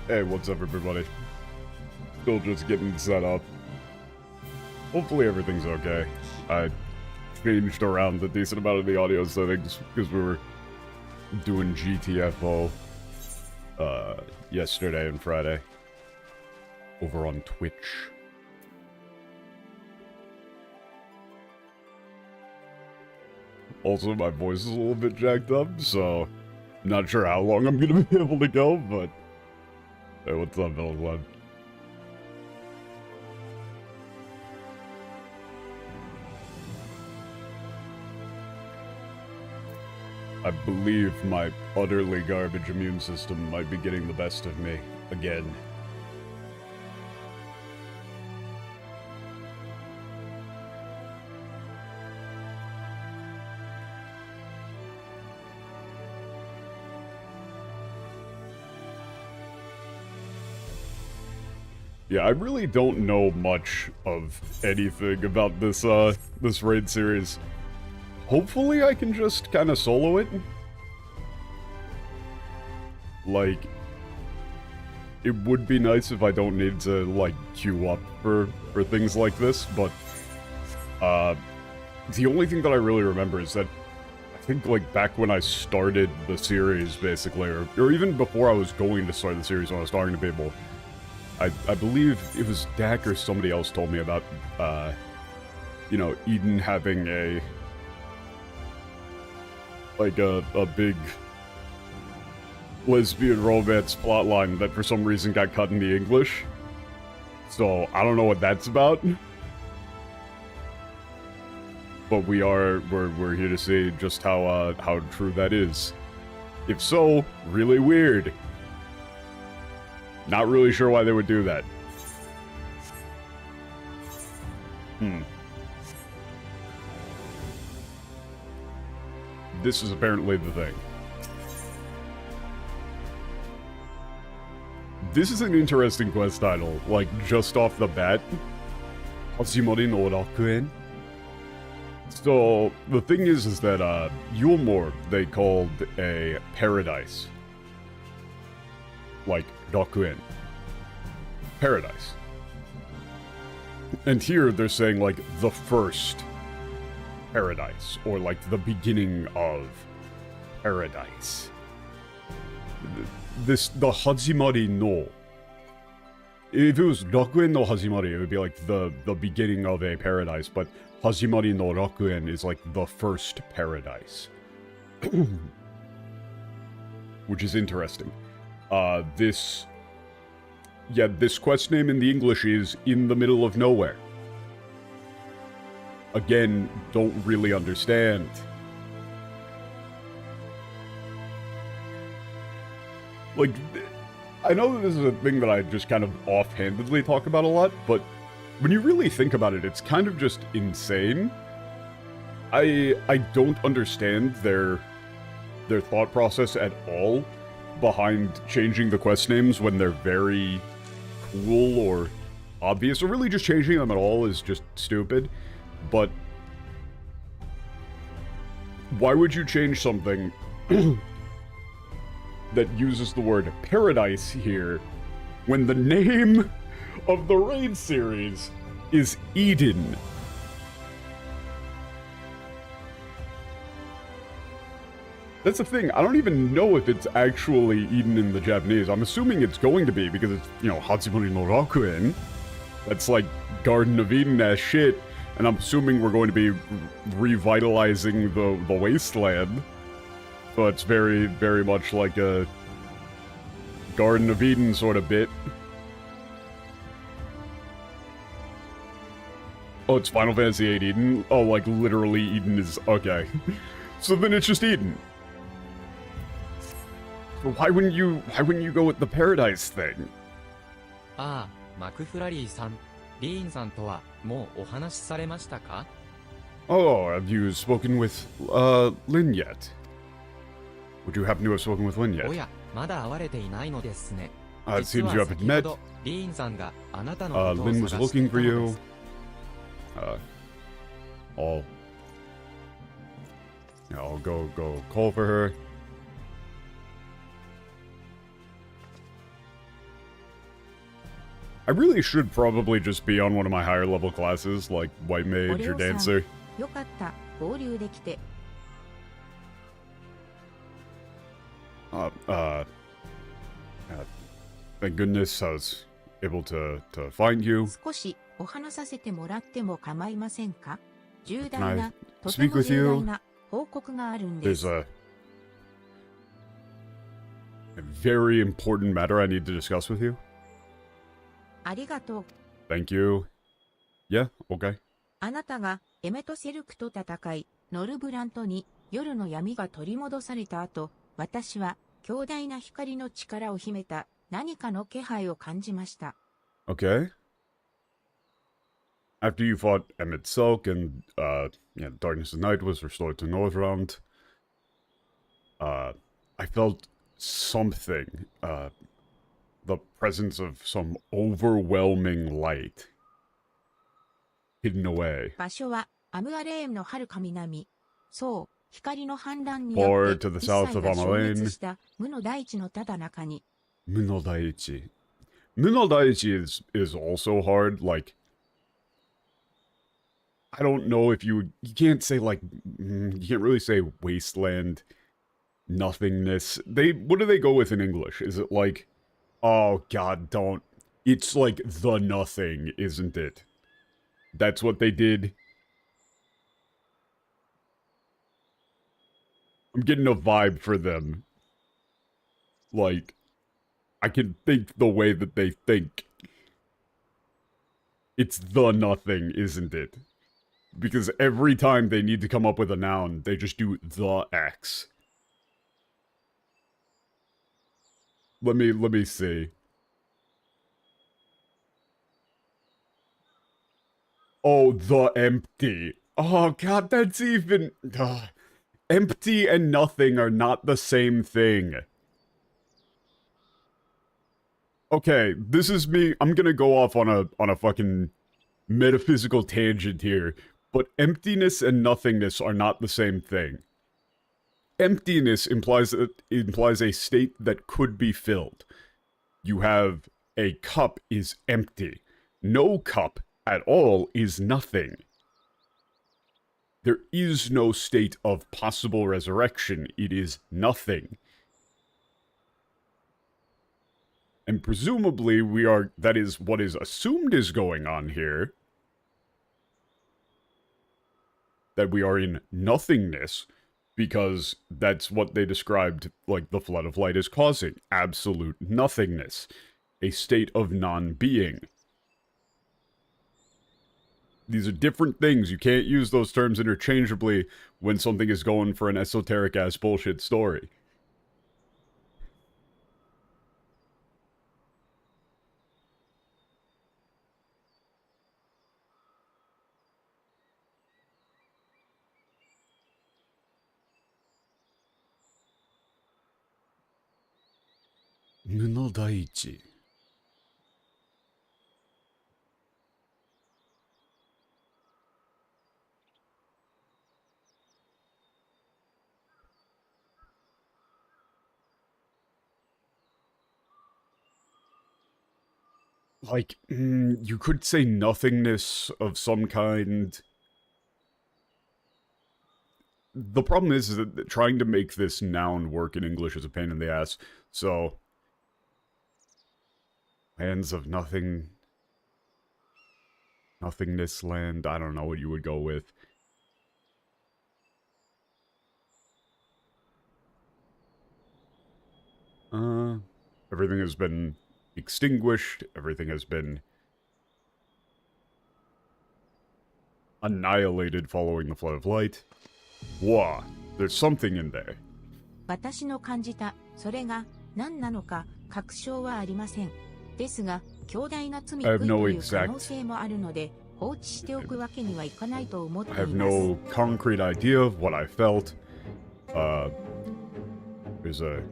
Hey, what's up, everybody? Still just getting set up. Hopefully everything's okay. I changed around a decent amount of the audio settings because we were doing GTFO yesterday and Friday over on Twitch. Also, my voice is a little bit jacked up, so not sure how long I'm gonna be able to go, but hey, what's up, Velvet? I believe my utterly garbage immune system might be getting the best of me again. Yeah, I really don't know much of anything about this, this raid series. Hopefully I can just kind of solo it. Like, it would be nice if I don't need to, like, queue up for things like this, but, the only thing that I really remember is that I think, like, back when I started the series, basically, or even before I was going to start the series when I was talking to people, I believe it was Dak or somebody else told me about, you know, Eden having a big lesbian romance plotline that for some reason got cut in the English. So, I don't know what that's about. But we're here to see just how true that is. If so, really weird. Not really sure why they would do that. This is apparently the thing. This is an interesting quest title, like, just off the bat. Hashimori no Rakuen. So, the thing is that, Yulmore, they called a paradise. Like, Rakuen. Paradise. And here, they're saying, like, the first paradise, or like the beginning of paradise. The Hajimari no. If it was Rakuen no Hajimari, it would be like the beginning of a paradise, but Hajimari no Rakuen is like the first paradise. Which is interesting. This quest name in the English is In the Middle of Nowhere. Again, don't really understand. Like, I know that this is a thing that I just kind of offhandedly talk about a lot, but when you really think about it, it's kind of just insane. I don't understand their thought process at all behind changing the quest names when they're very cool or obvious, or really just changing them at all is just stupid. But why would you change something that uses the word paradise here when the name of the raid series is Eden? That's the thing, I don't even know if it's actually Eden in the Japanese. I'm assuming it's going to be because it's, you know, Hatsumori no Rakuen. That's like Garden of Eden-ass shit. And I'm assuming we're going to be revitalizing the wasteland. So it's very, very much like a Garden of Eden sort of bit. Oh, it's Final Fantasy VIII Eden? Oh, like literally Eden is... okay. So then it's just Eden. So why wouldn't you go with the paradise thing? Ah, McFlurry-san. Lin-san とはもうお話しされましたか? Oh, have you spoken with, Lin yet? Would you happen to have spoken with Lin yet? おや、まだ会われていないのですね。It seems you haven't met. Lin さんがあなたのことを Lin was 探してい looking た for ので you. す。All. I'll go call for her. I really should probably just be on one of my higher level classes, like White Mage or Dancer. よかった、合流できて。Thank goodness I was able to find you. 少しお話させてもらっても構いませんか？重大 Can I な、とて speak も with 重 you? 大な報告があるんで There's す。a very important matter I need to discuss with you. ありがとう。 Thank you. Yeah, okay. あなたがエメトセルクと戦い、ノルブラントに夜の闇が取り戻された後、私は強大な光の力を秘めた何かの気配を感じました。Okay. After you fought Emmett Silk and, Darkness of Night was restored to Northrond, I felt something, the presence of some overwhelming light hidden away. 場所はアムアレーンの遥か南。そう、光の反乱に Far よって to the 一 south 切 of が消 Amalane. 滅した無の大地のただ中に。 Munodaichi. Munodaichi is also hard, like, I don't know if you can't say, like, you can't really say wasteland, nothingness. What do they go with in English? Is it like, oh god, don't, it's like the nothing, isn't it? That's what they did. I'm getting a vibe for them. Like, I can think the way that they think. It's the nothing, isn't it? Because every time they need to come up with a noun, they just do the X. Let me see. Oh, the empty. Oh god, that's even... Empty and nothing are not the same thing. Okay, this is me. I'm gonna go off on a fucking metaphysical tangent here, but emptiness and nothingness are not the same thing. Emptiness implies a state that could be filled. You have a cup is empty. No cup at all is nothing. There is no state of possible resurrection. It is nothing. And presumably that is what is assumed is going on here. That we are in nothingness, because that's what they described, like, the flood of light is causing. Absolute nothingness. A state of non-being. These are different things. You can't use those terms interchangeably when something is going for an esoteric-ass bullshit story. Munodaichi. Like, you could say nothingness of some kind. The problem is that trying to make this noun work in English is a pain in the ass, so... Lands of nothing... Nothingness land, I don't know what you would go with. Everything has been extinguished, everything has been annihilated following the flood of light. Whoa, there's something in there. 私の感じた、それが何なのか確証はありません。ですが、強大な罪 I have 悔い no という exact- 可能性もあるので、放置しておくわけにはいかないと思って I い have ます。 no concrete idea of what I felt. There's a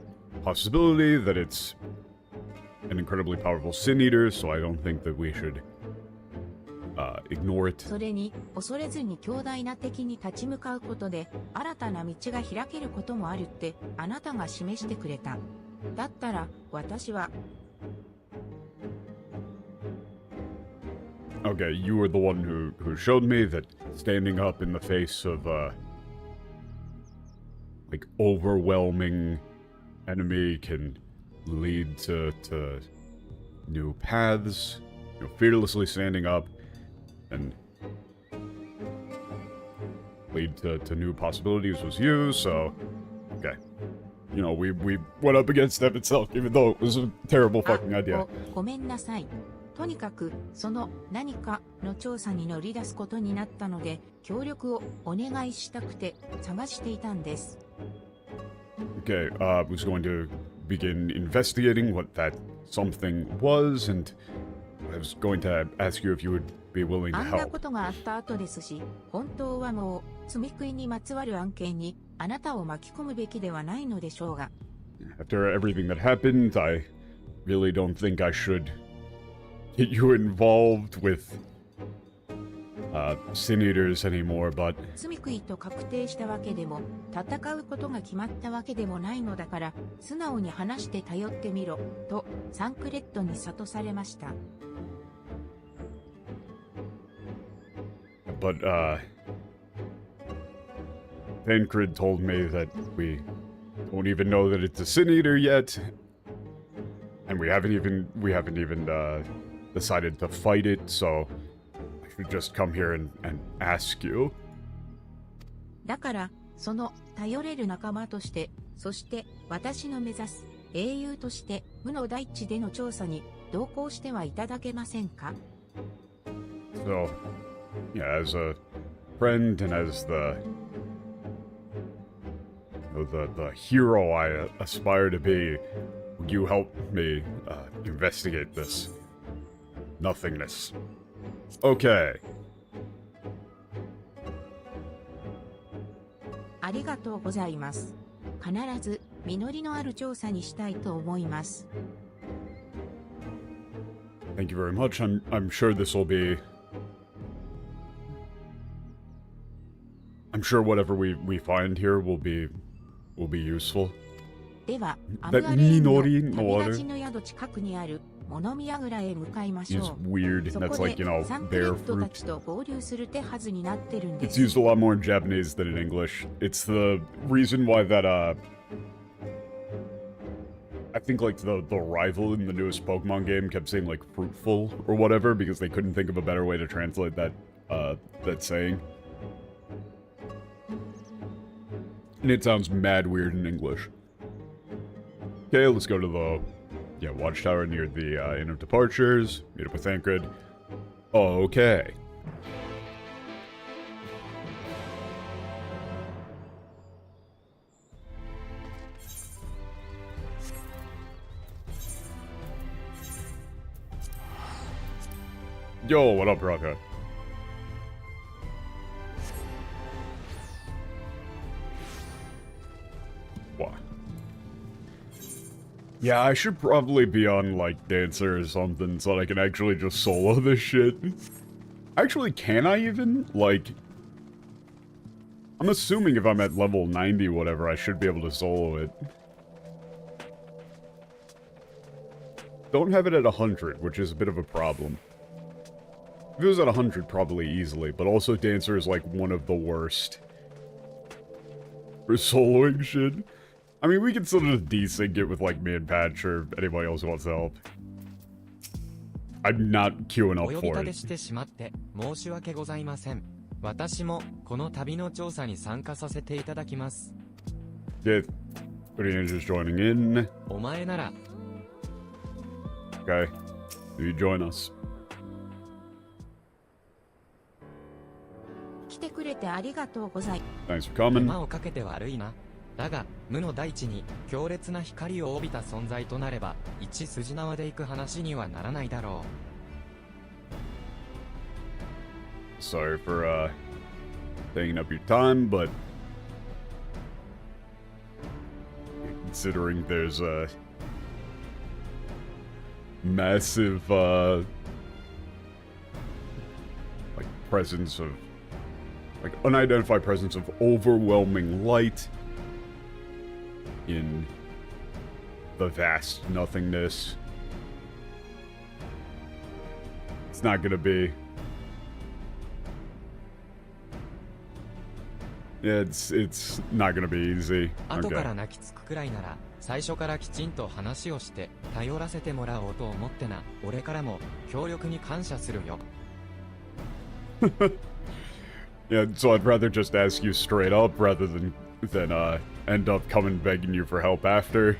possibility that it's an incredibly powerful sin eater, so I don't think that we should ignore it. それに、恐れずに強大な敵に立ち向かうことで、新たな道が開けることもあるって、あなたが示してくれた。だったら、私は、Okay, you were the one who showed me that standing up in the face of, like, overwhelming enemy can lead to new paths. You know, fearlessly standing up and lead to new possibilities was you, so, okay. You know, we went up against them itself, even though it was a terrible fucking idea. ごめんなさい。とにかく、その何かの調査に乗り出すことになったので、協力をお願いしたくて探していたんです。Okay, was going to begin investigating what that something was, and I was going to ask you if you would be willing to あんな help. ことがあった後ですし、本当はもう、積み食いにまつわる案件にあなたを巻き込むべきではないのでしょうが。After everything that happened, I really don't think I should get you involved with Sin Eaters anymore, but 罪食いと確定したわけでも、戦うことが決まったわけでもないのだから、素直に話して頼ってみろ、とサンクレッドに諭されました。but Tancred told me that we don't even know that it's a Sin Eater yet, and we haven't even decided to fight it, so I should just come here and ask you. だから、その頼れる仲間として、そして私の目指す英雄として無の大地での調査に同行してはいただけませんか？ So, yeah, as a friend and as the hero I aspire to be, would you help me investigate this nothingness? Okay. ありがとうございます。必ず実りのある調査にしたいと思います。Thank you very much. I'm sure this will be. I'm sure whatever we find here will be useful. では、ア That ムアレーンの Minori no 旅 water 立ちの宿近くにある物見櫓へ向かいまし is ょう。 weird. そ That's こ like, で you know, サンクレ bear ッドた fruit. ちと合流する手はずになってるんで It's す。 used a lot more in Japanese than in English. It's the reason why that I think like the rival in the newest Pokemon game kept saying like fruitful or whatever because they couldn't think of a better way to translate that saying. And it sounds mad weird in English. Okay, let's go to the watchtower near the Inn of Departures. Meet up with Thancred. Okay. Yo, what up, Raka? What? Yeah, I should probably be on, like, Dancer or something so that I can actually just solo this shit. Actually, can I even? Like, I'm assuming if I'm at level 90 whatever, I should be able to solo it. Don't have it at 100, which is a bit of a problem. If it was at 100, probably easily, but also Dancer is like one of the worst for soloing shit. I mean, we can still just desync it with like me and Patch or anybody else who wants to help. I'm not queuing お up 呼び for 立て it. してしまって申し訳ございません。私もこの旅の調査に参加させていただきます。 Yeah, Pretty Ninja's joining in. お前なら Okay, you join us. 来てくれてありがとうござい。 Thanks for 手 coming. 間をかけて悪いな。だが無の大地に強烈な光を帯びた存在となれば一筋縄で行く話にはならないだろ Sorry for taking up your time, but considering there's a massive presence of, like, unidentified presence of overwhelming light in the vast nothingness. It's not gonna be. It's not gonna be easy. 後から泣きつくくらいなら、最初からきちんと話をして頼らせてもらおうと思ってな。俺からも協力に感謝するよ。Yeah, so I'd rather just ask you straight up rather than end up coming begging you for help after.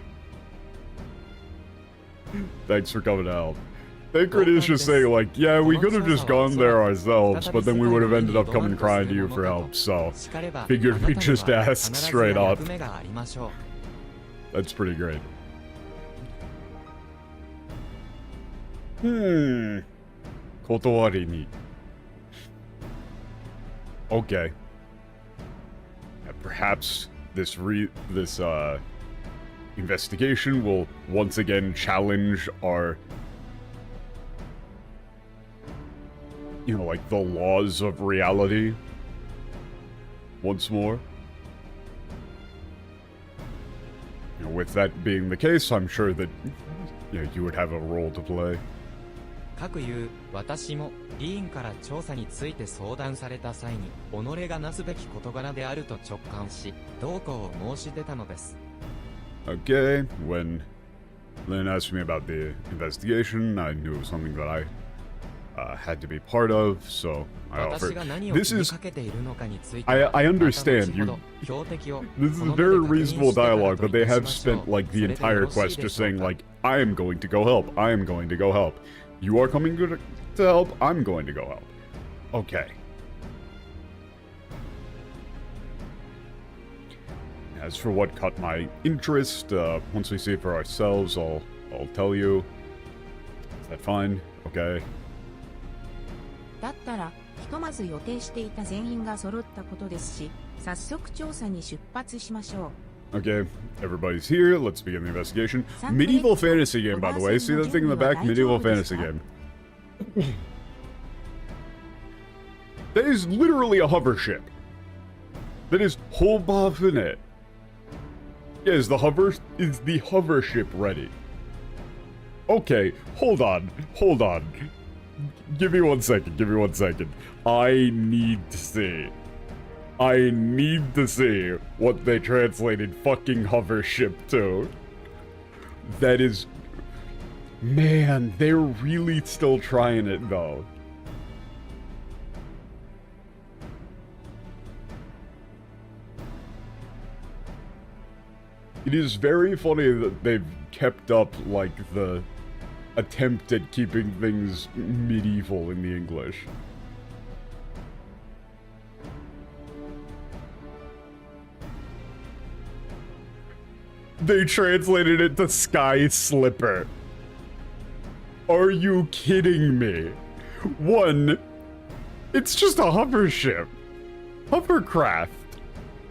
Thanks for coming to help. Thancred is just saying, like, yeah, we could have just gone there ourselves, but then we would have ended up coming crying to you for help, so figured we'd just ask straight up. That's pretty great. Kotowari ni. Okay. Perhaps this investigation will once again challenge our, you know, like, the laws of reality once more. You know, with that being the case, I'm sure that, you know, you would have a role to play. 各言う、私も議員から調査について相談された際に、己がなすべき事柄であると直感し、同行を申し出たのです。Okay, when Lynn asked me about the investigation, I knew it was something that I had to be part of, so I offered. This is, I understand you. This is a very reasonable dialogue, but they have spent like the entire quest just saying like, I am going to go help. I am going to go help. You are coming to help. I'm going to go help. Okay. As for what caught my interest, once we see it for ourselves, I'll tell you. Is that fine? Okay. だったら、ひとまず予定していた全員が揃ったことですし、早速調査に出発しましょう。Okay, everybody's here. Let's begin the investigation. Medieval fantasy game, by the way. See that thing in the back? Medieval fantasy game. That is literally a hover ship. That is Holbafnet. Yeah, is the hover ship ready? Okay, hold on. Give me 1 second. I need to see what they translated fucking hover ship to. That is... Man, they're really still trying it, though. It is very funny that they've kept up, like, the attempt at keeping things medieval in the English. They translated it to Sky Slipper. Are you kidding me? One, it's just a hover ship. Hovercraft.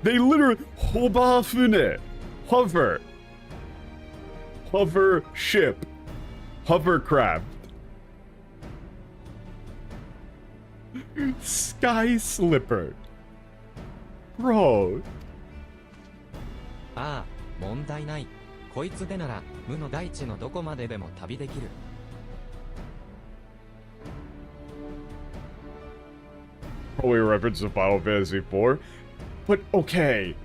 They literally... Hobafune. Hover. Hover ship. Hovercraft. Sky Slipper. Bro. ああ、問題ない。こいつでなら、無の大地のどこまででも旅できる。Probably a reference to Final Fantasy IV. But okay.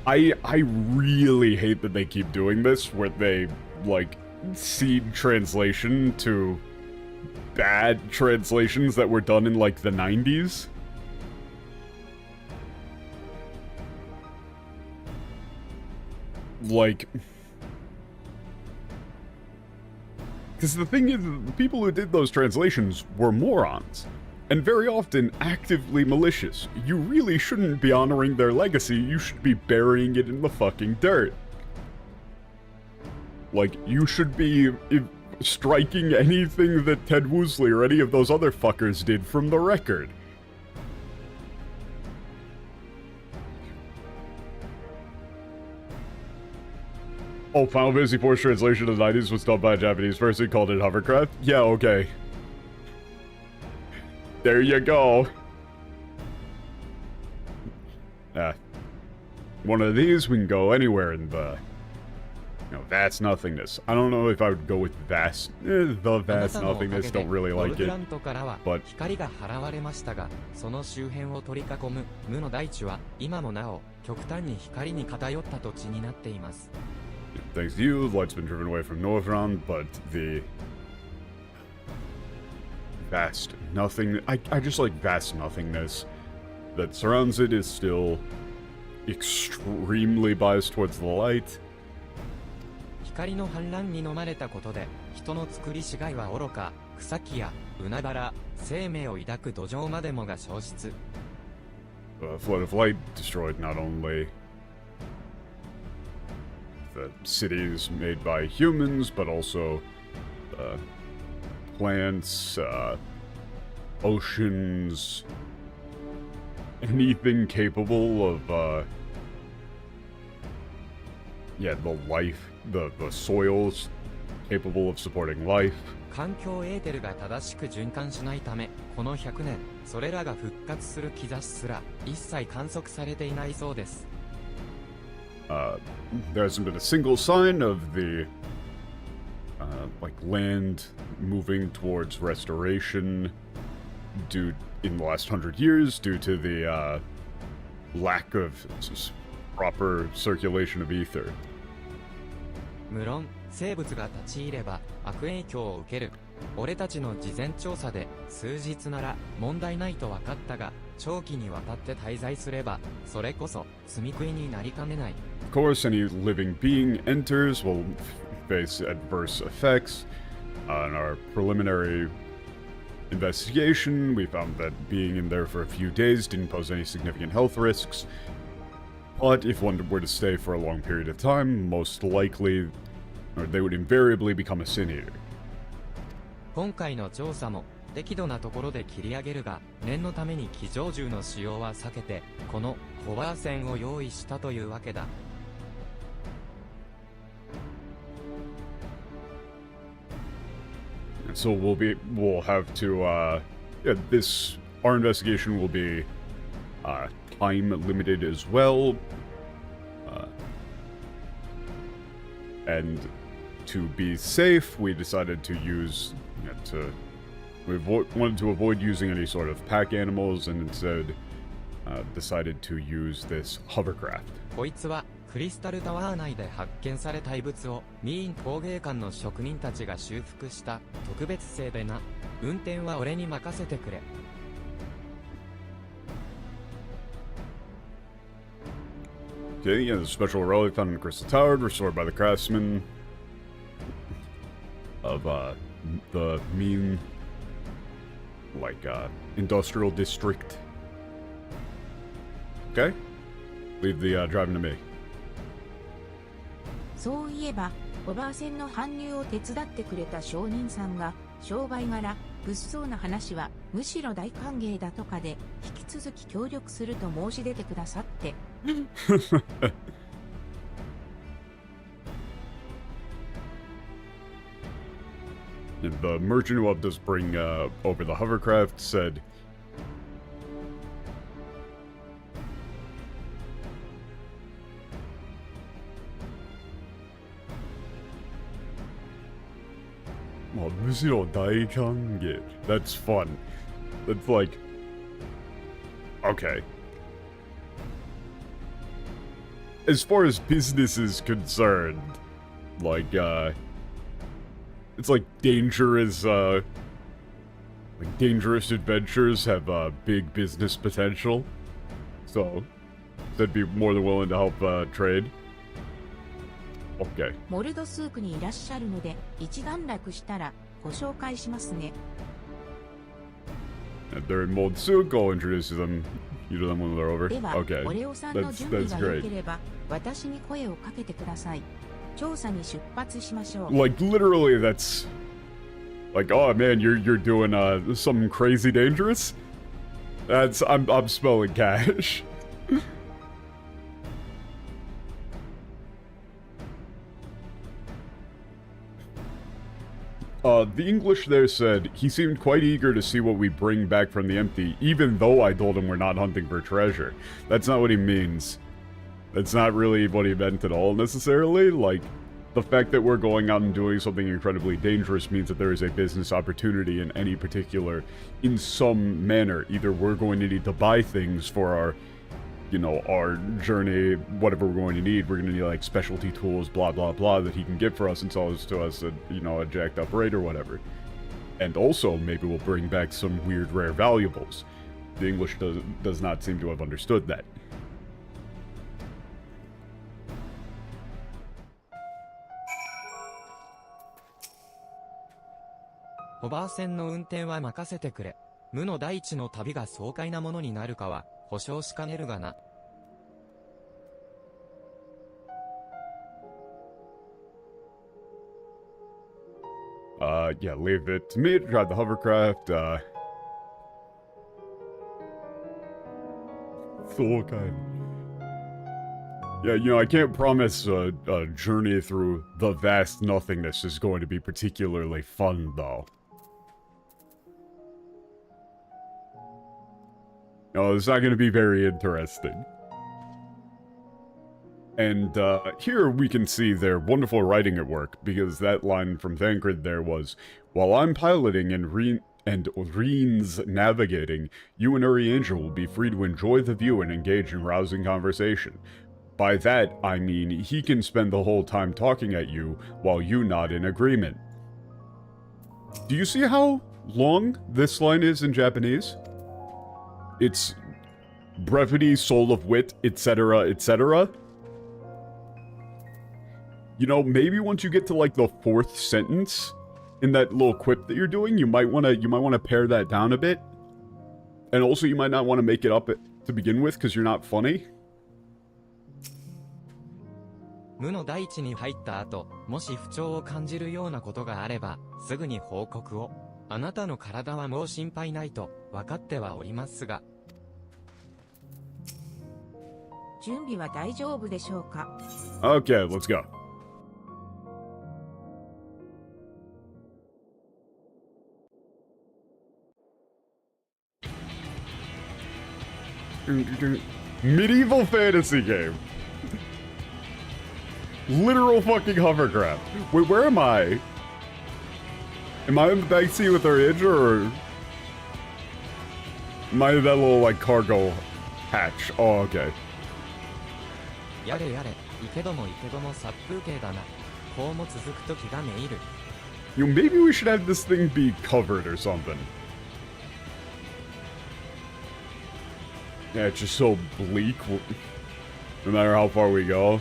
I really hate that they keep doing this, where they, like, cede translation to bad translations that were done in, like, the 90s. Like... Because the thing is, the people who did those translations were morons. And very often actively malicious. You really shouldn't be honoring their legacy, you should be burying it in the fucking dirt. Like, you should be striking anything that Ted Woosley or any of those other fuckers did from the record. Oh, Final Fantasy IV's translation of the 90s was done by a Japanese person, called it Hovercraft? Yeah, okay. There you go. One of these, we can go anywhere in the, vast nothingness. I don't know if I would go with vast. The vast nothingness, don't really like it. But 光が払われましたが、その周辺を取り囲む無の大地は今もなお極端に光に偏った土地になっています。Thanks to you, the light's been driven away from Northrond, but the vast nothing. I just like vast nothingness that surrounds it is still extremely biased towards the light. 光の氾濫に飲まれたことで、人の作り死骸は愚か、草木や海原、生命を抱く土壌までもが消失。The flood of light destroyed not only the cities made by humans, but also plants, oceans, anything capable of, the life, the soils capable of supporting life. 環境エーテルが正しく循環しないため、この100年、それらが復活する兆しすら一切観測されていないそうです。There hasn't been a single sign of the, land moving towards restoration in the last 100 years due to the, lack of proper circulation of ether. 無論、生物が立ち入れば悪影響を受ける。俺たちの事前調査で数日なら問題ないと分かったが、長期にわたって滞在すれば、それこそ積み食いになりかねない。Of course, any living being enters will face adverse effects. In our preliminary investigation, we found that being in there for a few days didn't pose any significant health risks. But if one were to stay for a long period of time, most likely, they would invariably become a sin eater. 今回の調査も適度なところで切り上げるが、念のために機上銃の使用は避けて、このホバー線を用意したというわけだ。So we'll have to, our investigation will be, time limited as well. And to be safe, we decided to use, we wanted to avoid using any sort of pack animals and instead decided to use this hovercraft. こいつはクリスタルタワー内で発見された遺物をミーン工芸館の職人たちが修復した特別製でな。運転は俺に任せてくれ。Okay, yeah, the special relic found in Crystal Tower, restored by the craftsmen of, the mean, industrial district. Okay? Leave the, driving to me. そういえば、ホバー船の搬入を手伝ってくれた商人さんが、商売柄、物騒な話はむしろ大歓迎だとかで、引き続き協力すると申し出てくださって。The merchant who helped us bring over the hovercraft said, "Oh, 무시로 다이kange." That's fun. That's like, okay. As far as business is concerned, it's like dangerous adventures have big business potential. So, they'd be more than willing to help trade. Okay. モルドスークにいらっしゃるので、一段落したらご紹介しますね。And they're in Moldsuk, I'll introduce them. You do them when they're over. では、 Okay. オレオさんの準備 That's が良 great. ければ、私に声をかけてください。調査に出発しましょう。Like literally, that's like, oh man, you're doing something crazy dangerous. I'm smelling cash. The English there said, he seemed quite eager to see what we bring back from the empty, even though I told him we're not hunting for treasure. That's not what he means. That's not really what he meant at all, necessarily. Like, the fact that we're going out and doing something incredibly dangerous means that there is a business opportunity in any particular, in some manner. Either we're going to need to buy things for our, you know, our journey, whatever we're going to need. We're going to need, like, specialty tools, blah, blah, blah, that he can get for us and sell to us at, you know, a jacked up rate or whatever. And also, maybe we'll bring back some weird, rare valuables. The English does not seem to have understood that.ホバー船の運転は任せてくれ。無の大地の旅が爽快なものになるかは、保証しかねるがな。Yeah, leave it to me to drive the hovercraft, Solkai. Yeah, you know, I can't promise a journey through the vast nothingness is going to be particularly fun, though. No, it's not going to be very interesting. And here we can see their wonderful writing at work, because that line from Thancred there was, while I'm piloting and Reen's navigating, you and Urianger will be free to enjoy the view and engage in rousing conversation. By that, I mean he can spend the whole time talking at you while you nod in agreement. Do you see how long this line is in Japanese? It's brevity, soul of wit, etc., etc. You know, maybe once you get to like the fourth sentence in that little quip that you're doing, you might want to pare that down a bit. And also you might not want to make it up to begin with because you're not funny. 無の大地に入った後、もし不調を感じるようなことがあれば、すぐに報告を。あなたの体はもう心配ないと分かってはおりますが。準備は大丈夫でしょうか? Okay, let's go. Medieval fantasy game. Literal fucking hovercraft. Wait, where am I? Am I in the backseat with our edge, or am I in that little, like, cargo hatch? Oh, okay. やれやれ、行けども殺風景だな。こうも続くと気がめいる。You know, maybe we should have this thing be covered or something. Yeah, it's just so bleak, no matter how far we go.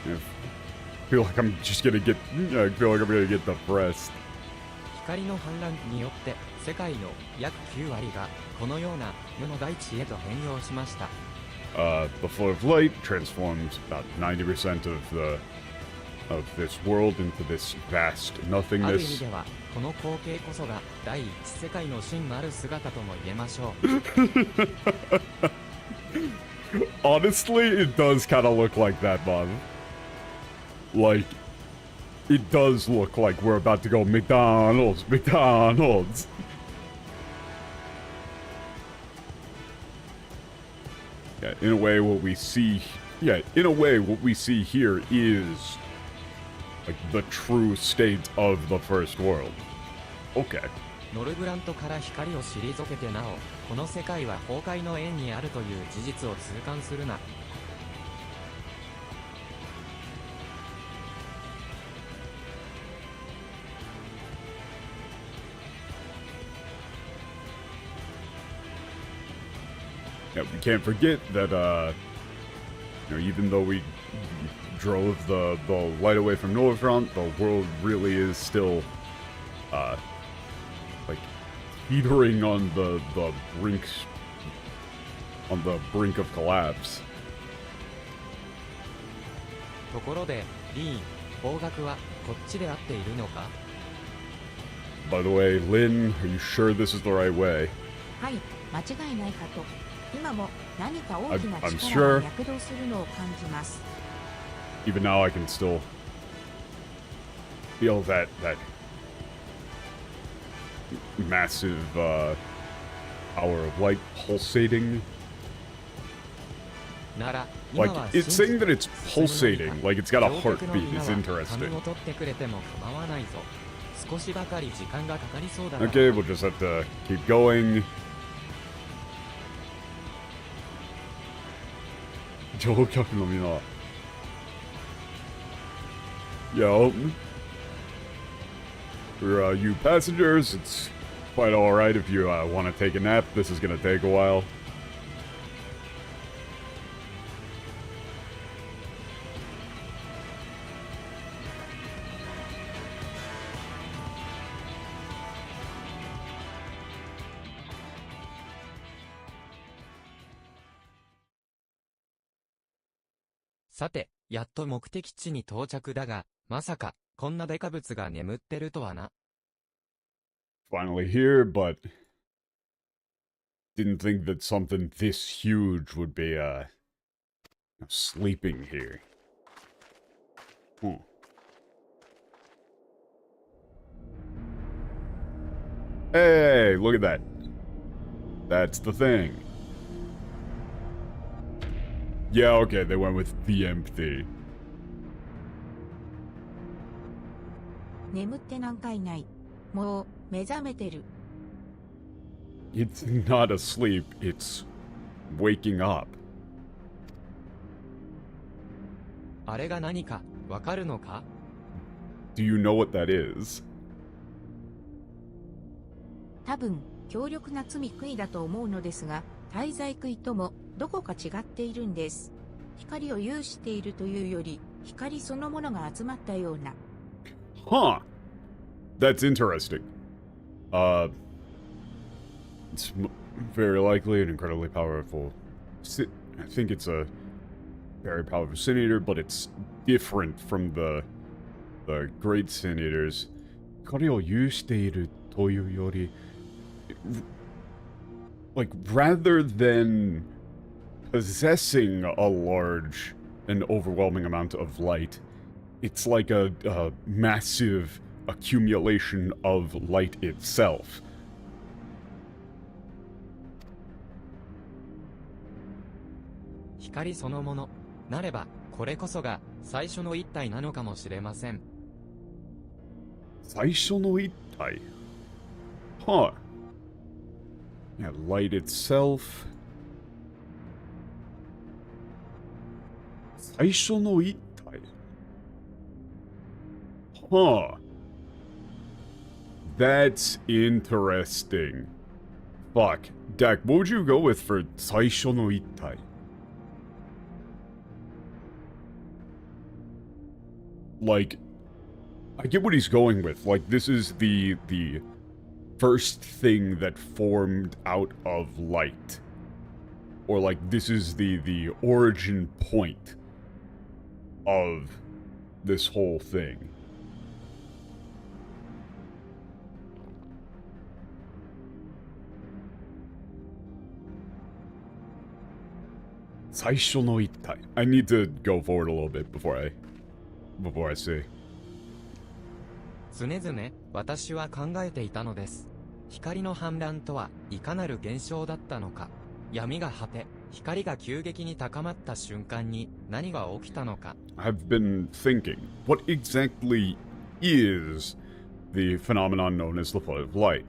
I feel like I'm just gonna get, I feel like I'm gonna get depressed. 光の氾濫によって世界の約9割がこのような無の大地へと変容しました。The flow of light transformed about 90% of this world into this vast ある意味 nothingness. ではこの光景こそが第一世界の真なる姿とも言えましょう。Honestly, it does kind of look like that, Bob. Like, it does look like we're about to go McDonald's. Yeah, in a way, what we see here is like the true state of the first world. Okay. ノルブラントから光を退けてなお、この世界は崩壊の縁にあるという事実を痛感するな。Yeah, we can't forget that, you know, even though we drove the light away from Northront, the world really is still, like, teetering on the brink of collapse. ところで、リーン、方角はこっちで合っているのか? By the way, Lynn, are you sure this is the right way? はい、間違いないかと。今も何か大きな I'm 力 sure. が躍動するのを感じます。Even now, I can still feel that massive power of light pulsating. なら Like, 今は it's saying that it's 進むのみ pulsating, か like it's got a 乗客の heartbeat. 皆 It's は interesting. 金を取ってくれても構わないぞ。少しばかり時間がかかりそうだから Okay, we'll just have to keep going. 乗客のみんな Yo. For you passengers, it's quite alright if you want to take a nap. This is gonna take a while. さて、やっと目的地に到着だが、まさか、こんなデカ物が眠ってるとはな。Finally here, but didn't think that something this huge would be sleeping here. Hey, look at that. That's the thing. Yeah, okay, they went with the empty. 眠ってなんかいない。もう目覚めてる。It's not asleep, it's waking up. あれが何か、わかるのか？ Do you know what that is? 多分、強力な罪杭だと思うのですが、滞在杭ともどこか違っているんです。光を有しているというより、光そのものが集まったような。Huh. That's interesting. It's very likely an incredibly powerful... I think it's a very powerful Sin Eater, but it's different from the Great Sin Eaters. 光を有しているというより... Like, rather than possessing a large and overwhelming amount of light, it's like a massive accumulation of light itself. 光そのもの、なれば、これこそが最初の一体なのかもしれません。最初の一体? Huh. Yeah, light itself. 最初の一体? Huh. That's interesting. Fuck. Dak, what would you go with for 最初の一体? Like, I get what he's going with. Like, this is the first thing that formed out of light. Or like, this is the origin point of this whole thing. Saisho no ittai. I need to go forward a little bit before I say. 常々、私は考えていたのです。光の氾濫とはいかなる現象だったのか。闇が果て、光が急激に高まった瞬間に何が起きたのか。I've been thinking, what exactly is the phenomenon known as the flood of light?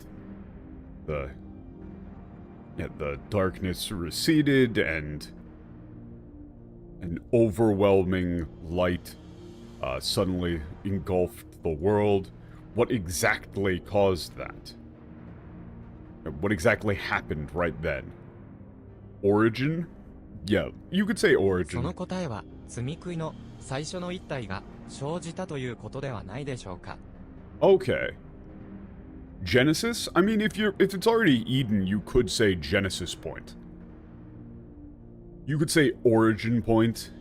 The darkness receded and an overwhelming light suddenly engulfed the world. What exactly caused that? What exactly happened right then? Origin? Yeah, you could say そ origin. の答えは、罪食いの最初の一体が生じたということではないでしょうか。Okay. Genesis? I mean, if it's already Eden, you could say Genesis point. You could say origin point.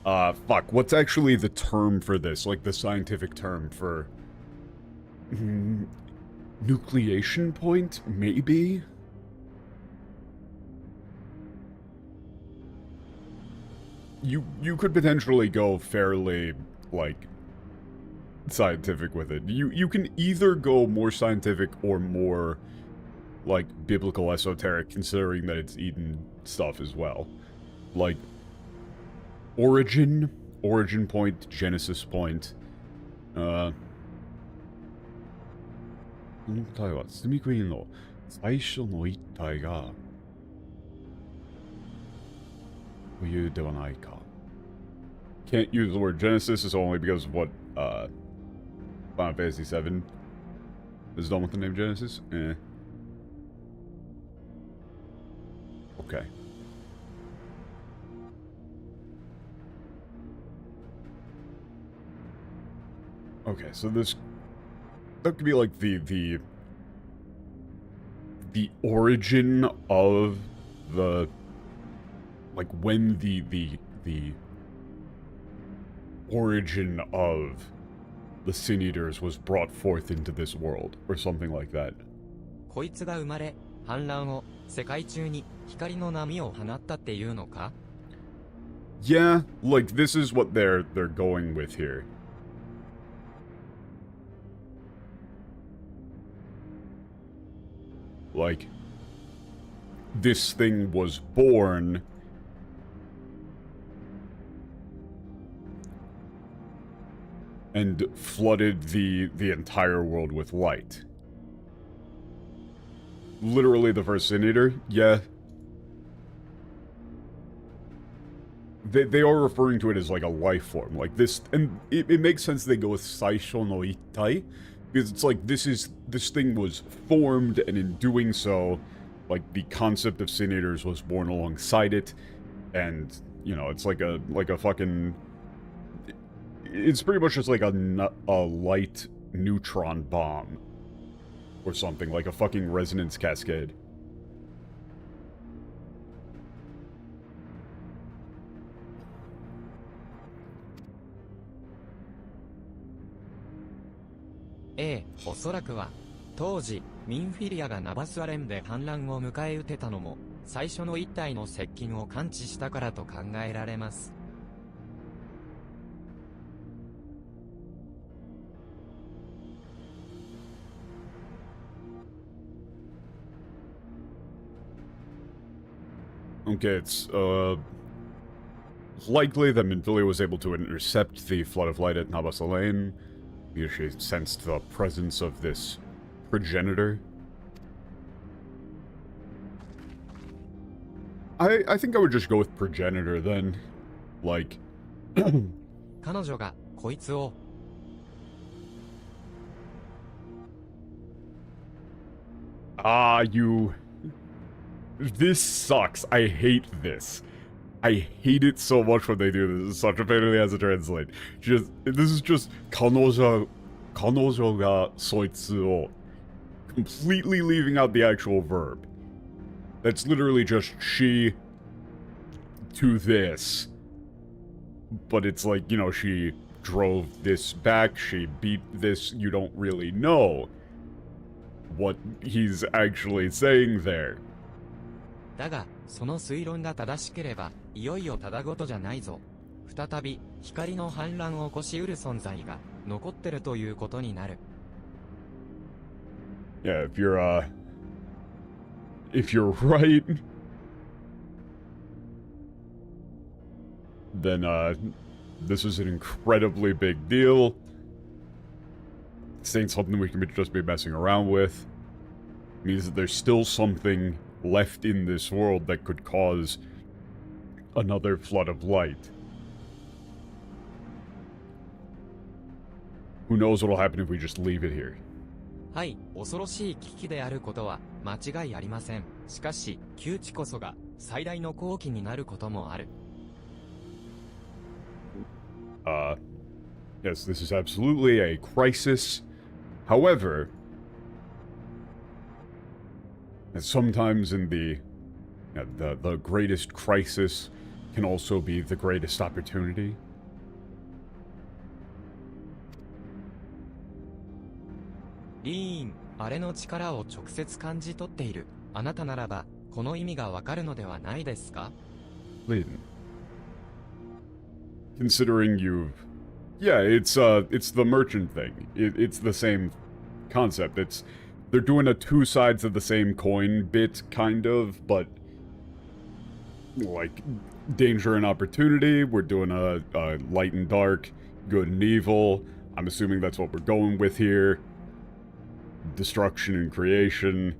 Fuck, what's actually the term for this? Like the scientific term for... nucleation point? Maybe? You could potentially go fairly, like, scientific with it. You can either go more scientific or more like biblical esoteric, considering that it's Eden stuff as well. Like origin point, Genesis point. この体は包み食いの最初の一体が冬ではないか。Can't use the word Genesis is only because of what Final Fantasy VII is done with the name Genesis. Okay. Okay, so that could be like the origin of the, like, when the origin of the Sin Eaters was brought forth into this world, or something like that. こいつが生まれ、反乱を世界中に光の波を放ったっていうのか? Yeah, like this is what they're going with here. Like, this thing was born and flooded the entire world with light. Literally the first Sin Eater, yeah. They are referring to it as like a life form, like this, and it makes sense they go with Saisho no Ittai, because it's like this thing was formed, and in doing so, like the concept of Sin Eaters was born alongside it, and you know, it's like a fucking, it's pretty much just like a light neutron bomb or something, like a fucking resonance cascade. A、おそらくは、当時、ミンフィリアがナバスアレンで反乱を迎え撃てたのも、最初の一体の接近を感知したからと考えられます。Okay, it's, likely that Minfilia was able to intercept the flood of light at Nabasalain, because she sensed the presence of this progenitor. I think I would just go with progenitor then. Like... 彼女が、こいつを... you... This sucks. I hate this. I hate it so much when they do this. It's such a pain in the ass to translate. This is just 彼女がそいつを completely leaving out the actual verb. That's literally just she to this. But it's like, you know, she drove this back, she beat this. You don't really know what he's actually saying there. だが、その推論が正しければ、いよいよただごとじゃないぞ。再び、光の反乱を起こしうる存在が、残ってるということになる。Yeah, if you're right, then, this is an incredibly big deal. This ain't something we can just be messing around with. It means that there's still something left in this world that could cause another flood of light. Who knows what'll happen if we just leave it here? はい、恐ろしい危機であることは間違いありません。しかし、窮地こそが最大の好機になることもある。Yes, this is absolutely a crisis. However, sometimes in the greatest crisis can also be the greatest opportunity. リーン、あれの力を直接感じ取っている。あなたならば、この意味がわかるのではないですか? Lin, considering you've Yeah, it's the merchant thing. It's the same concept. They're doing a two sides of the same coin bit, kind of, but like danger and opportunity. We're doing a light and dark, good and evil. I'm assuming that's what we're going with here. Destruction and creation.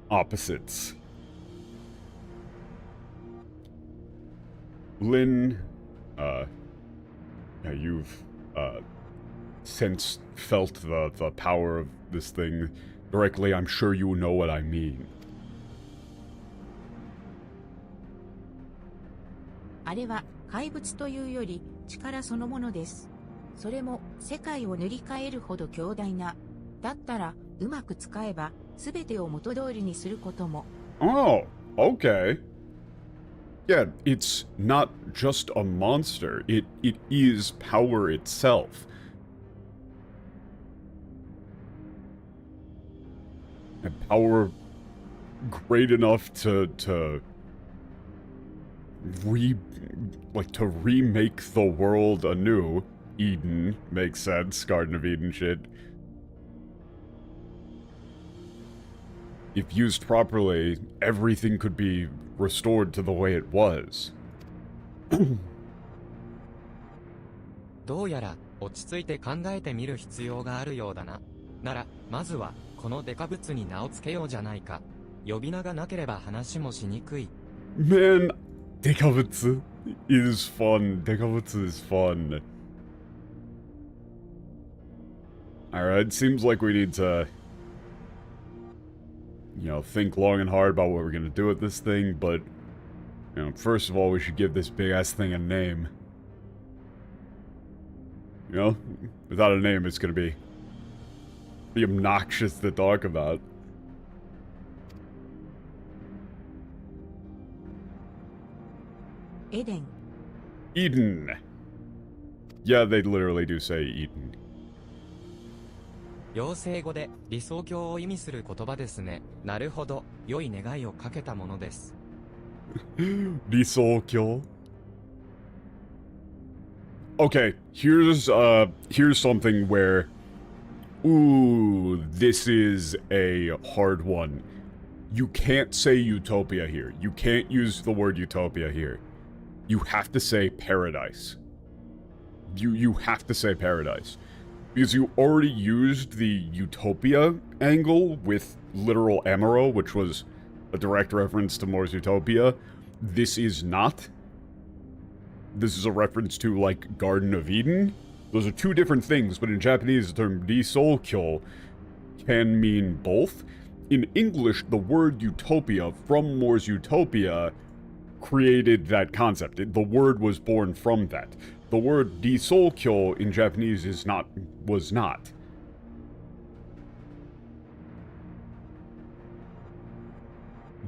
Opposites. Lynn, yeah, you've since felt the power of this thing directly. I'm sure you know what I mean. あれは怪物というより力そのものです。それも世界を塗り替えるほど強大な。だったらうまく使えば全てを元通りにすることも。Oh, okay. Yeah, it's not just a monster. It is power itself. And power great enough to remake the world anew. Eden makes sense. Garden of Eden shit. If used properly, everything could be restored to the way it was. どうやら落ち着いて考えてみる必要があるようだな。ならまずはこのデカブツに名を付けようじゃないか。呼び名がなければ話もしにくい。Man, Dekabutsu is fun. Dekabutsu is fun. Alright, seems like we need to, you know, think long and hard about what we're gonna do with this thing, but, you know, first of all, we should give this big-ass thing a name. You know? Without a name, it's gonna be obnoxious to talk about. Eden. Eden. Yeah, they literally do say Eden. 妖精語で理想郷を意味する言葉ですね。なるほど、良い願いをかけたものです。理想郷? Okay, here's something where, ooh, this is a hard one. You can't say utopia here. You can't use the word utopia here. You have to say paradise. You have to say paradise. Because you already used the utopia angle with literal Amaro, which was a direct reference to Moore's Utopia. This is not. This is a reference to, like, Garden of Eden. Those are two different things, but in Japanese, the term Risoukyo can mean both. In English, the word utopia from Moore's Utopia created that concept. The word was born from that. The word Risoukyo in Japanese was not.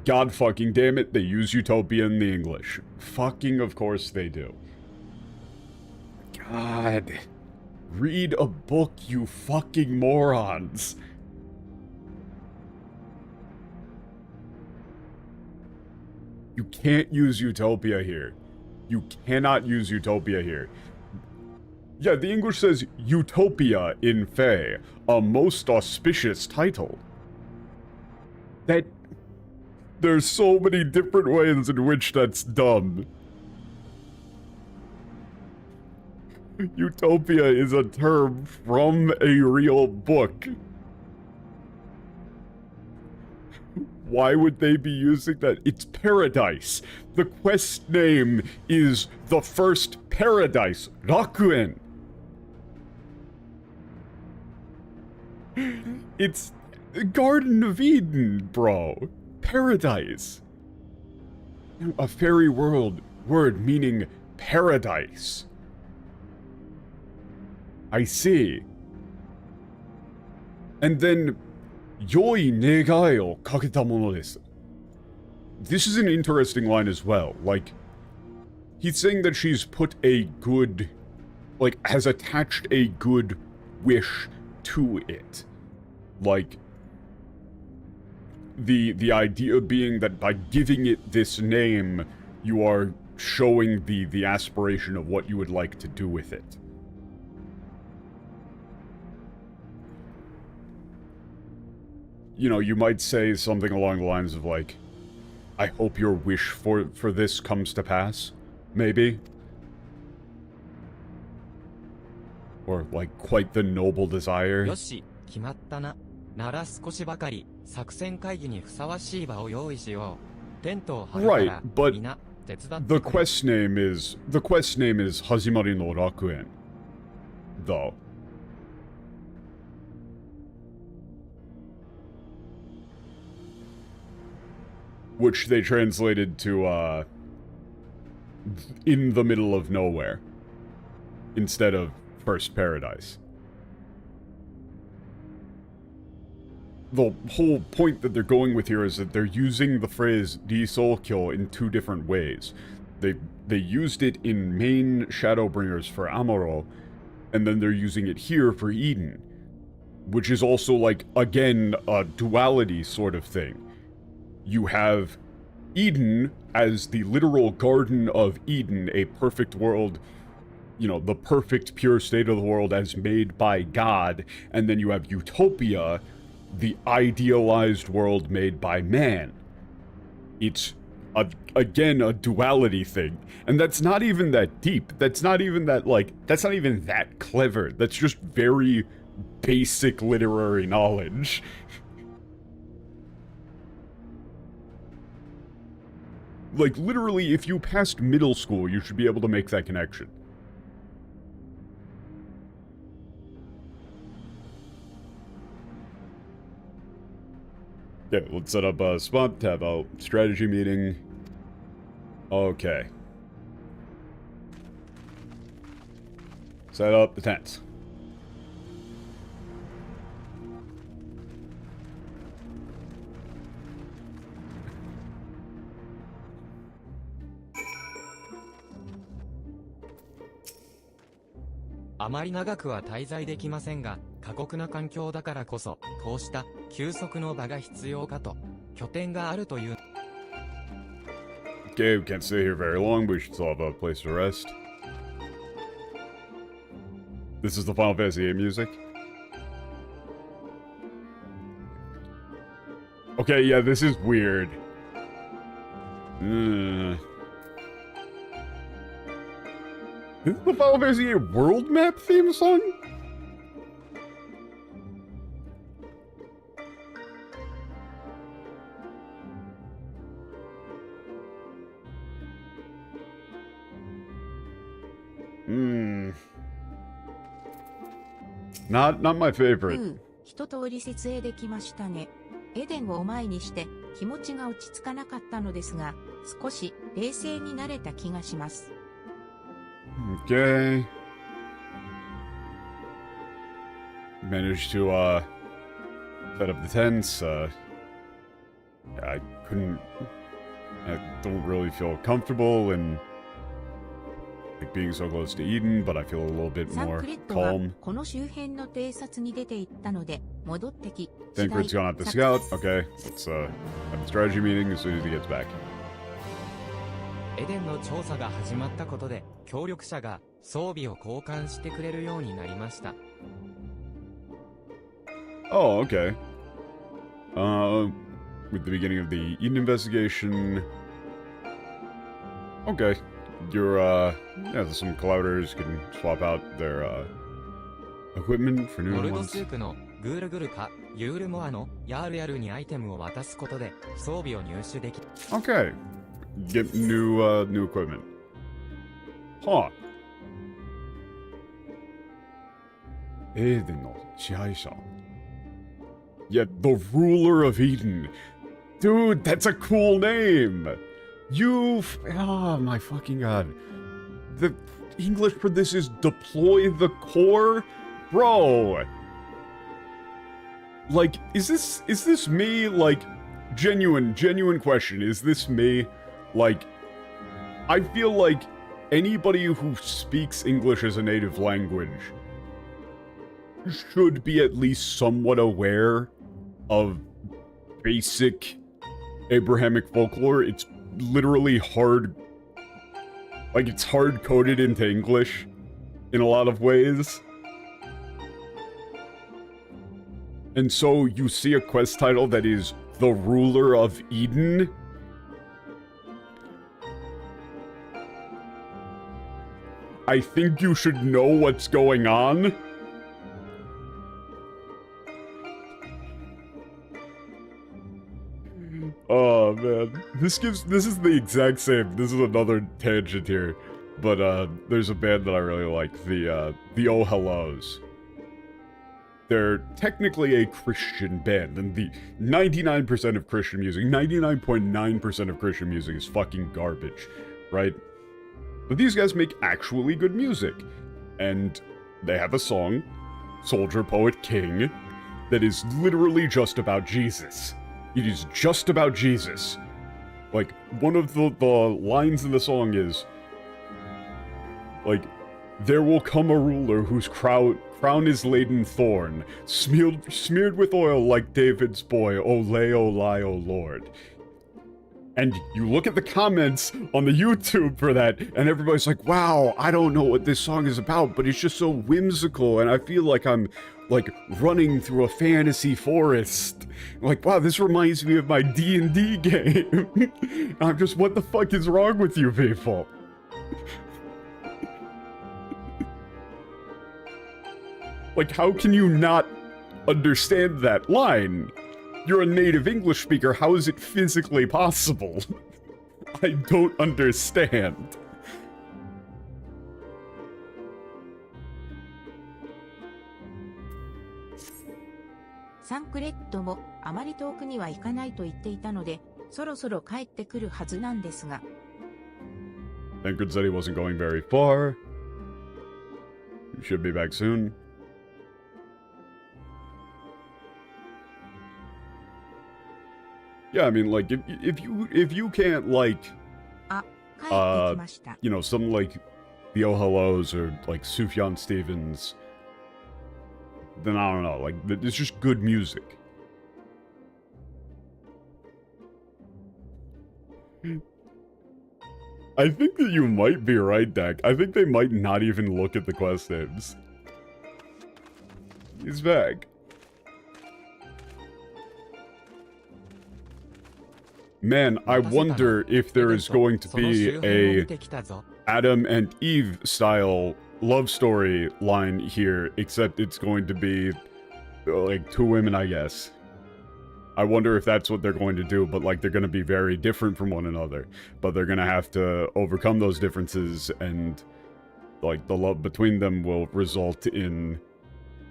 God fucking damn it, they use utopia in the English. Fucking of course they do. God. Read a book, you fucking morons. You can't use utopia here. You cannot use utopia here. Yeah, the English says utopia in Fey, a most auspicious title. There's so many different ways in which that's dumb. Utopia is a term from a real book. Why would they be using that? It's paradise. The quest name is the first paradise, Rakuen. It's Garden of Eden, bro. Paradise. A fairy word meaning paradise. I see. And then, Yoi negai o kaketa mono desu. This is an interesting line as well. Like, he's saying that she's put a good, like, has attached a good wish to it. Like, the idea being that by giving it this name, you are showing the aspiration of what you would like to do with it. You know, you might say something along the lines of, like, I hope your wish for this comes to pass, maybe? Or, like, quite the noble desire. よし、決まったな。なら少しばかり作戦会議にふさわしい場を用意しよう。テントを張るから、みんな手伝ってくれ。The quest name is Hajimari no Rakuen, though. Which they translated to, in the middle of nowhere, instead of First Paradise. The whole point that they're going with here is that they're using the phrase Risokyo in two different ways. They used it in main Shadowbringers for Amuro, and then they're using it here for Eden, which is also, like, again, a duality sort of thing. You have Eden as the literal Garden of Eden, a perfect world, you know, the perfect pure state of the world as made by God, and then you have Utopia, the idealized world made by man. It's, again, a duality thing. And that's not even that deep. That's not even that, like, that's not even that clever. That's just very basic literary knowledge. Like, literally, if you passed middle school, you should be able to make that connection. Okay, let's set up a spot, tab out strategy meeting. Okay. Set up the tents. あまり長くは滞在できませんが、過酷な環境だからこそ、こうした休息の場が必要かと、拠点があるという。Okay, we can't stay here very long, but we should still have a place to rest. This is the Final Fantasy VIII music. Okay, yeah, this is weird. Is this the Final Fantasy VIII world map theme song? Not my favorite. 一通り設営できましたね。エデンを前にして気持ちが落ち着かなかったのですが、少し冷静になれた気がします。Okay. Managed to, set up the tents, I don't really feel comfortable in, like, being so close to Eden, but I feel a little bit サン more クレットは calm. この周辺の偵察に出て行ったので、戻ってき、 Tancred's gone out to scout. Okay, let's, have a strategy meeting as soon as he gets back. エデンの調査が始まったことで、協力者が装備を交換してくれるようになりました。Oh, okay. With the beginning of the Eden investigation. Okay. Your, yeah, there's some clouders can swap out their, equipment for ノ new ルド ones. スークのグールグルかユールモアのヤールヤルにアイテムを渡すことで装備を入手でき。 Okay. Get new, new equipment. Huh. Eden no Chihaisha. Yeah, the ruler of Eden. Dude, that's a cool name. Oh my fucking god. The English for this is deploy the core? Bro. Like, is this me? Like, genuine question. Is this me? Like, I feel like anybody who speaks English as a native language should be at least somewhat aware of basic Abrahamic folklore. It's literally hard Like, it's hard-coded into English in a lot of ways. And so you see a quest title that is The Ruler of Eden. I think you should know what's going on. Oh man, this is the exact same. This is another tangent here, but there's a band that I really like, the Oh Hellos. They're technically a Christian band, and the 99% of Christian music, 99.9% of Christian music is fucking garbage, right? But these guys make actually good music, and they have a song, Soldier Poet King, that is literally just about Jesus. It is just about Jesus. Like, one of the lines in the song is, like, there will come a ruler whose crown is laden thorn, smeared with oil like David's boy, Ole, Ole, O Lord. And you look at the comments on the YouTube for that, and everybody's like, wow, I don't know what this song is about, but it's just so whimsical, and I feel like I'm, like, running through a fantasy forest. Like, wow, this reminds me of my D&D game. I'm just, what the fuck is wrong with you people? Like, how can you not understand that line? You're a native English speaker, how is it physically possible? I don't understand.サンクレッドもあまり遠くには行かないと言っていたので、そろそろ帰ってくるはずなんですが。Tankred said he wasn't going very far. He should be back soon. Yeah, I mean, like, if you can't, like, you know, something like the Oh Hellos or, like, Sufjan Stevens, then I don't know, like, it's just good music. I think that you might be right, Dak. I think they might not even look at the quest names. He's back. Man, I wonder if there is going to be a Adam and Eve style love story line here, except it's going to be like two women, I guess. I wonder if that's what they're going to do, but like they're going to be very different from one another, but they're going to have to overcome those differences, and like the love between them will result in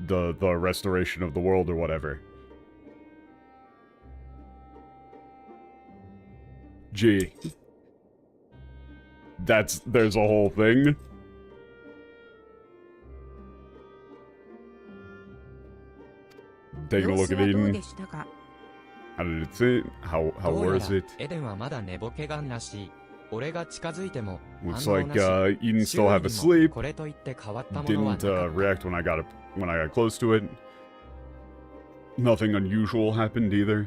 the restoration of the world or whatever. Gee. There's a whole thing. Taking a look at Eden. How did it seem? How was it? Looks like Eden still have a sleep. Didn't react when I got close to it. Nothing unusual happened either.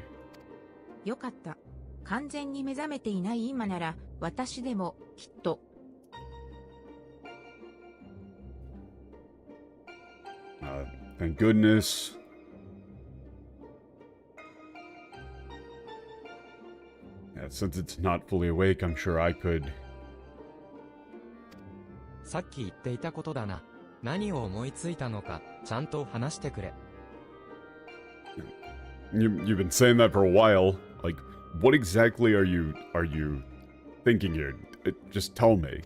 よかった。完全に目覚めていない今なら、私でもきっと。Thank goodness. Yeah, since it's not fully awake, I'm sure I could. さっき言っていたことだな。何を思いついたのか、ちゃんと話してくれ。You've been saying that for a while. Like, what exactly are you thinking here? Just tell me.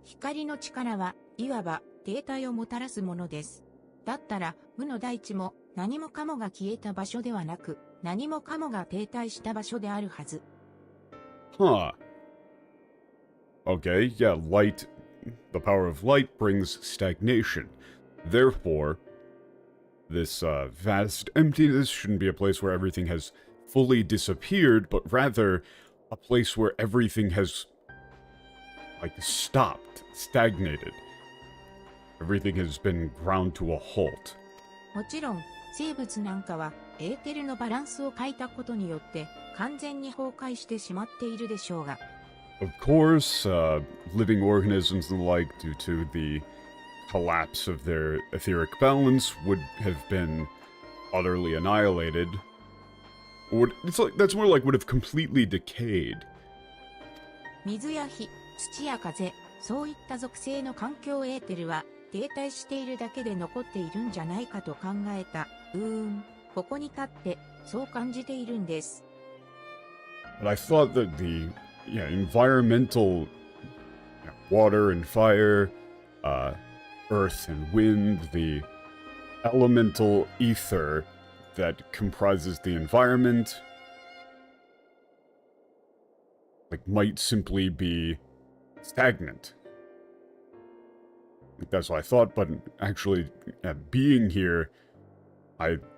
光の力はいわば停滞をもたらすものです。だったら無の大地も何もかもが消えた場所ではなく、何もかもが停滞した場所であるはず。Huh. Okay, yeah, light. The power of light brings stagnation. Therefore, this vast emptiness shouldn't be a place where everything has fully disappeared, but rather a place where everything has, like, stopped, stagnated. Everything has been ground to a halt. もちろん、生物なんかはエーテルのバランスを欠いたことによって完全に崩壊してしまっているでしょうが。Of course, living organisms and the like, due to the collapse of their etheric balance, would have been utterly annihilated. That's more like would have completely decayed. 水や火、土や風、そういった属性の環境エーテルは停滞しているだけで残っているんじゃないかと考えた。ここに立ってそう感じているんです。But I thought that the environmental water and fire, earth and wind, the elemental ether that comprises the environment, might simply be stagnant. That's what I thought, but actually, being here,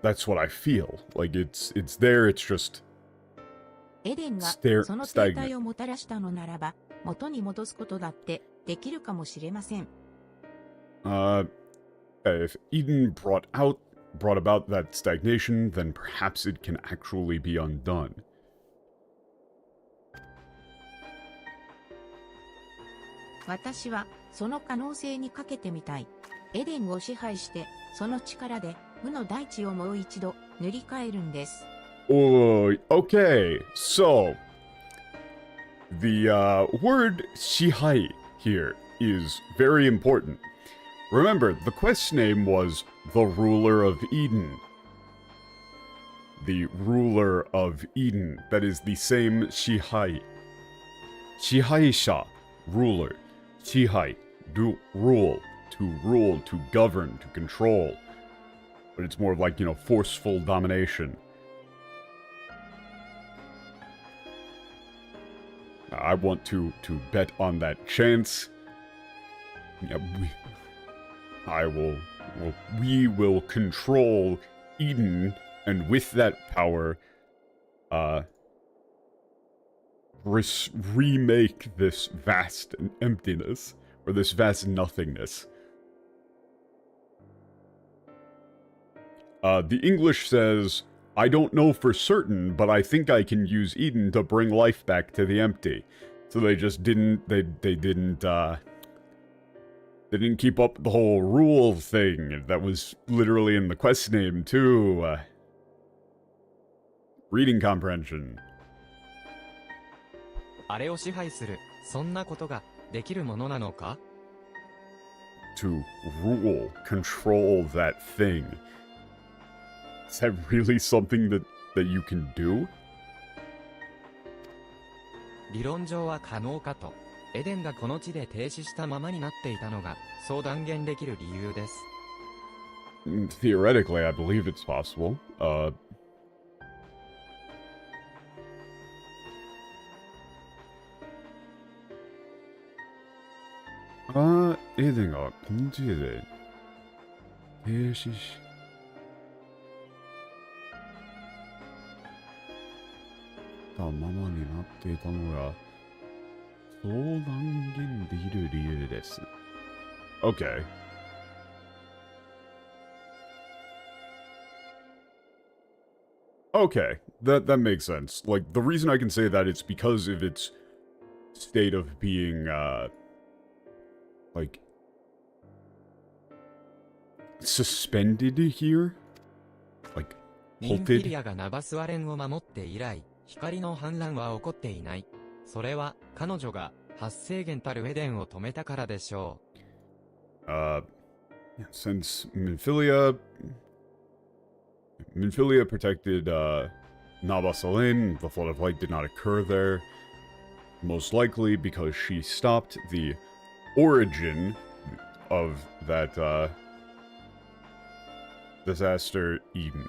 that's what I feel. It's there, it's just エデンがその停滞をもたらしたのならば、元に戻すことだってできるかもしれません。If Eden brought about that stagnation, then perhaps it can actually be undone. 私はその可能性にかけてみたい。エデンを支配して、その力で無の大地をもう一度塗り替えるんです。Oh, okay, so the word Shihai here is very important. Remember, the quest name was the Ruler of Eden. The Ruler of Eden. That is the same Shihai. Shihaisha, ruler. Shihai, rule, to govern, to control. But it's more like, forceful domination. I want to bet on that chance. Yeah, we will control Eden, and with that power, remake this vast emptiness, or this vast nothingness. The English says, I don't know for certain, but I think I can use Eden to bring life back to the empty. So they just didn't, they didn't keep up the whole rule thing. That was literally in the quest name, too. Reading comprehension. あれを支配する、そんなことができるものなのか? To rule, control that thing. Is that really something that you can do? 理論上は可能かと。エデンがこの地で停止したままになっていたのが、そう断言できる理由です。Theoretically, I believe it's possible.エデンがこの地で停止したままになっていたのが、そう断言できる理由です。Okay. Okay, that makes sense. The reason I can say that is because of its state of being, suspended here? ニンフィリアがナバスワレンを守って以来、光の反乱は起こっていない。それは、彼女が、発生源たるエデンを止めたからでしょう。Since Minfilia protected, Nabasalen, the Flood of Light did not occur there. Most likely because she stopped the origin of that, disaster Eden.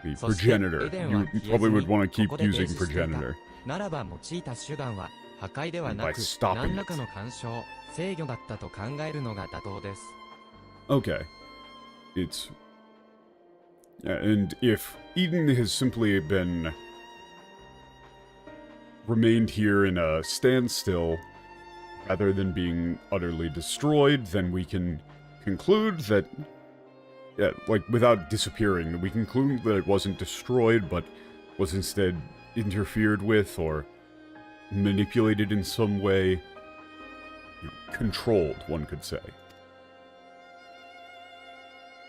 The progenitor. You probably would want to keep using progenitor. ならば用いた手段は破壊ではなく何らかの干渉、制御だったと考えるのが妥当です。Okay. And if Eden has simply been remained here in a standstill rather than being utterly destroyed, then we can conclude that, without disappearing, we conclude that it wasn't destroyed, but was instead interfered with or manipulated in some way. Controlled, one could say.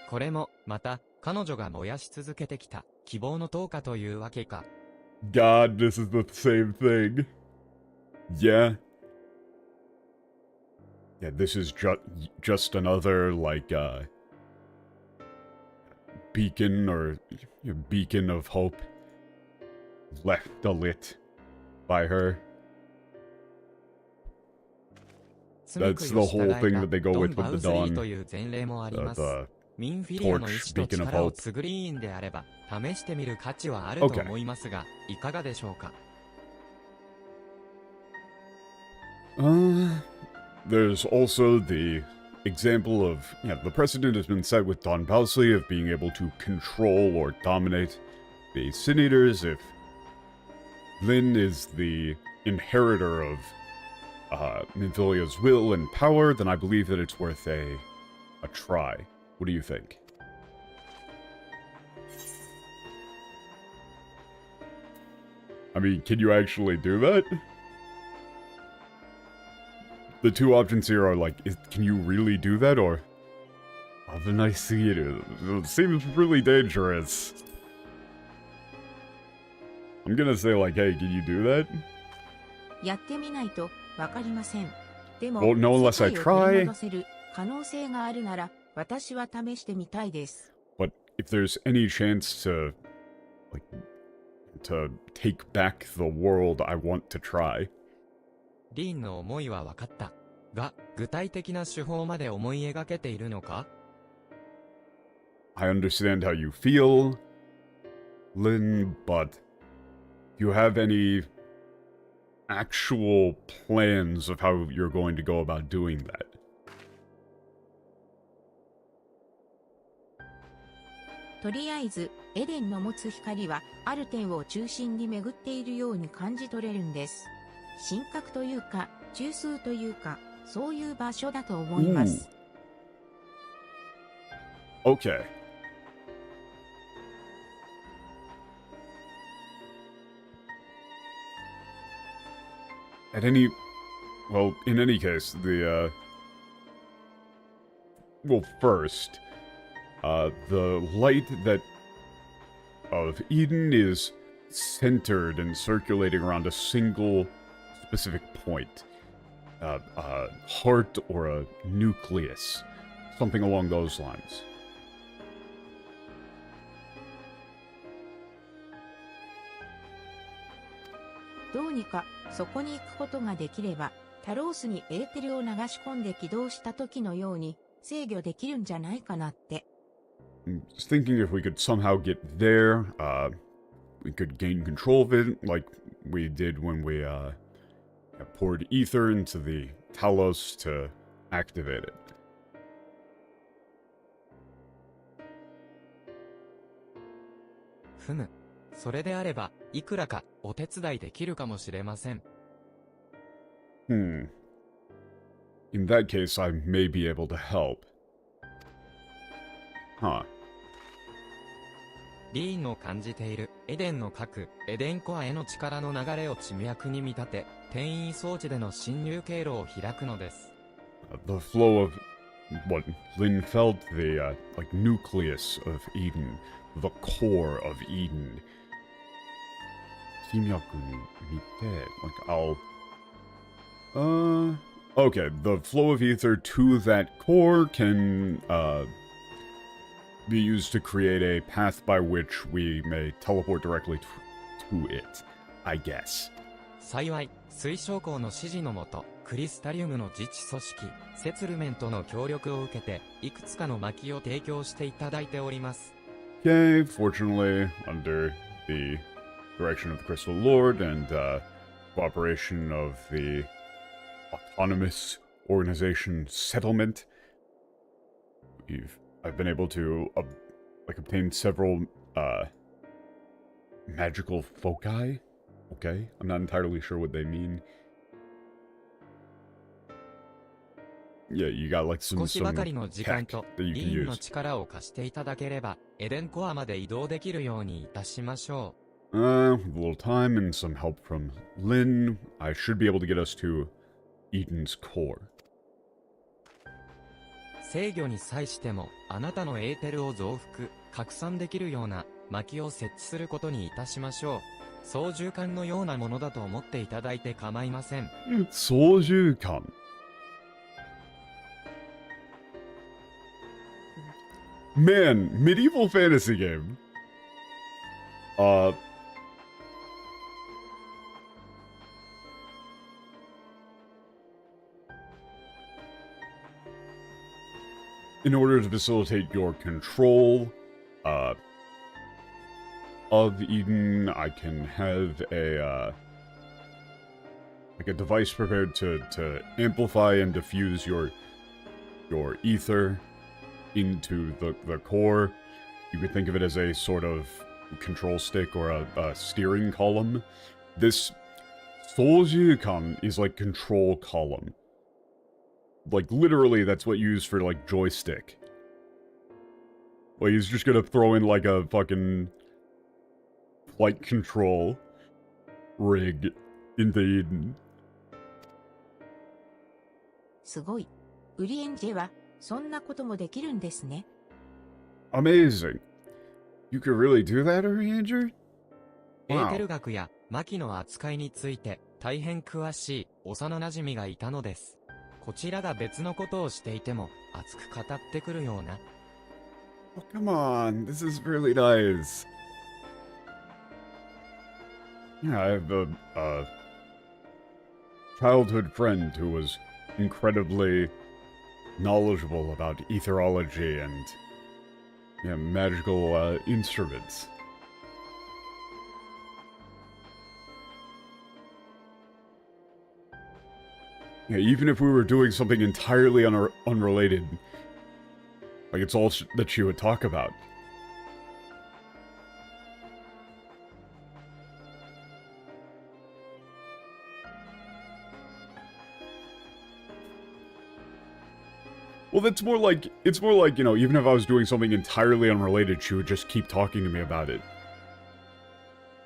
これも、また、彼女が燃やし続けてきた、希望の灯火というわけか。God, this is the same thing. Yeah. Yeah, this is just another, like, beacon or beacon of hope left alit by her. That's the whole thing that they go with the dawn. The ミンフィリアの意志と力をツグリーンであれば、試してみる価値はあると思いますが、いかがでしょうか。There's also the example of, the precedent has been set with Don Bowsley of being able to control or dominate the Sin Eaters. If Lin is the inheritor of Minfilia's will and power, then I believe that it's worth a try. What do you think? I mean, can you actually do that? The two options here are like, can you really do that, or... Oh, then I see it. It seems really dangerous. I'm gonna say like, hey, can you do that? やってみないとわかりません。でも、 Well, no, unless I 世界を try. 取り戻せる可能性があるなら、私は試してみたいです。But if there's any chance to take back the world, I want to try. リーンの思いは分かった。が、具体的な手法まで思い描けているのか？ I understand how you feel, Lin, but do you have any actual plans of how you're going to go about doing that? とりあえず、エデンの持つ光は、ある点を中心に巡っているように感じ取れるんです。神格というか、中枢というか、そういう場所だと思います。Okay. In any case, first, the light of Eden is centered and circulating around a single specific point. A heart or a nucleus. Something along those lines. どうにかそこに行くことができれば、タロースにエーテルを流し込んで起動した時のように制御できるんじゃないかなって。I was thinking if we could somehow get there, we could gain control of it, like we did when we poured ether into the Talos to activate it. ふむ。それであれば、いくらかお手伝いできるかもしれません。In that case, I may be able to help. Huh. リーンの感じているエデンの核、エデンコアへの力の流れを地脈に見立て、転移装置での侵入経路を開くのです。The flow of what Lin felt, the nucleus of Eden, the core of Eden. 地脈に見て、okay, the flow of ether to that core can be used to create a path by which we may teleport directly to it, I guess. 幸い、水晶光の指示のもと、クリスタリウムの自治組織、セツルメントの協力を受けて、いくつかの薪を提供していただいております。Okay, fortunately, under the direction of the Crystal Lord and cooperation of the autonomous organization settlement, I've been able to obtain several magical foci. Okay, I'm not entirely sure what they mean. Yeah, you got some 少しばかりの時間 tech と that you リ can ーンの use. 力を貸していただければ、エデンコアまで移動できるようにいたしましょ With a little time and some help from Lynn, I should be able to get us to Eden's core. 制御に際しても、あなたのエーテルを増幅、拡散できるような薪を設置することにいたしましょう。操縦桿のようなものだと思っていただいて構いません。操縦桿. Man, medieval fantasy game. In order to facilitate your control, of Eden, I can have like a device prepared to amplify and diffuse your ether into the core. You could think of it as a sort of control stick or a steering column. This Sojukan is like control column. Like, literally, that's what you use for, like, joystick. Like, he's just gonna throw in, like, a fucking flight control rig into Eden. すごい。ウリエンジェは、そんなこともできるんですね。Amazing. You could really do that, Ranger? エーテル学や薪の扱いについて大変詳しい幼馴染がいたのです。こちらが別のことをしていても熱く語ってくるような。Oh, come on. This is really nice. Yeah, I have a childhood friend who was incredibly knowledgeable about etherology and magical instruments. Yeah, even if we were doing something entirely unrelated, like it's all that she would talk about. Well, it's more like, you know, even if I was doing something entirely unrelated, she would just keep talking to me about it.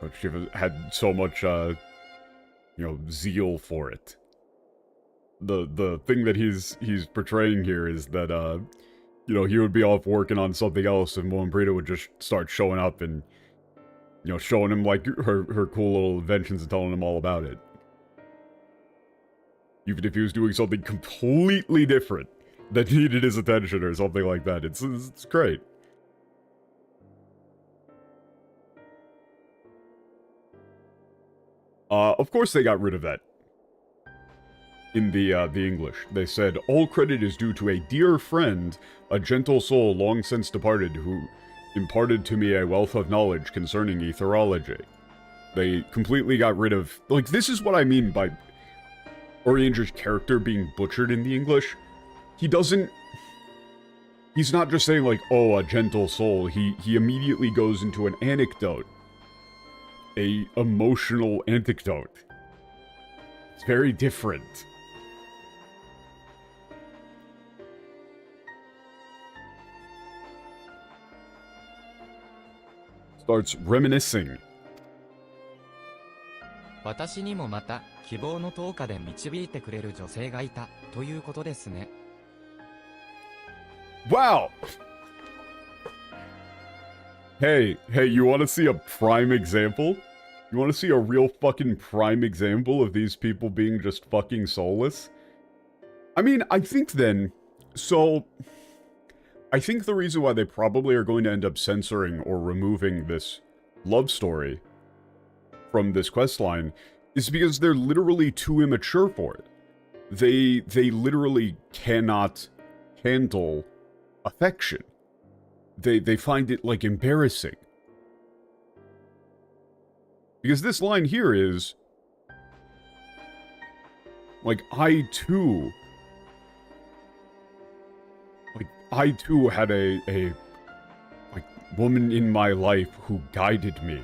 But she had so much, you know, zeal for it. The thing that he's portraying here is that, you know, he would be off working on something else, and Moambrita would just start showing up and, you know, showing him, like, her cool little inventions and telling him all about it. Even if he was doing something completely different that needed his attention or something like that. It's great. Of course they got rid of that. In the English, they said, all credit is due to a dear friend, a gentle soul long since departed, who imparted to me a wealth of knowledge concerning etherology. They completely got rid of... Like, this is what I mean by Orianger's character being butchered in the English. He doesn't... He's not just saying, like, oh, a gentle soul. He immediately goes into an anecdote. A emotional anecdote. It's very different. Starts reminiscing. 私にもまた希望の灯火で導いてくれる女性がいたということですね。Wow! Hey, you want to see a prime example? You want to see a real fucking prime example of these people being just fucking soulless? I mean, I think then... So... I think the reason why they probably are going to end up censoring or removing this love story from this questline is because they're literally too immature for it. They literally cannot handle affection. They find it, like, embarrassing. Because this line here is... Like, I too had a like, woman in my life who guided me.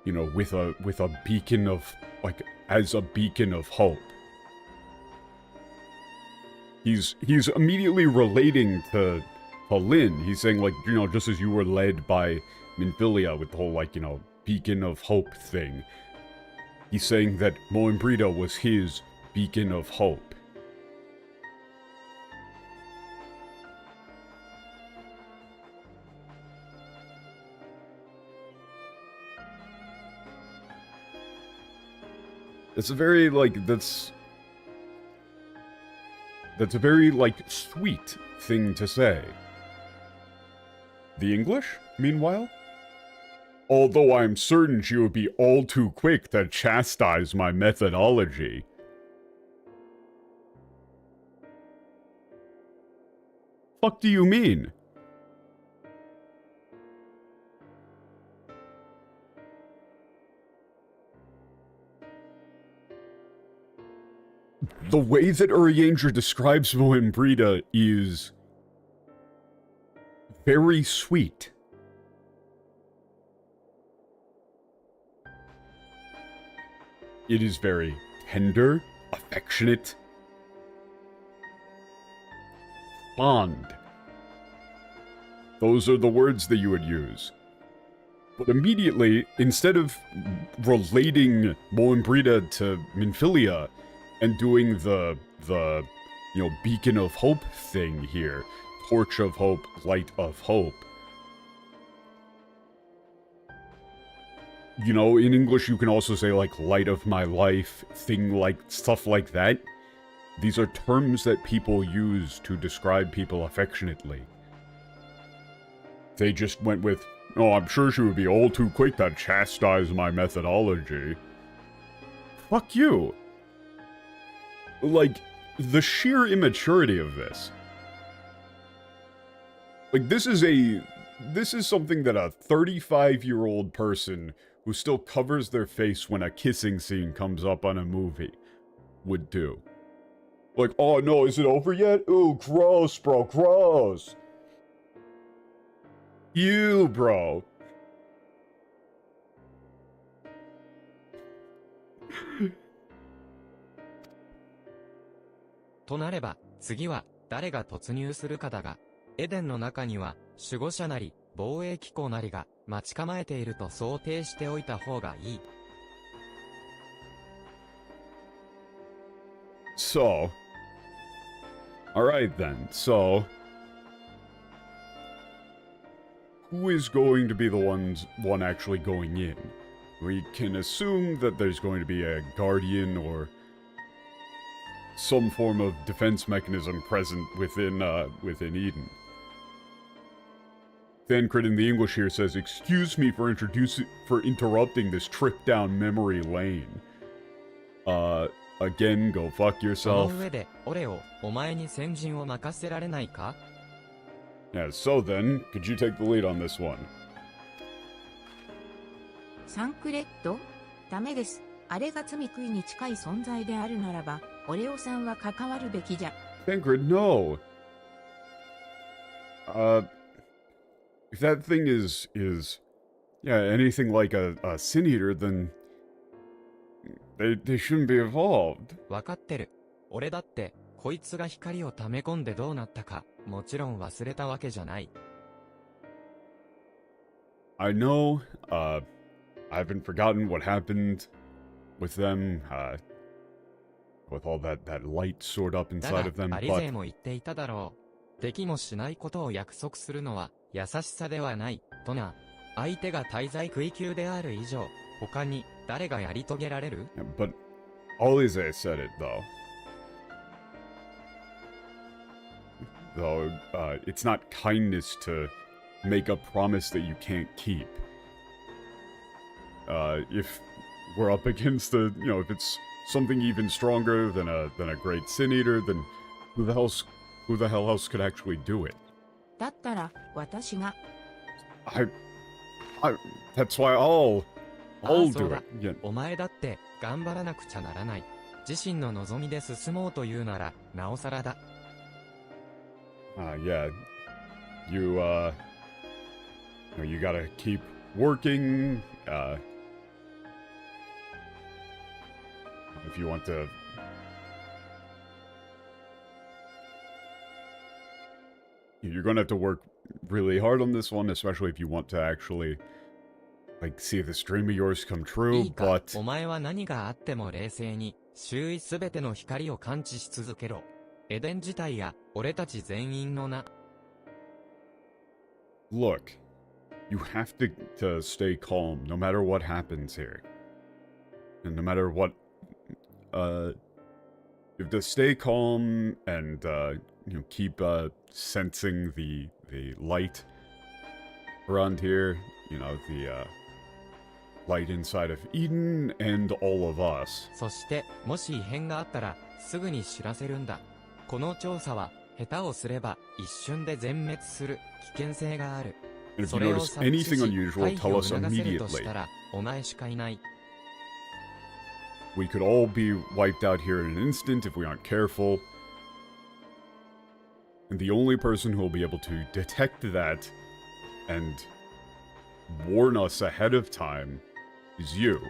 You know, with a beacon of, like, as a beacon of hope. He's immediately relating to Lynn. He's saying, like, you know, just as you were led by Minfilia with the whole, like, you know, beacon of hope thing. He's saying that Moembrita was his beacon of hope. It's a very, like, that's a very, like, sweet thing to say. The English, meanwhile? Although I'm certain she would be all too quick to chastise my methodology. Fuck do you mean? The way that Urianger describes Moembrita is very sweet. It is very tender, affectionate, fond. Those are the words that you would use. But immediately, instead of relating Moembrita to Minfilia and doing the you know, beacon of hope thing here, torch of hope, light of hope. You know, in English you can also say like light of my life, thing like, stuff like that. These are terms that people use to describe people affectionately. They just went with, oh, I'm sure she would be all too quick to chastise my methodology. Fuck you. Like, the sheer immaturity of this. Like, this is something that a 35-year-old person who still covers their face when a kissing scene comes up on a movie would do. Like, oh no, is it over yet? Ooh, gross, bro, gross. Ew, bro. となれば、次は、誰が突入するかだが、エデンの中には、守護者なり、防衛機構なりが、待ち構えていると想定しておいた方がいい。So. Alright then, so. Who is going to be the one actually going in? We can assume that there's going to be a guardian or some form of defense mechanism present within Eden. Thancred in the English here says, "Excuse me for interrupting this trip down memory lane." Again, go fuck そ yourself. の上で、俺を、お前に先陣を任せられないか? Yeah, so then, could you take the lead on this one? サンクレッド？ダメです。あれが罪悔いに近い存在であるならば、オレオさんは関わるべきじゃ。Thancred, no. If that thing is yeah, anything like a sin eater, then they shouldn't be evolved. わかってる。俺だって、こいつが光を溜め込んでどうなったか、もちろん忘れたわけじゃない。I know, I haven't forgotten what happened with them, with all that light stored up だ inside of them, が、アリゼ but も言っていただろう。できもしないことを約束するのは、優しさではない、とな。相手が滞在区域である以上、他に、誰がやり遂げられる？ but Alize said it, though, it's not kindness to make a promise that you can't keep. If we're up against if it's something even stronger than a great sin eater, then who the hell else could actually do it? だったら、私が。That's why I'll do it. Yeah. お前だって、頑張らなくちゃならない。自身の望みで進もうというなら、なおさらだ。Yeah. You gotta keep working, if you want to... You're gonna have to work really hard on this one, especially if you want to actually like, see this dream of yours come い true, いか、 but お前は何があっても冷静に、周囲すべての光を感知し続けろ。エデン自体や、俺たち全員のな。look, you have to stay calm no matter what happens here. And no matter what, you have to stay calm and, keep, sensing the light around here. You know, the, light inside of Eden and all of us. そして、もし異変があったら、すぐに知らせるんだ。この調査は、下手をすれば、一瞬で全滅する、危険性がある。 And if そ you れを notice 察知 anything し、 unusual, 回避 tell を us 促せると immediately. したら、お前しかいない。 We could all be wiped out here in an instant if we aren't careful. And the only person who will be able to detect that and warn us ahead of time is you.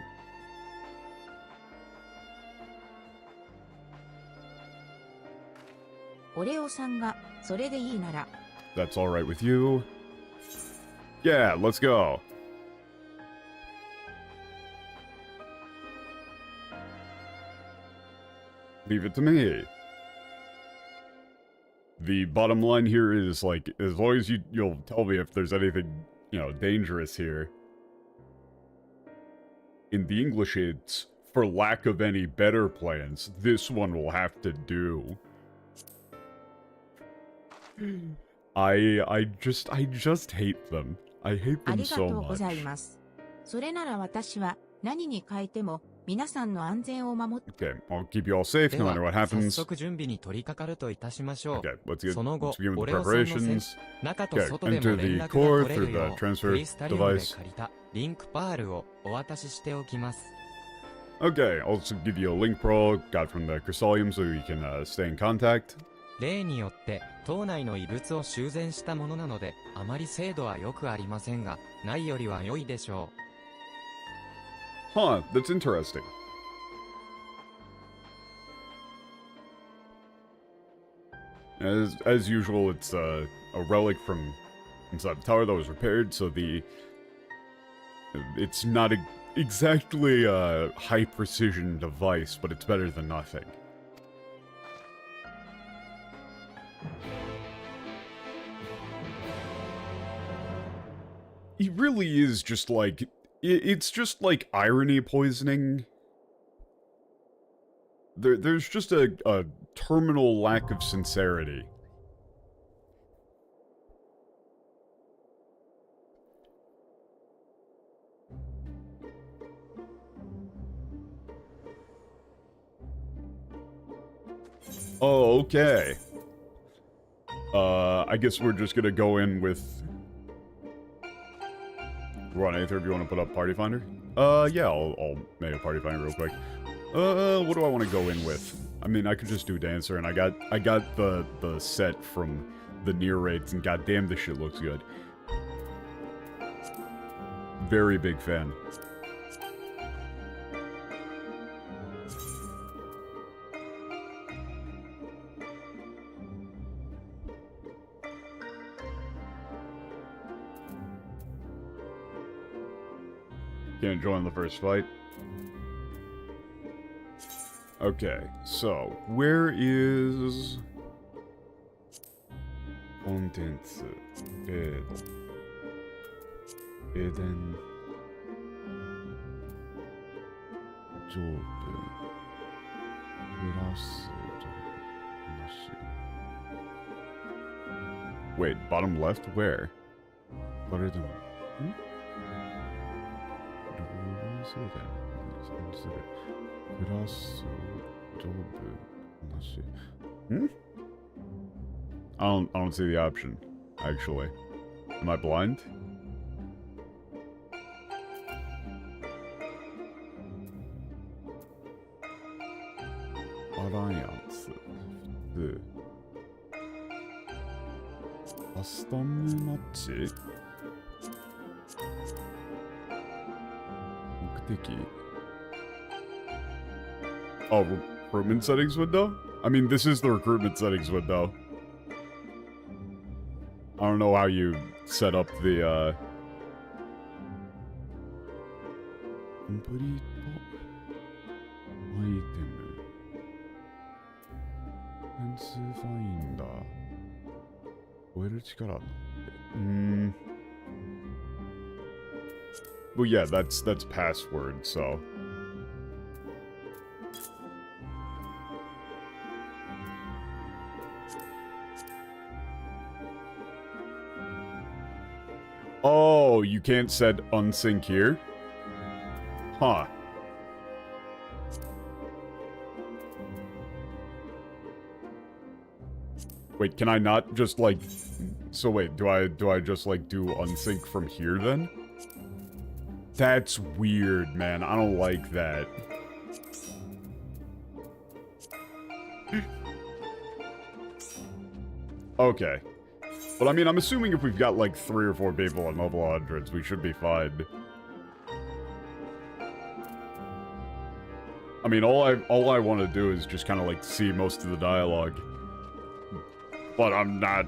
オレオさんが、それでいいなら、 That's alright with you. Yeah, let's go. Leave it to me. The bottom line here is, like, as long as you'll tell me if there's anything, dangerous here. In the English, it's, for lack of any better plans, this one will have to do. I just hate them. I hate あ them りが so とうござい much. ます。それなら私は、何に変えても、皆さんの安全を守って、 Okay, I'll keep you all safe で no は matter what 早 happens. 速準備に取り掛かるといたしましょう。 Okay, let's その後、 begin with オ the レオさんの preparations. 中と Okay, 外でも enter 連 the 絡が core 取れる through よ the う、 transfer クリスタリウムで device. 借りたリンクパールをお渡ししておきます。 Okay, I'll also give you a link pro got from the Crystallium so you can stay in contact. 例によって、島内の異物を修繕したものなので、あまり精度は良くありませんが、ないよりは良いでしょ Huh, that's interesting. As usual, it's a relic from inside the tower that was repaired, so it's not exactly a high precision device, but it's better than nothing. He really is just like, it's just like irony poisoning. There's just a terminal lack of sincerity. Oh, okay. I guess we're just gonna go in with... Ron Aether, if you want to put up Party Finder? Yeah, I'll make a Party Finder real quick. What do I want to go in with? I mean, I could just do Dancer, and I got the set from the near raids, and goddamn, this shit looks good. Very big fan. Can't join the first fight. Okay, so where is contents? Eden job plus Wait, bottom left? Where? What are them? Hmm? I don't see the option, actually. Am I blind? Alliance. The custom match? 目的 Oh, recruitment settings window? I mean, this is the recruitment settings window. I don't know how you set up the, Complete item. Defense finder. 超える力。Well, yeah, that's password, so. Oh, you can't set unsync here? Huh. Wait, can I not just like... So wait, do I just like do unsync from here then? That's weird, man. I don't like that. Okay. But I mean, I'm assuming if we've got like 3 or 4 people on level 100s, we should be fine. I mean, all I want to do is just kind of like see most of the dialogue. But I'm not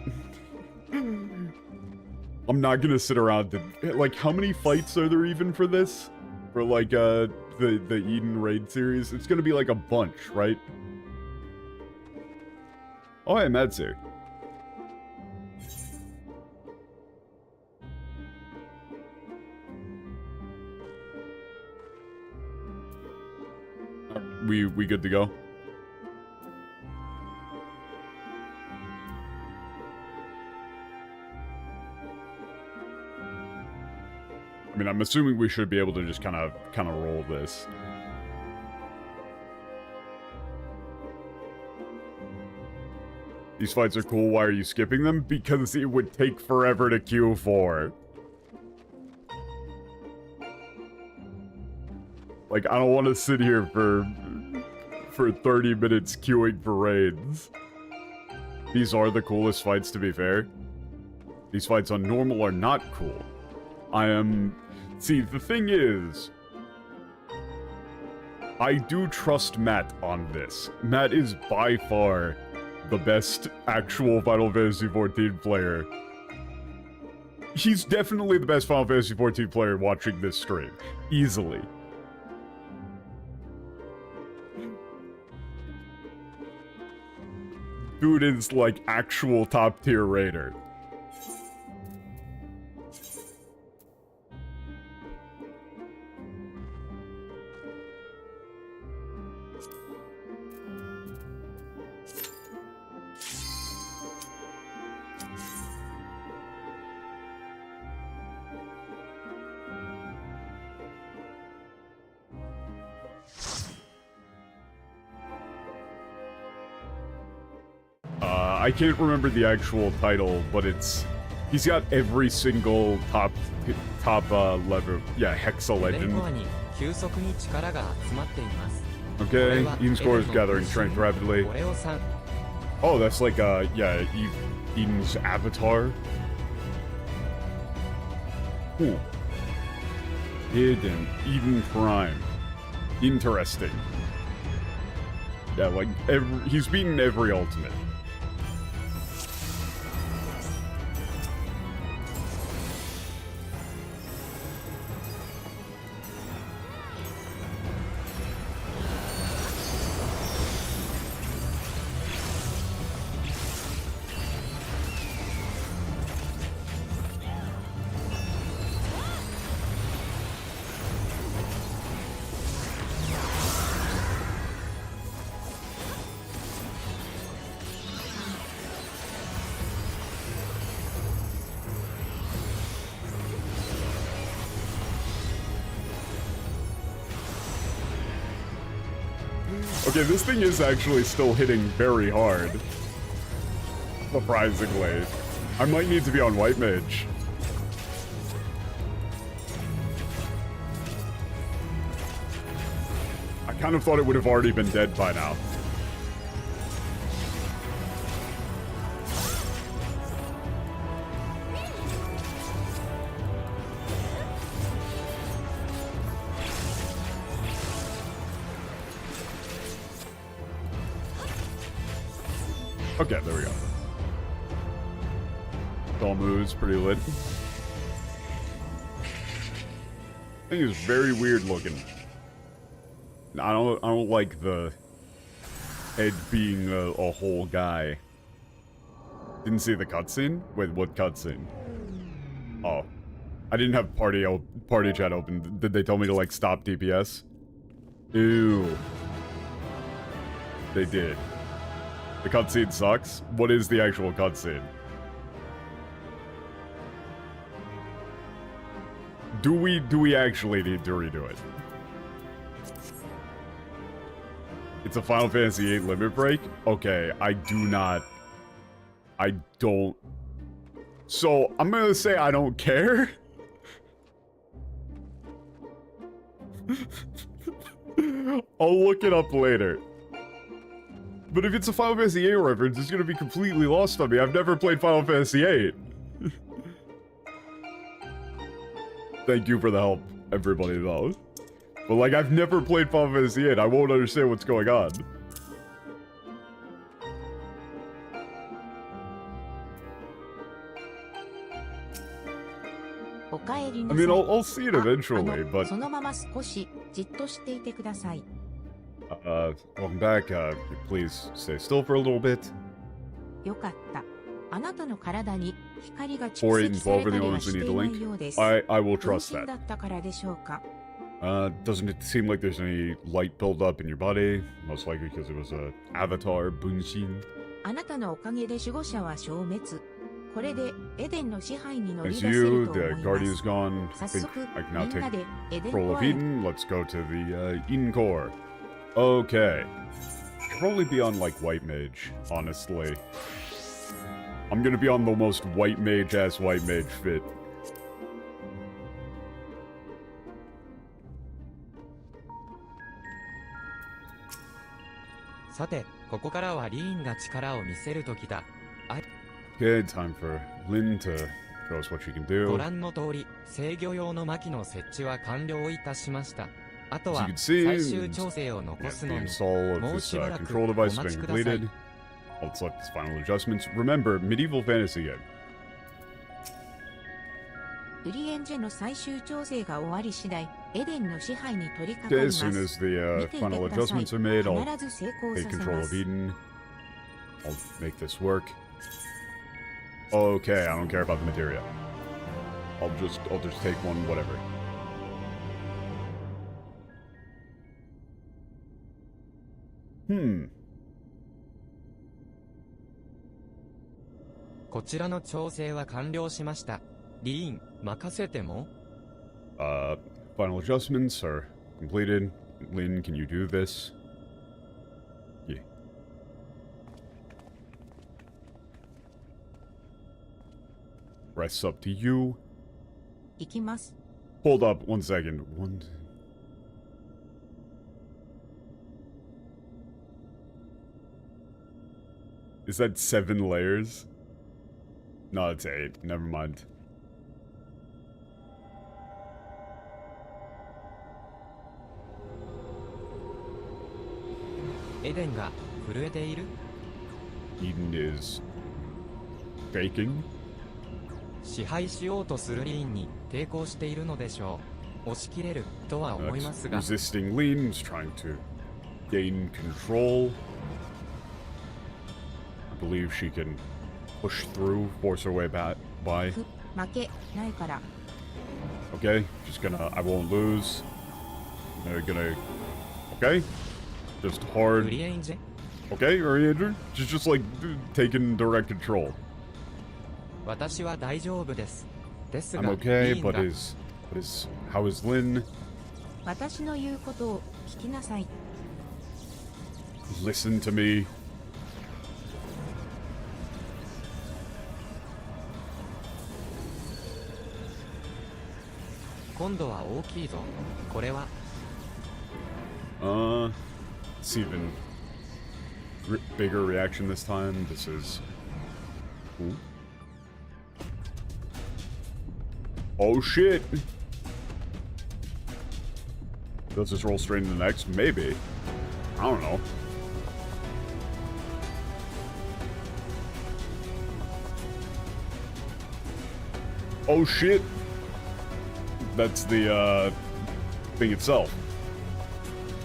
gonna sit around to, like, how many fights are there even for this? For like the Eden Raid series? It's gonna be like a bunch, right? Oh, hey, Matt's here. We good to go? I mean, I'm assuming we should be able to just kind of roll this. These fights are cool. Why are you skipping them? Because it would take forever to queue for. Like, I don't want to sit here for 30 minutes queuing for raids. These are the coolest fights, to be fair. These fights on normal are not cool. See, the thing is, I do trust Matt on this. Matt is by far the best actual Final Fantasy XIV player. He's definitely the best Final Fantasy XIV player watching this stream. Easily. Dude is like actual top tier raider. I can't remember the actual title, but he's got every single top level. Yeah, Hexa Legend. Okay, Eden score is gathering strength rapidly. Oh, that's like yeah, Eden's avatar. Cool. Eden Prime. Interesting. Yeah, like he's beaten every ultimate. Okay, this thing is actually still hitting very hard. Surprisingly. I might need to be on White Mage. I kind of thought it would have already been dead by now. Okay, there we go. All moves, pretty lit. thing is very weird looking. I don't like the head being a whole guy. Didn't see the cutscene? Wait, what cutscene? Oh. I didn't have party chat open. Did they tell me to, like, stop DPS? Ew. They did. The cutscene sucks? What is the actual cutscene? Do we actually need to redo it? It's a Final Fantasy VIII limit break? Okay, I don't... So, I'm gonna say I don't care. I'll look it up later. But if it's a Final Fantasy VIII reference, it's gonna be completely lost on me. I've never played Final Fantasy VIII. Thank you for the help, everybody, though. But, like, I've never played Final Fantasy VIII. I won't understand what's going on. I mean, I'll see it eventually, but... welcome back. Please stay still for a little bit. よかった。あなたの体に光が蓄 4, 8, 積 and され 12 are た the り only は ones し who て need い the ない link. ようです。I will 分 trust 身 that. だったからでしょうか。Doesn't it seem like there's any light buildup in your body? Most likely because it was a avatar, Bunshin. あなたのおかげで守護者は消滅。これでエデンの支配に乗り As 出せる you, と the 思い Guardian ま is す。 gone. I 早 think 速、 I can み now んな take でエデン control コ of アへ。 Eden. Let's go to the Eden core. Okay. Should probably be on, like, White Mage, honestly. I'm gonna be on the most White Mage-ass White Mage fit. Sate, ここからはリーンが力を見せる時だ。Okay, time for Lynn to show us what she can ご do. 覧の通り、制御用の薪の設置は完了いたしました。あと As は you can see, 最終調整を yeah, 残す the のみ。 install of もう this しばらく control お device 待 has ち been ください。 completed. I'll select its final adjustments. Remember, medieval fantasy game. ウリエンジェの最終調整が終わり次第、エデンの支配に取り掛かり Okay, ま as soon す。 as the 見ていて final ください。 adjustments are made, I'll 必ず成功 take させ control ま of す。 Eden. I'll make this work. Okay, I don't care about the materia. I'll just take one, whatever. Hmm. こちらの調整は完了しました。リーン、任せても Final adjustments are completed. Lynn, can you do this? Yeah. Rest's up to you. 行きます。 Hold up, 1 second. Is that 7 layers? No, it's 8. Never mind. エデンが震えている Eden is baking. 支配しようとするリーンに抵抗しているのでしょう。押し切れるとは思いますが。 Resisting Lean is trying to gain control. I believe she can push through, force her way by. 負けないから。 Okay, just gonna, I won't lose. They're gonna, okay, just ウ hard. リエンジェ Okay, Ariander, just like taking direct control. 私は大丈夫です。ですが、 I'm okay, リーン but が how is Lynn? 私の言うことを聞きなさい。 Listen to me. 今度は大きいぞ。これは It's even bigger reaction this time. This is. Ooh. Oh shit! Does this roll straight into the next? Maybe. I don't know. Oh shit! That's the thing itself.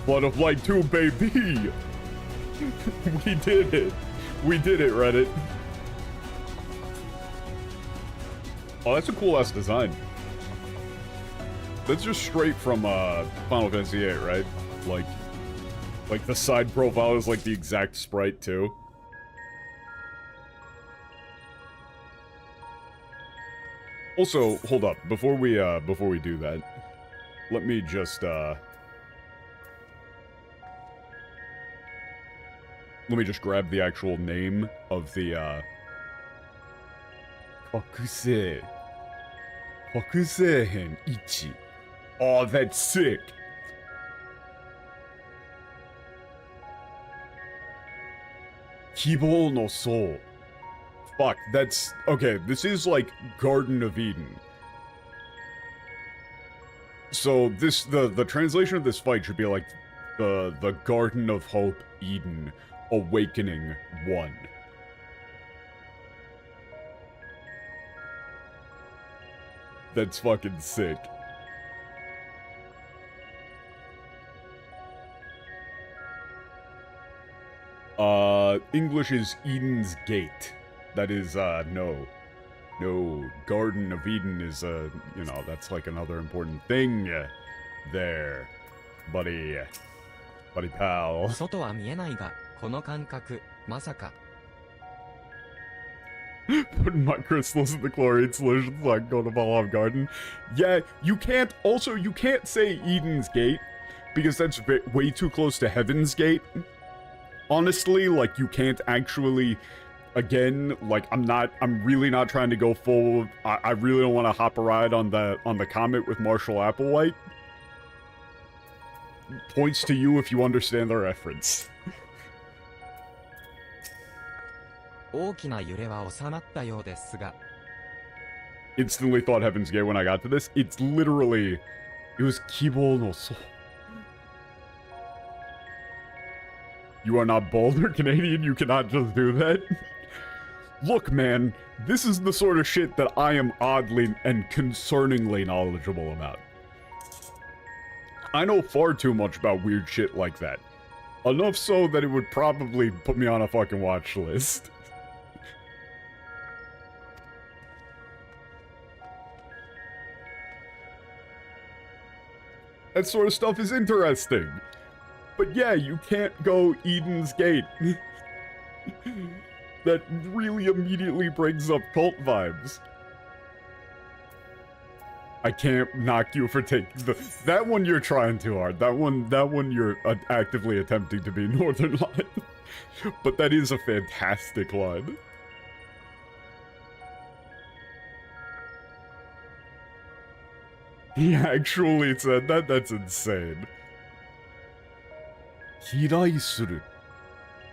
Blood of Light 2, baby! We did it! We did it, Reddit. Oh, that's a cool-ass design. That's just straight from, Final Fantasy VIII, right? Like the side profile is like the exact sprite, too. Also, hold up, before we do that, let me just, let me just grab the actual name of the, Kokusei. Kokusei Ichi. Oh, that's sick. Kibou no Soul. Fuck, that's... Okay, this is like Garden of Eden. So this, the translation of this fight should be like the Garden of Hope Eden Awakening 1. That's fucking sick. English is Eden's Gate. That is, no. No, Garden of Eden is, you know, that's like another important thing there, buddy. Buddy pal. 外は見えないが、この感覚、まさか。 Putting my crystals in the chlorine solution so I can go to Valhalla Garden. Yeah, you can't say Eden's Gate, because that's way too close to Heaven's Gate. Honestly, like, you can't actually, again, like, I'm really not trying to go full, I really don't want to hop a ride on the Comet with Marshall Applewhite. Points to you if you understand the reference. 大きな揺れは収まったようですが。 Instantly thought Heaven's Gate when I got to this. It's literally, it was Kibou no Soul. You are not bold or Canadian, you cannot just do that. Look, man, this is the sort of shit that I am oddly and concerningly knowledgeable about. I know far too much about weird shit like that. Enough so that it would probably put me on a fucking watch list. That sort of stuff is interesting. But yeah, you can't go Eden's Gate. That really immediately brings up cult vibes. I can't knock you for taking that one you're trying too hard. That one you're actively attempting to be Northern Line. But that is a fantastic line. He actually said that? That's insane. Hirai suru.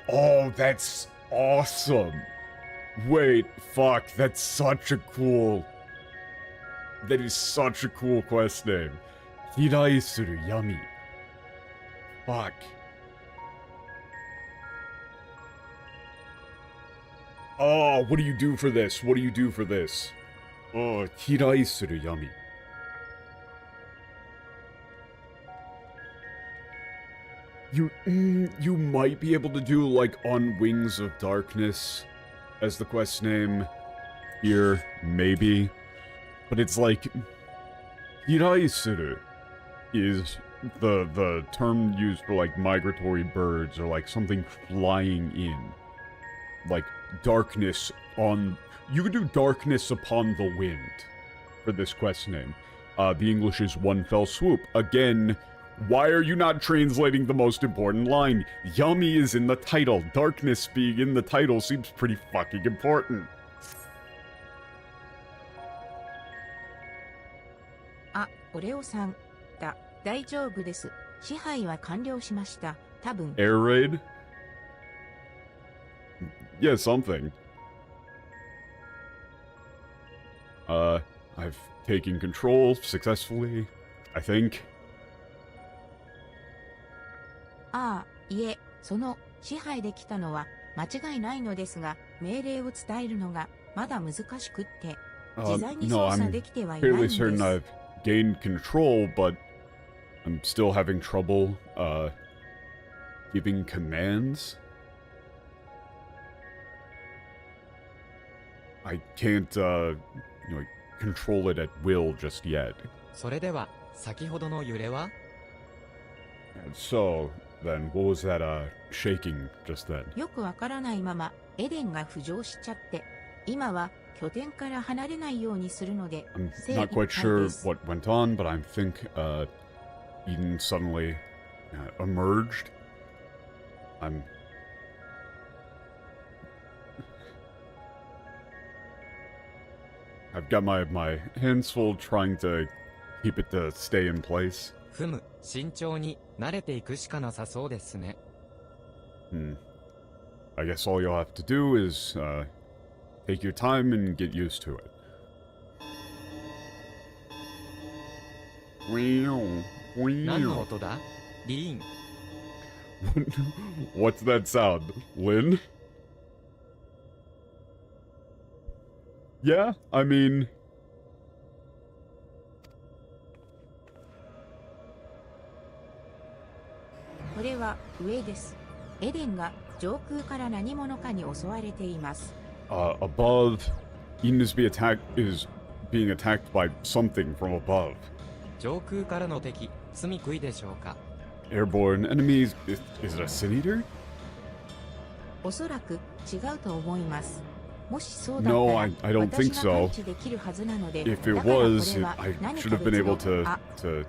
Oh, that's awesome. Wait, fuck, that's such a cool... That is such a cool quest name. Hirai suru yami. Fuck. Oh, what do you do for this? What do you do for this? Oh, hirai suru yami. You might be able to do, like, On Wings of Darkness as the quest name here, maybe. But it's like, Hirai suru is the term used for, like, migratory birds or, like, something flying in. Like, darkness on... You could do darkness upon the wind for this quest name. The English is One Fell Swoop. Again... Why are you not translating the most important line? Yummy is in the title. Darkness being in the title seems pretty fucking important. あ、オレオさん。だ、大丈夫です。支配は完了しました。多分。Air raid? Yeah, something. I've taken control successfully, I think. ああ、いえ、その、支配できたのは、間違いないのですが、命令を伝えるのが、まだ難しくって、自在に操作できてはいないんです。fairly certain I've gained control, but I'm still having trouble, giving commands. I can't, control it at will just yet. それでは、先ほどの揺れは And so, then, what was that, shaking just then? よくわからないまま、エデンが浮上しちゃって、今は拠点から離れないようにするので、 I'm 精一 not 杯 quite sure です。 what went on, but I think, Eden suddenly, emerged. I've got my hands full trying to keep it to stay in place. ふむ、慎重に慣れていくしかなさそうですね。I guess all you'll have to do is, take your time and get used to it. Wow, 何の wow. 音だリーン。What's that sound? Lynn? Yeah, I mean... これは上です。エデンが上空から何者かに襲われています。above, Eden is being attacked by something from above. 上空からの敵、罪食いでしょうか Airborne enemies, is it a sin eater? おそらく違うと思います。もしそうだった No, ら、 I don't think 私が so. 感知できるはずなので、 If だ it からこ was, れは I 何 should か have been 別 able の、 to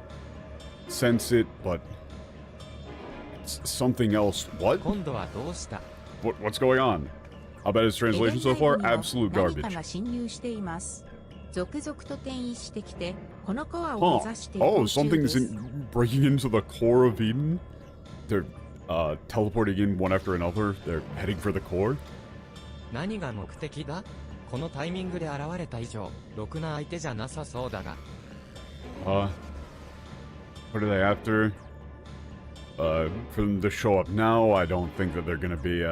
sense it, but it's something else. What? 今度はどうした What's going on? How about his エデン translation so 内部 far? にも Absolute 何か garbage. が侵入しています。続々と転移してきて、このコアを Huh. 目指している Oh, 途中で something's す。 breaking into the core of Eden? They're, teleporting in one after another? They're heading for the core? 何が目的だこのタイミングで現れた以上、ろくな相手じゃなさそうだが。What are they after? For them to show up now, I don't think that they're gonna be,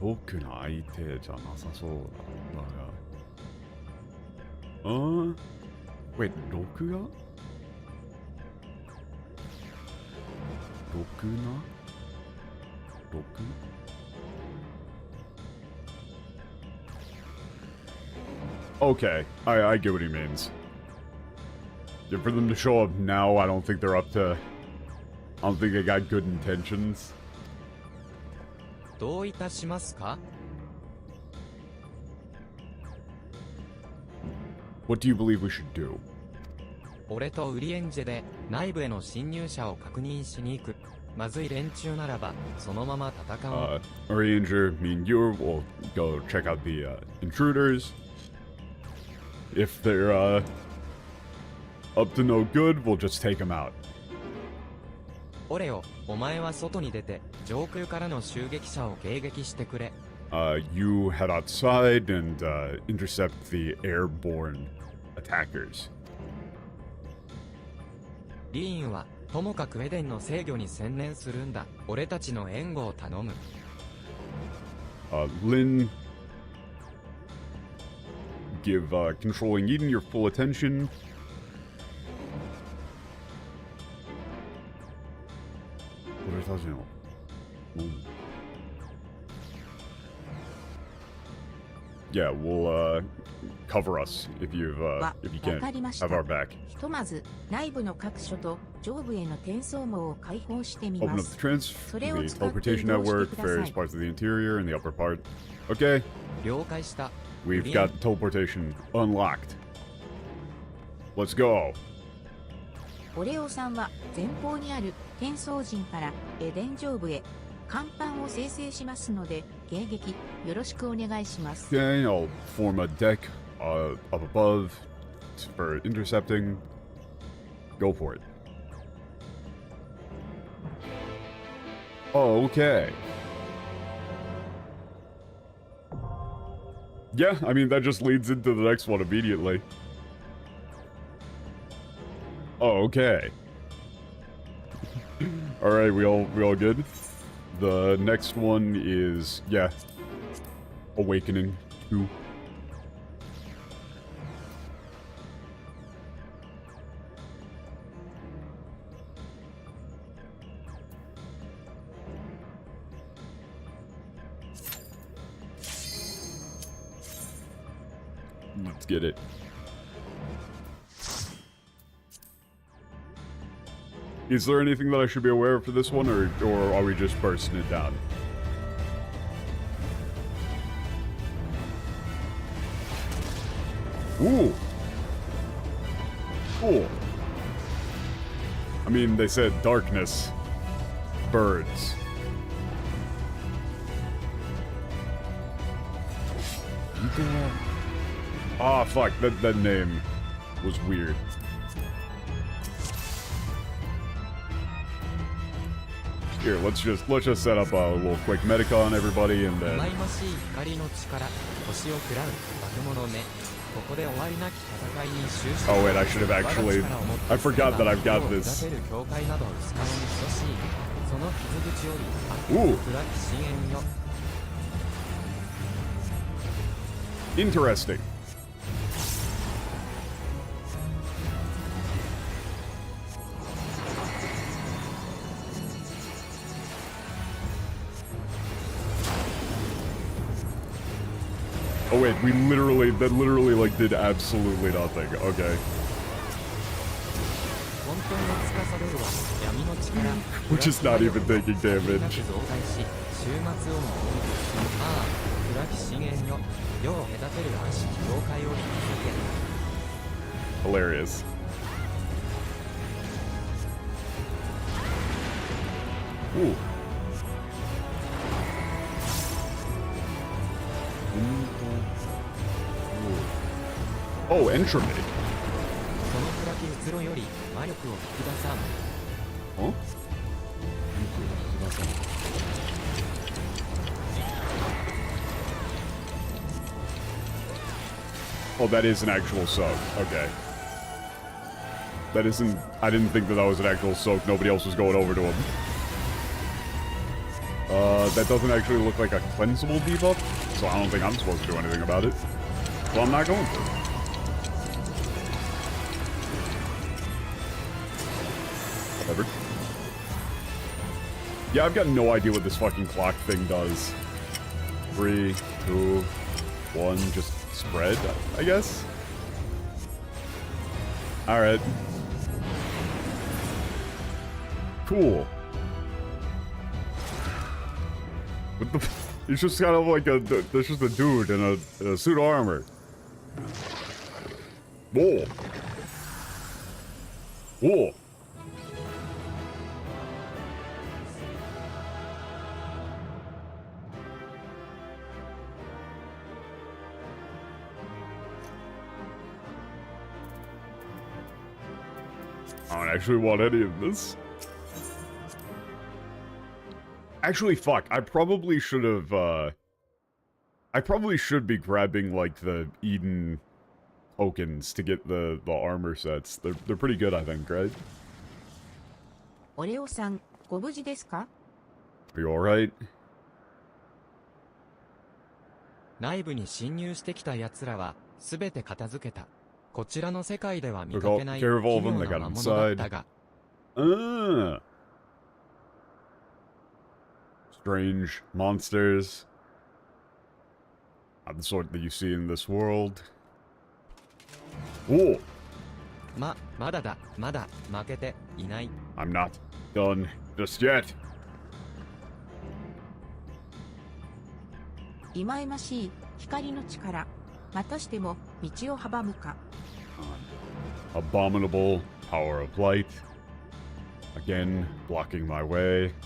僕の相手じゃなさそうだが。Wait, 録画？録な？録？ Okay, I get what he means. Yeah, for them to show up now, I don't think they're up to... I don't think they got good intentions. どういたしますか What do you believe we should do? 俺とウリエンジェで内部への侵入者を確認しに行く。まずい連中ならば、そのまま戦おう。Ranger, me and you will go check out the, intruders. If they're, up to no good, we'll just take them out. オレオ、お前は外に出て、上空からの襲撃者を迎撃してくれ。You head outside and, intercept the airborne attackers. リーンは、ともかくエデンの制御に専念するんだ。俺たちの援護を頼む。Lynn, give, controlling Eden your full attention. What are you talking about? Yeah, we'll, cover us if you can. わかりました Have our back. ひとまず内部の各所と上部への転送網を開放してみ Open ま up す the the を使って teleportation 移動して network, ください。 various parts of the interior and the upper part. Okay, 了解した。 we've リー got ン teleportation unlocked. Let's go. オレオさんは前方にある転送陣からエデン上部へ甲板を生成しますので迎撃よろしくお願いします。 Okay, I'll form a deck up above for intercepting. Go for it. Oh, okay. Yeah, I mean, that just leads into the next one immediately. Oh, okay. Alright, we all good? The next one is, yeah, Awakening 2. Let's get it. Is there anything that I should be aware of for this one, or are we just bursting it down? Ooh! Cool. I mean, they said darkness. Birds. Ah, fuck, that name was weird. Here, let's just set up a little quick medica on everybody and then... Oh wait, I should have actually... I forgot that I've got this. Ooh. Interesting. Oh wait, that literally like did absolutely nothing. Okay. We're just not even taking damage. Hilarious. Ooh. Oh, entropy. Huh? Oh, that is an actual soak. Okay. That isn't... I didn't think that was an actual soak. Nobody else was going over to him. That doesn't actually look like a cleansable debuff, so I don't think I'm supposed to do anything about it. So I'm not going to. Whatever. Yeah, I've got no idea what this fucking clock thing does. 3, 2, 1, just spread, I guess? Alright. Cool. What the... He's just kind of like a... There's just a dude in a suit of armor. Whoa. Whoa. I don't actually want any of this. Actually, fuck, I probably should have, I probably should be grabbing, like, the Eden tokens to get the armor sets. They're pretty good, I think, right? Oreo-san, ご無事ですか? Are you alright? 内部に侵入してきた奴らは全て片付けた。こちらの世界では見かけない奇妙な魔物だったが。Strange monsters. Not the sort that you see in this world. Whoa! まだだ、まだ負けていない。I'm not done just yet. 忌々しい光の力。またしても道を阻むか。Abominable power of light. Again, blocking my way.「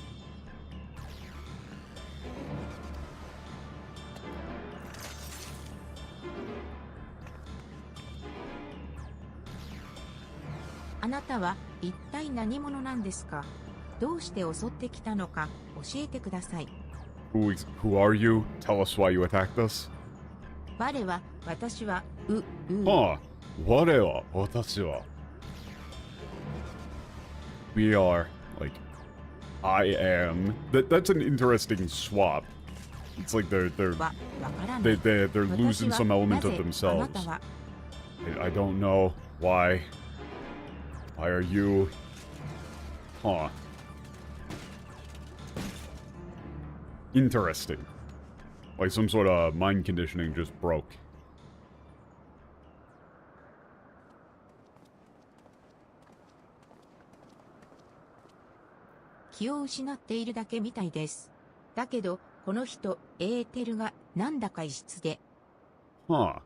あなたは一体何者なんですか？どうして襲ってきたのか教えてください。Who are you? Tell us why you attacked us. 我は、私は、我は、私は。We are, like, I am. That's an interesting swap. It's like they're losing some element of themselves. I don't know why. Why are you? Huh. Interesting. Like some sort of mind conditioning just broke. 気を失っているだけみたいです。だけど、この人、エーテルがなんだか異質で。Huh.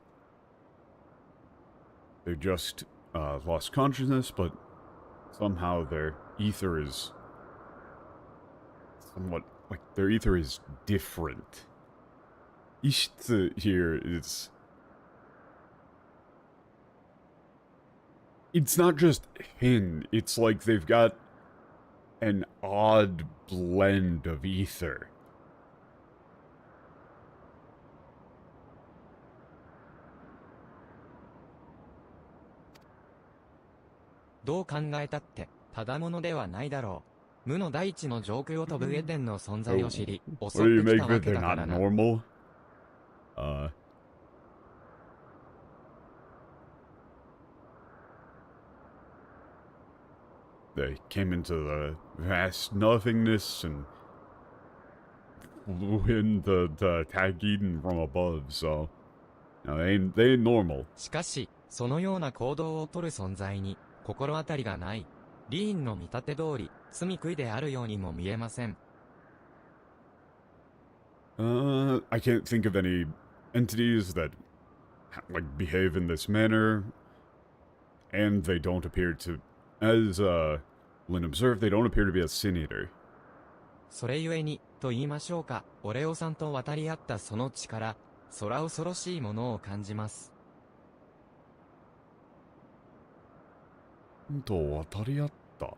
They just lost consciousness, but somehow their ether is somewhat like their ether is different. Ishitsu here is it's not just hen, it's like they've got an odd blend of ether. どう考えたって、ただものではないだろう。無の大地の上空を飛ぶエデンの存在を知り、襲 What do you ってき make た of わ it? け They're だか not らな。normal? They came into the vast nothingness and flew in to attack Eden from above, so no, they ain't normal. しかし、そのような行動をとる存在に、心当たりがない。リーンの見立て通り、罪悔いであるようにも見えません。I can't think of any entities that like behave in this manner, and they don't appear to, as Lynn observed, they don't appear to be a sin eater. それゆえに、と言いましょうか、オレオさんと渡り合ったその力、空恐ろしいものを感じます。と渡り合った。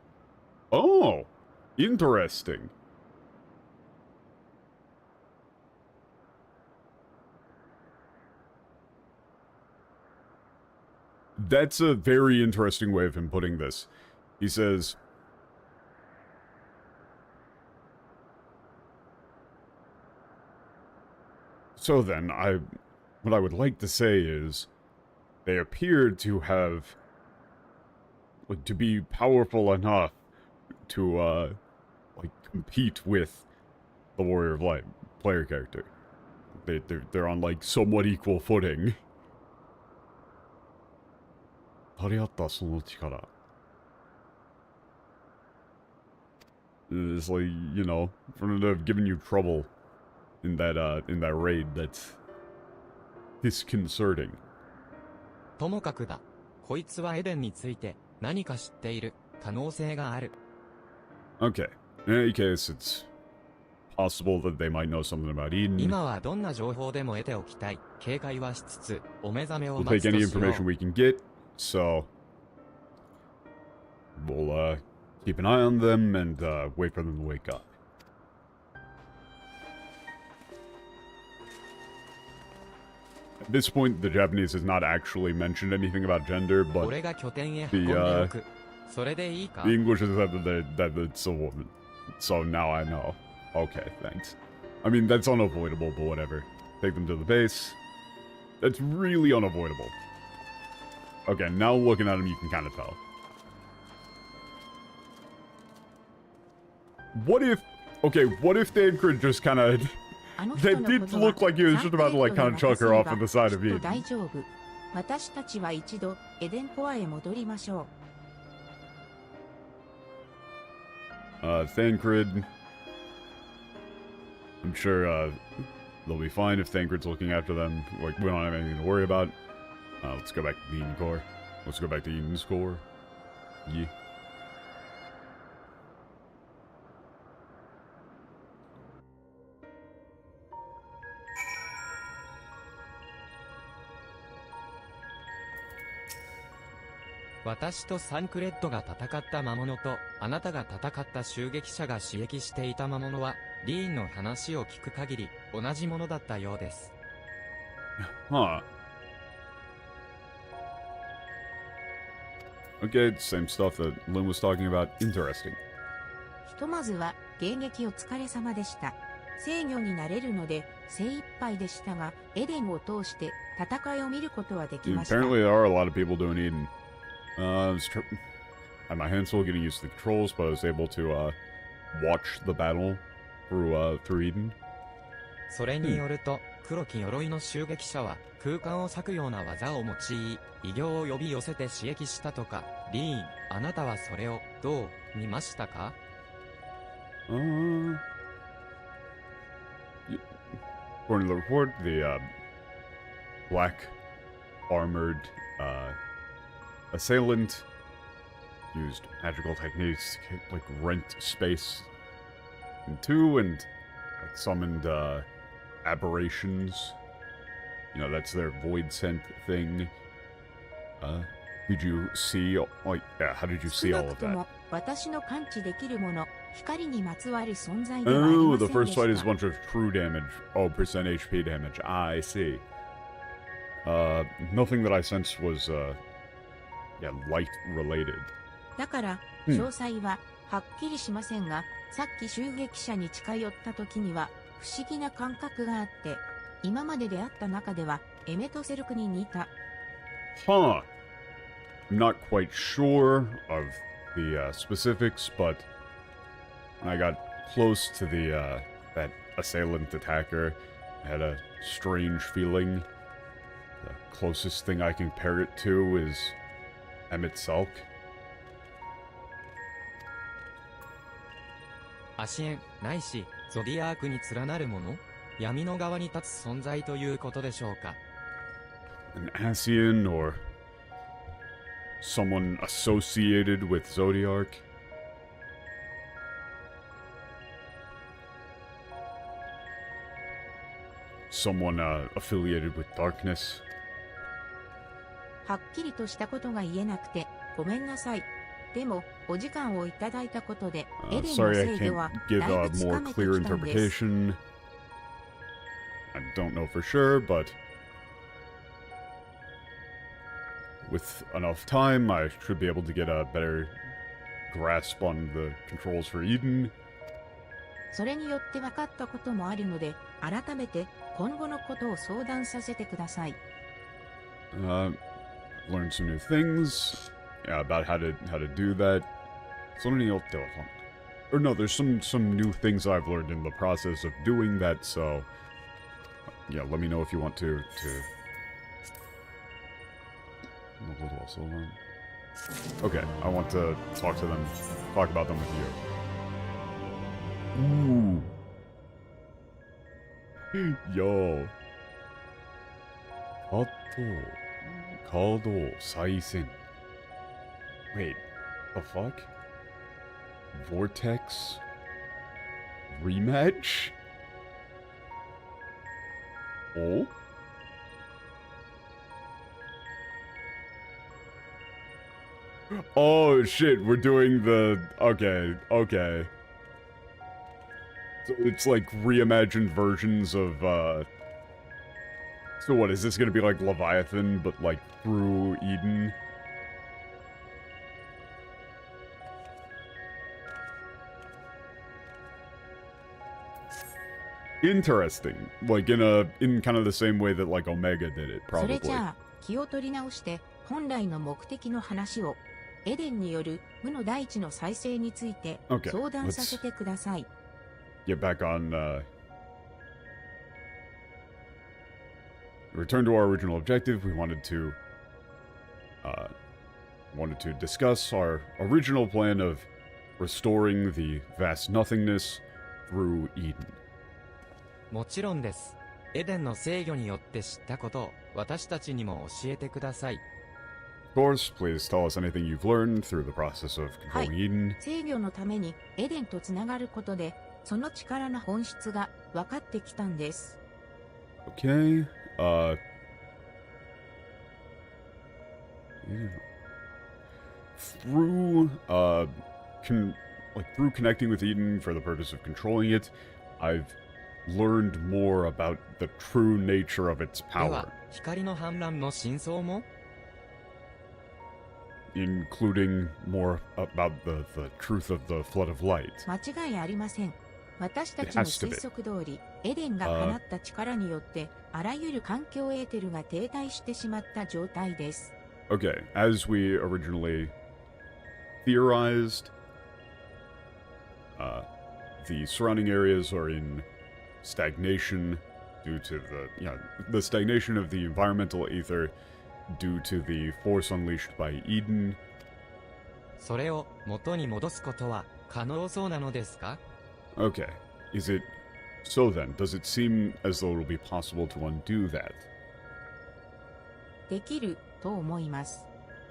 Oh, interesting. That's a very interesting way of him putting this. He says, so then, what I would like to say is, they appeared to have, like, to be powerful enough to, like, compete with the Warrior of Light player character. They're on, like, somewhat equal footing. 足り合ったその力. It's like, you know, from them giving you trouble in that raid, that's disconcerting. ともかくだ。こいつはエデンについて何か知っている可能性がある。Okay. In any case, it's possible that they might know something about Eden. 今はどんな情報でも得ておきたい。警戒はしつつ、お目覚めを We'll 待 take つと any しよ information う。 we can get, so we'll keep an eye on them and wait for them to wake up. At this point, the Japanese has not actually mentioned anything about gender, but 俺が拠点へ運んでおく。それでいいか the English has said that it's a woman. So now I know. Okay, thanks. I mean, that's unavoidable, but whatever. Take them to the base. That's really unavoidable. Okay, now looking at him, you can kind of tell. What if... Okay, what if Thancred just kind of... That did look like he was just about to, like, kind of chuck her off on the side of Eden. 大丈夫。私たちは一度エデンコアへ戻りましょう。Thancred. I'm sure they'll be fine if Thancred's looking after them. Like, we don't have anything to worry about. Let's go back to the Eden Core. Let's go back to Eden's Core. Yeah.「私とサンクレッドが戦った魔物と、あなたが戦った襲撃者が刺激していた魔物は、リーンの話を聞く限り、同じものだったようです。Huh. Okay, same stuff that Lynn was talking about. Interesting. ひとまずは迎撃お疲れ様でした。制御になれるので精一杯でしたが、エデンを通して戦いを見ることはできました。 Apparently there are a lot of people doing Eden. I had my hands full getting used to the controls, but I was able to watch the battle through Eden. それによると、黒き鎧の襲撃者は空間を裂くような技を用い、異形を呼び寄せて刺激したとか、リーン、あなたはそれをどう見ましたか Uh, according to the report, the black armored assailant used magical techniques to like rent space in two and like summoned aberrations. You know, that's their void scent thing. Did you see, like, yeah, how did you see all of that? 私の感知できるもの、光にまつわる存在ではあり Oh, ま the せん first で fight is し a た。 bunch of true damage. Oh, percent HP damage. Ah, I see. Nothing that I sensed was, yeah, light related. だから、詳細ははっきりしませんが、さっき襲撃者に近寄った時には不思議な感覚があって、今までであった中ではエメトセルクに似た。Huh. I'm not quite sure of the specifics, but when I got close to the that assailant attacker, I had a strange feeling. The closest thing I can compare it to is Emmett Selk. アシエン、ないし、ゾディアークに連なるもの闇の側に立つ存在ということでしょうか。An Asian or someone associated with Zodiark. Someone affiliated with darkness. はっきりとしたことが言えなくてごめんなさい。でもお時間をいただいたことでエデンの Sorry, I 制御は can't だ give い a ぶつ more かめて clear きたんです。 interpretation. I don't know for sure, but with enough time, I should be able to get a better grasp on the controls for Eden. それによって分かったこともあるので、改めて今後のことを相談させてください。Learned some new things, yeah, about how to do that. それによっては or no, there's some new things I've learned in the process of doing that, so yeah, let me know if you want to Okay, I want to talk about them with you. Ooh. Yo. カード再戦 Wait, the fuck? Vortex rematch? Oh? Oh shit, we're doing the... Okay. So it's like reimagined versions of, So what, is this gonna be like Leviathan, but like through Eden? Interesting. Like in kind of the same way that like Omega did it, それ probably. じゃあ気を取り直して本来の目的の話をエデンによる無の大地の再生について Okay, 相談させてください。Get back on, return to our original objective. We wanted to discuss our original plan of restoring the vast nothingness through Eden. もちろんです。エデンの制御によって知ったことを私たちにも教えてください。Of course, please tell us anything you've learned through the process of controlling Eden. 制御のためにエデンとつながることでその力の本質が分かってきたんです。Okay, through, through connecting with Eden for the purpose of controlling it, I've learned more about the true nature of its では power, 光の反乱の真相も including more about the truth of the flood of light. 間違いありません。私たちの推測通り、エデンが放った力によって、あらゆる環境エーテルが停滞してしまった状態です。Okay, as we originally theorized, the surrounding areas are in stagnation due to the stagnation of the environmental ether due to the force unleashed by Eden. それを元に戻すことは可能そうなのですか Okay. Is it... So then, does it seem as though it'll be possible to undo that? できると思います。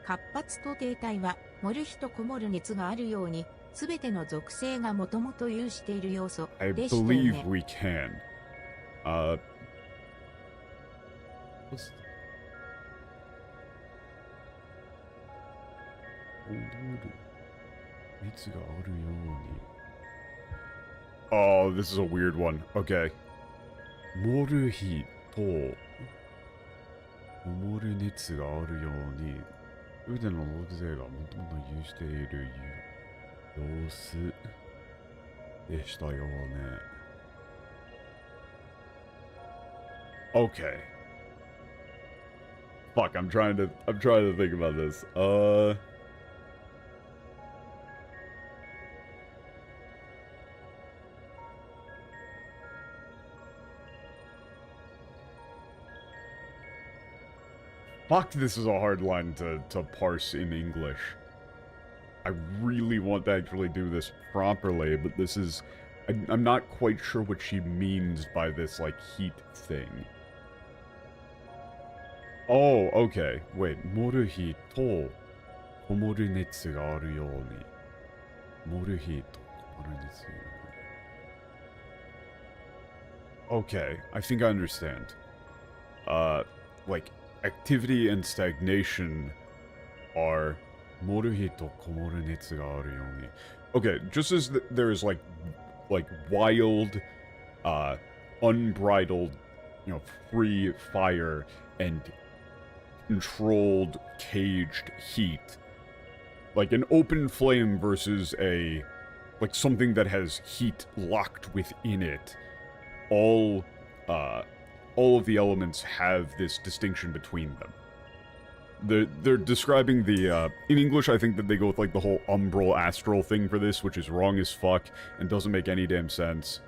活発と停滞は、盛る日とこもる熱があるように、すべての属性がもともと有している要素 I でしたよ believe ね。we can. What's... Oh, this is a weird one. Okay. 盛る日とこもる熱があるように、すべての属性がもともと有している様子でしたよね。Okay. Fuck, I'm trying to think about this. Fuck, this is a hard line to parse in English. I really want to actually do this properly, but this is... I'm not quite sure what she means by this, like, heat thing. Oh, okay. Wait. 盛る日とこもる熱があるように。盛る日とこもる熱がある。Okay, I think I understand. Like, activity and stagnation are 盛る日とこもる熱があるように. Okay, just as there is like wild, unbridled, free fire and controlled, caged heat. Like an open flame versus like something that has heat locked within it. All of the elements have this distinction between them. They're describing the, in English I think that they go with like the whole umbral astral thing for this, which is wrong as fuck and doesn't make any damn sense.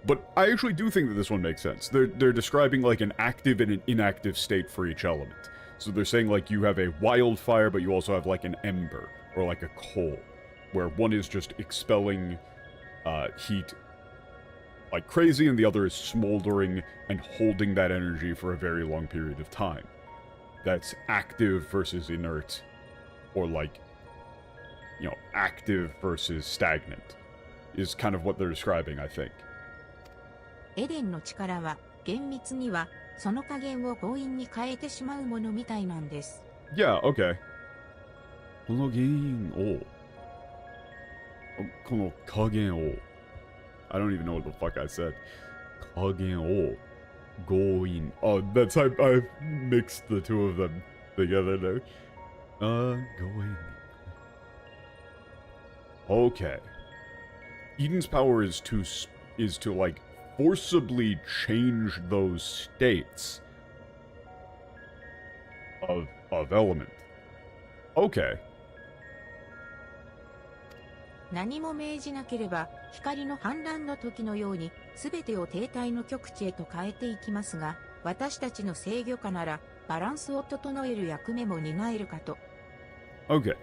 But I actually do think that this one makes sense. They're describing like an active and an inactive state for each element. So they're saying like you have a wildfire, but you also have like an ember, or like a coal, where one is just expelling heat like crazy and the other is smoldering and holding that energy for a very long period of time. That's active versus inert, or like, active versus stagnant, is kind of what they're describing, I think. エレンの力は厳密にはその加減を強引に変えてしまうものみたいなんです。Yeah, okay. この原因を、この加減を、I don't even know what the fuck I said. 加減を強引. Oh, that's I mixed the two of them together there. 強引. Okay. Eden's power is to like forcibly change those states of element. Okay. 何も命じなければ光の反乱の時のように全てを停滞の極地へと変えていきますが、私たちの制御下ならバランスを整える役目も担えるかと。Okay.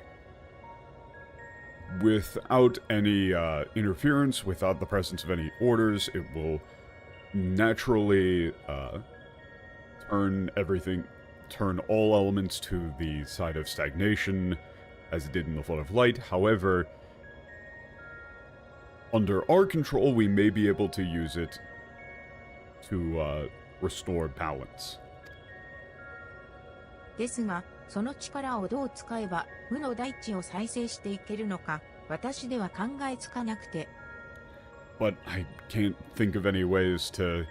Without any interference, without the presence of any orders, it will naturally turn all elements to the side of stagnation, as it did in the Flood of Light. However, under our control, we may be able to use it to restore balance. ですが、その力をどう使えば無の大地を再生していけるのか、私では考えつかなくて。But I can't think of any ways to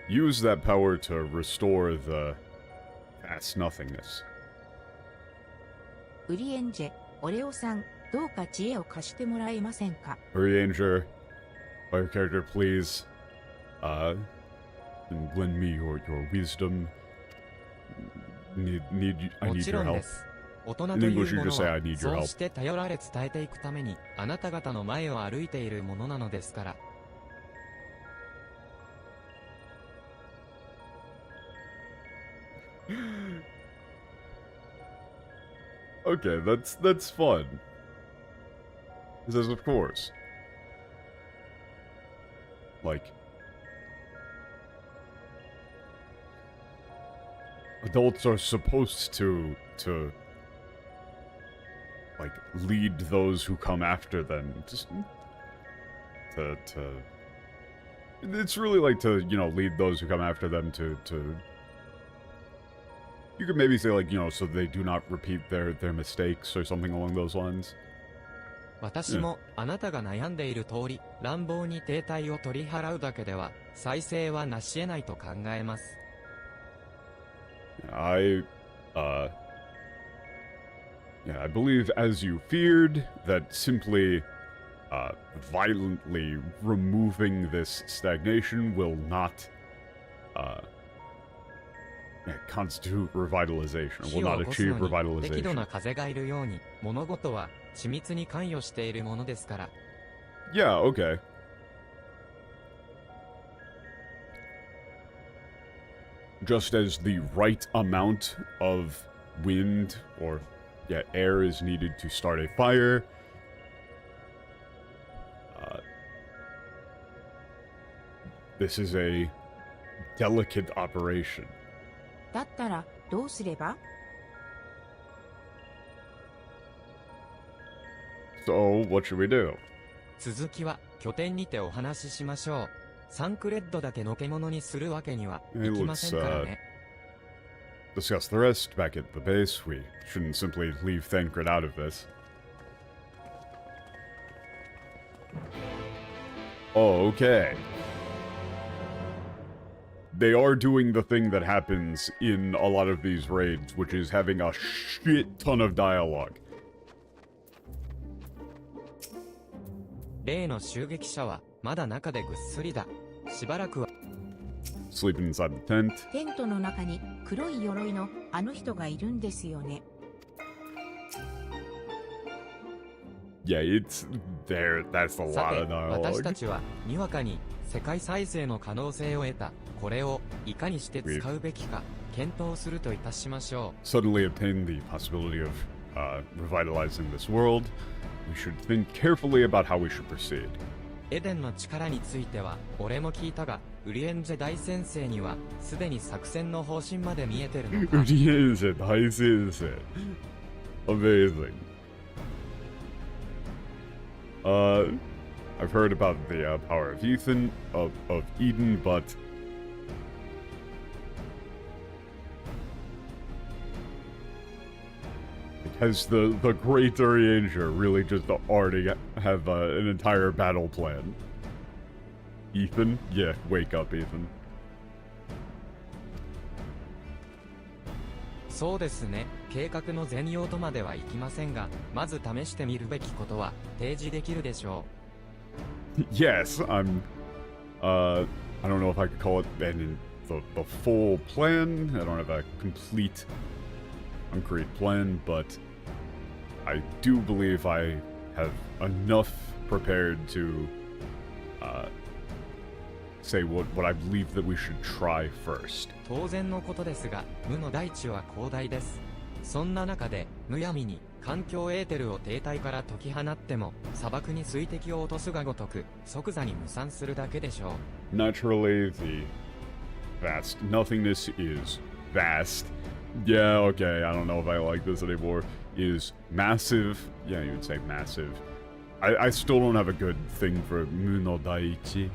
use that power to restore the vast nothingness. ウリエンジェ、オレオさん、どうか知恵を貸してもらえませんか。Urianger, fire character, please, lend me your wisdom. I need もち your ろん help. です。大人と In い English, う you もの just say, は I need your そう help. して頼られ伝えていくためにあなた方の前を歩いているものなのですから。Okay, that's fun. He says, of course. like, adults are supposed to like, lead those who come after them, just to it's really like to, you know, lead those who come after them to you could maybe say, like, you know, so they do not repeat their mistakes or something along those lines. 私もあなたが悩んでいる通り、乱暴に停滞を取り払うだけでは、再生は成し得ないと考えます。I believe, as you feared, that simply violently removing this stagnation will not constitute revitalization, or 火 will を not 起こす achieve のに適度 revitalization. な風がいるように、物事は緻密に関与しているものですから。Yeah, okay. Just as the right amount of wind or air is needed to start a fire, this is a delicate operation. だったら、どうすれば？ So, what should we do? 続きは拠点にてお話ししましょう。サンクレッドだけのけ者にするわけにはいきませんからね。Discuss the rest back at the base. We shouldn't simply leave Thancred out of this. Oh, okay. They are doing the thing that happens in a lot of these raids, which is having a shit ton of dialogue. 例の襲撃者はまだ中でぐっすりだ。しばらくは Sleeping inside the tent. テントの中に黒い鎧のあの人がいるんですよね。Yeah, it's there. That's a さ lot て of 私 dialogue. たちはにわかに世界再生の可能性を得た。これをいかにして使うべきか検討するといたしましょう。 Suddenly obtain the possibility of revitalizing this world. We should think carefully about how we should proceed. エデンの力については俺も聞いたが、ウリエンジェ大先生にはすでに作戦の方針まで見えてるのか。 Amazing. I've heard about the power of Eden, but has the great Urianger really just already have an entire battle plan? Ethan? Yeah, wake up, Ethan. そうですね。計画の全容とまではいきませんが、まず試してみるべきことは提示できるでしょう。Yes, I don't know if I could call it the full plan. I don't have a complete, concrete plan, but I do believe I have enough prepared to say what I believe that we should try first. 当然のことですが、無の大地は広大です。そんな中で、むやみに環境エーテルを停滞から解き放っても、砂漠に水滴を落とすがごとく、即座に無産するだけでしょう。Naturally, the vast nothingness is vast. Yeah, okay, I don't know if I like this anymore. Is massive. Yeah, you would say massive. I still don't have a good thing for Muno Daiichi.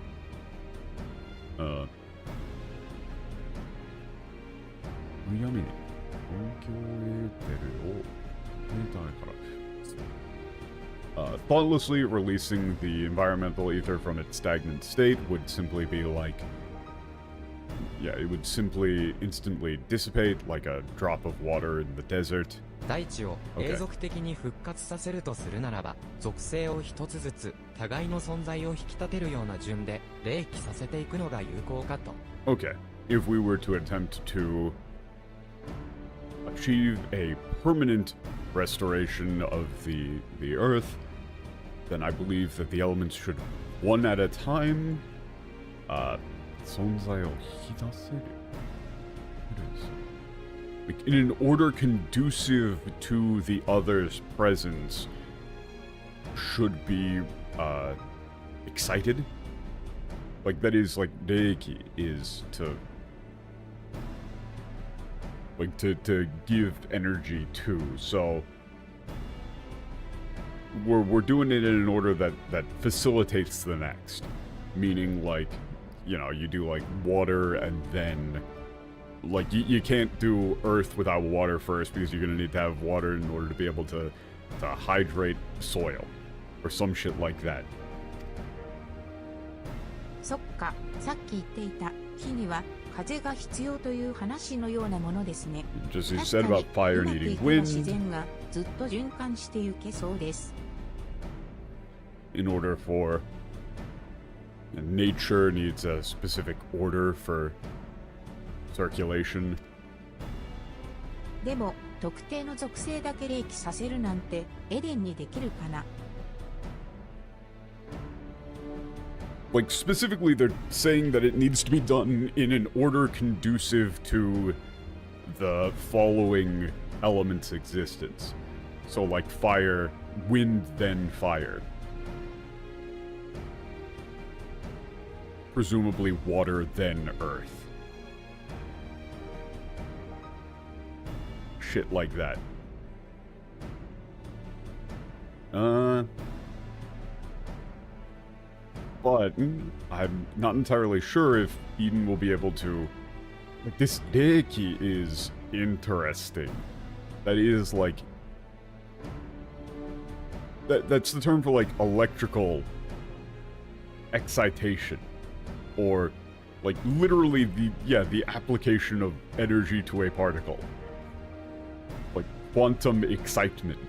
Thoughtlessly releasing the environmental ether from its stagnant state would simply be like... Yeah, it would simply instantly dissipate like a drop of water in the desert. 大地を永続的に復活させるとするならば、属性を一つずつ互いの存在を引き立てるような順で冷気させていくのが有効かと。Okay, if we were to attempt to achieve a permanent restoration of the Earth, then I believe that the elements should, one at a time, 存在を引き出せる? What is it? Like, in an order conducive to the other's presence, should be excited. Like, that is, like, reiki is to... Like, to give energy to, so... We're doing it in an order that facilitates the next. Meaning, like, you know, you do, like, water and then... Like, you can't do earth without water first because you're gonna need to have water in order to be able to hydrate soil. Or some shit like that. そっか、さっき言っていた火には風が必要という話のようなものですね。Just as you 確 said か about に fire うまくい needing けば自 wind 然がずっと循環してゆけそうです。in order for nature needs a specific order for circulation. でも、特定の属性だけ冷気させるなんてエデンにできるかな。Like, specifically, they're saying that it needs to be done in an order conducive to the following element's existence. So, like, fire, wind, then fire. Presumably water, then earth. Shit like that. But I'm not entirely sure if Eden will be able to... Like, this Reiki is interesting. That is, like... That's the term for, like, electrical excitation. Or, like, literally the application of energy to a particle. Like, quantum excitement.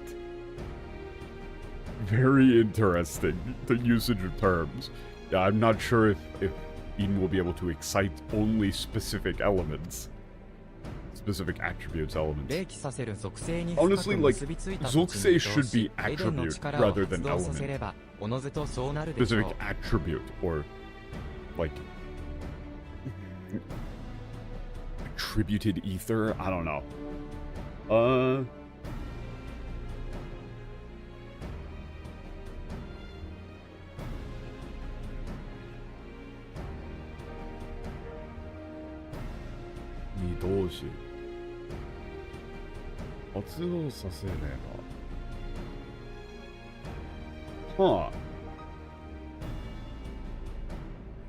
Very interesting, the usage of terms. Yeah, I'm not sure if Eden will be able to excite only specific elements. Specific attributes, elements. Honestly, like, Zokusei should be attribute rather than element. Specific attribute, or, like, attributed ether? I don't know. Huh.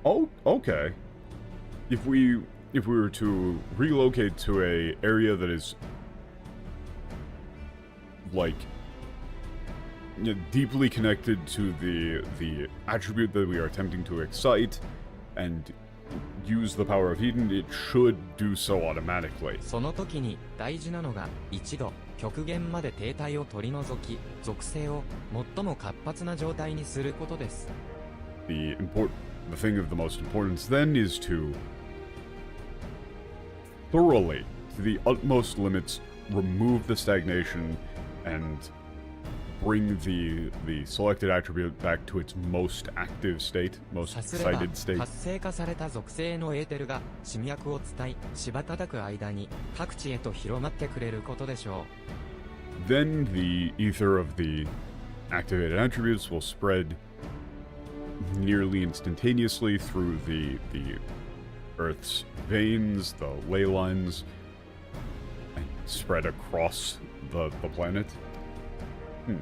Oh, okay. If we were to relocate to a area that is, like, deeply connected to the attribute that we are attempting to excite, and use the power of Eden, it should do so automatically. その時に大事なのが一度極限まで停滞を取り除き、属性を最も活発な状態にすることです。The thing of the most importance then is to thoroughly, to the utmost limits, remove the stagnation and bring the selected attribute back to its most active state, most excited state. 活性化された属性のエーテルが侵略を伝い、しばたたく間に各地へと広まってくれることでしょう。Then the ether of the activated attributes will spread nearly instantaneously through the Earth's veins, the ley lines, and spread across the planet.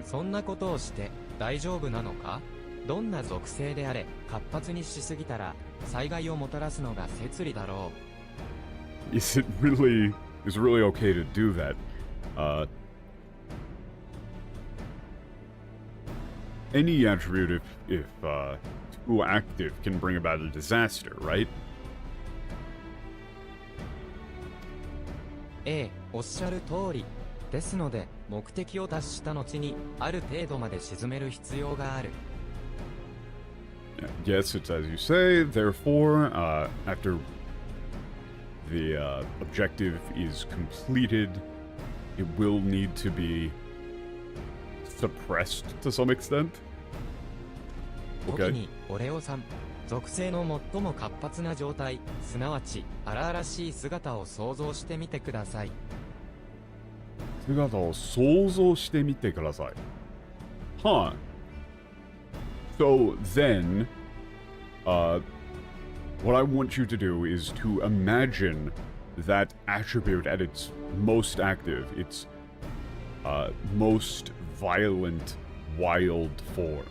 そんなことをして大丈夫なのか？どんな属性であれ活発にしすぎたら災害をもたらすのが摂理だろう。Is it really okay to do that? Any attribute, if too active, can bring about a disaster, right? ええ、おっしゃる通り。ですので、目的を達した後に、ある程度まで沈める必要がある。Yes, it's as you say. Therefore, after the objective is completed, it will need to be suppressed to some extent. 時に、オレオさん、属性の最も活発な状態、すなわち荒々しい姿を想像してみてください。姿を想像してみてください。Huh. So then, what I want you to do is to imagine that attribute at its most active, its most violent, wild form.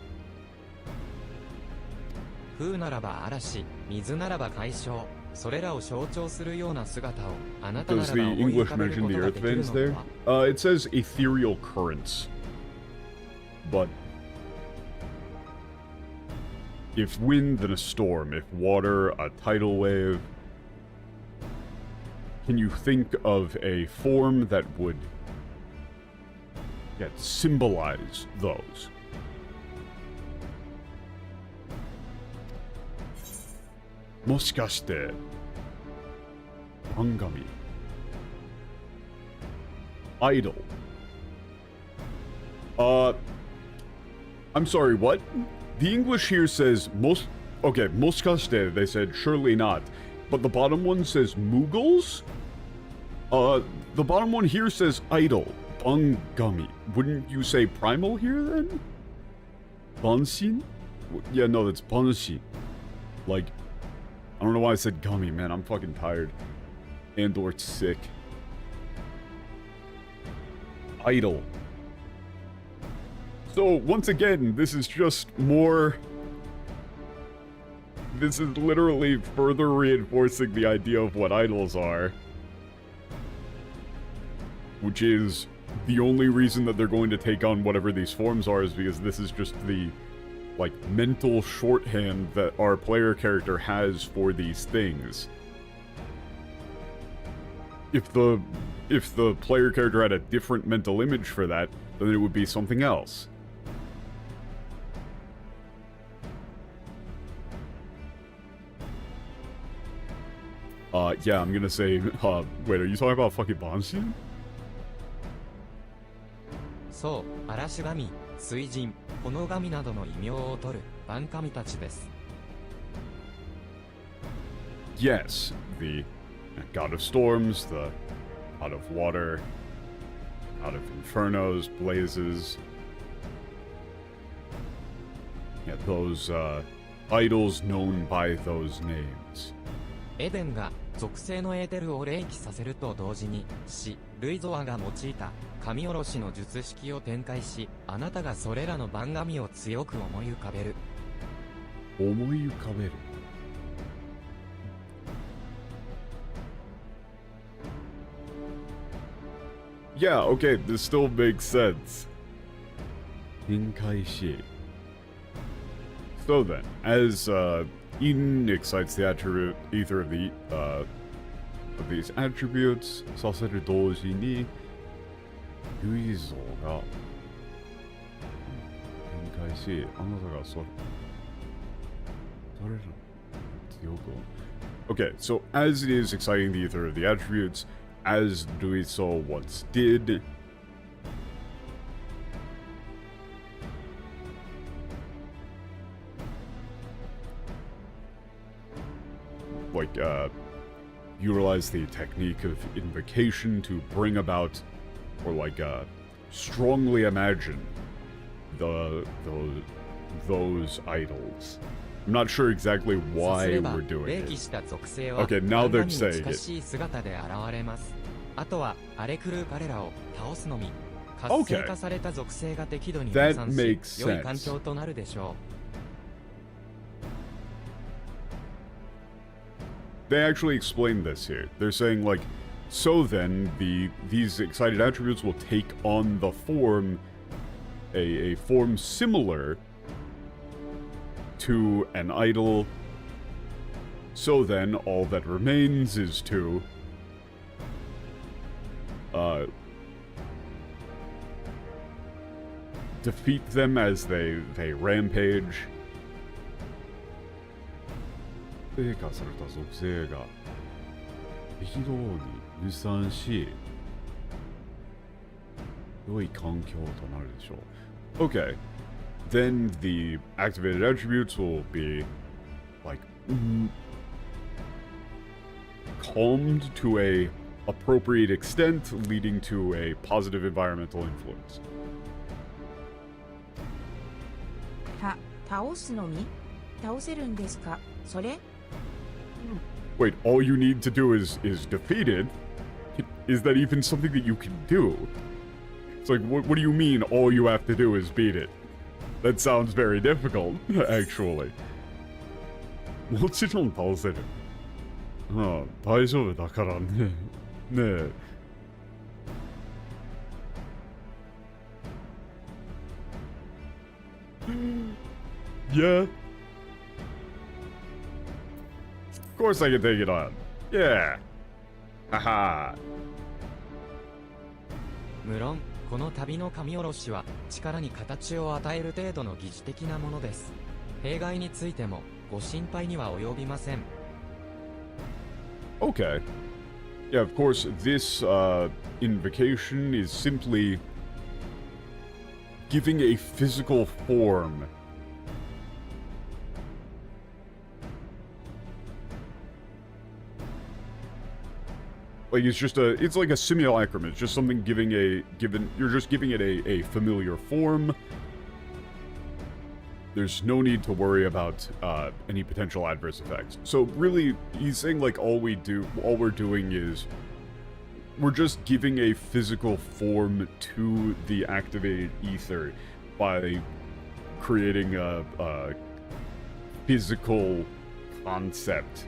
風ならば嵐、水ならば海嘯、それらを象徴するような姿をあなたな Does ら the ば思い浮 English かべる mention こ the とが earth できる veins の there? では It says ethereal currents. But if wind, then a storm. If water, a tidal wave. Can you think of a form that would symbolize those? Moshikashite Bangami. Idol. I'm sorry, what? The English here says okay, moshikashite, they said surely not. But the bottom one says Mughals? The bottom one here says idol. Bangami. Wouldn't you say primal here then? Banshin? Yeah, no, that's Banshin. Like, I don't know why I said gummy, man. I'm fucking tired. And or sick. Idol. So, once again, this is just more... This is literally further reinforcing the idea of what idols are. Which is the only reason that they're going to take on whatever these forms are is because this is just the, like, mental shorthand that our player character has for these things. If the player character had a different mental image for that, then it would be something else. Yeah, I'm gonna say, wait, are you talking about fucking Banshin? そう、嵐神、水神、炎神などの異名を取る万神たちです。Yes, the god of storms, the god of water, god of infernos, blazes. Yeah, those idols known by those names. エデンが属性のエーテルを霊気させると同時に死、ルイゾアが用いた神おろしの術式を展開し、あなたがそれらの万神を強く思い浮かべる。思い浮かべる。Yeah, okay, this still makes sense. 展開し。So then, as Eden excites the attribute either of these attributes, させる同時にルイゾが展開し、あなたがそれら強く。Okay, so as it is exciting the ether of the attributes, as Luiso once did, like, utilize the technique of invocation to bring about, or like, strongly imagine those idols. I'm not sure exactly why we're doing it. Okay, now they're saying it. あとは荒れ狂う彼らを倒すのみ。 Okay. 活性化された属性が適度に分散 That し、 makes 良い sense. 環境となるでしょ They actually explain this here. They're saying, like, so then these excited attributes will take on the form, a form similar to an idol. So then all that remains is to defeat them as they rampage. 低下された属性が適度に分散し、良い環境となるでしょう。Okay, then the activated attributes will be like calmed to a appropriate extent, leading to a positive environmental influence. 倒すのみ倒せるんですかそれ Wait, all you need to do is defeat it? Is that even something that you can do? It's like, what do you mean all you have to do is beat it? That sounds very difficult, actually. もちろん倒せる。ああ、大丈夫だからね。ねえ。Yeah. Of course I can take it on. Yeah. Haha. 無論この旅の神下ろしは力に形を与える程度の疑似的なものです。弊害についてもご心配には及びません。Okay. Yeah, of course, this invocation is simply giving a physical form. Like, it's like a simulacrum. It's just something you're just giving it a familiar form. There's no need to worry about any potential adverse effects. So really, he's saying like all we're doing is we're just giving a physical form to the activated ether by creating a physical concept.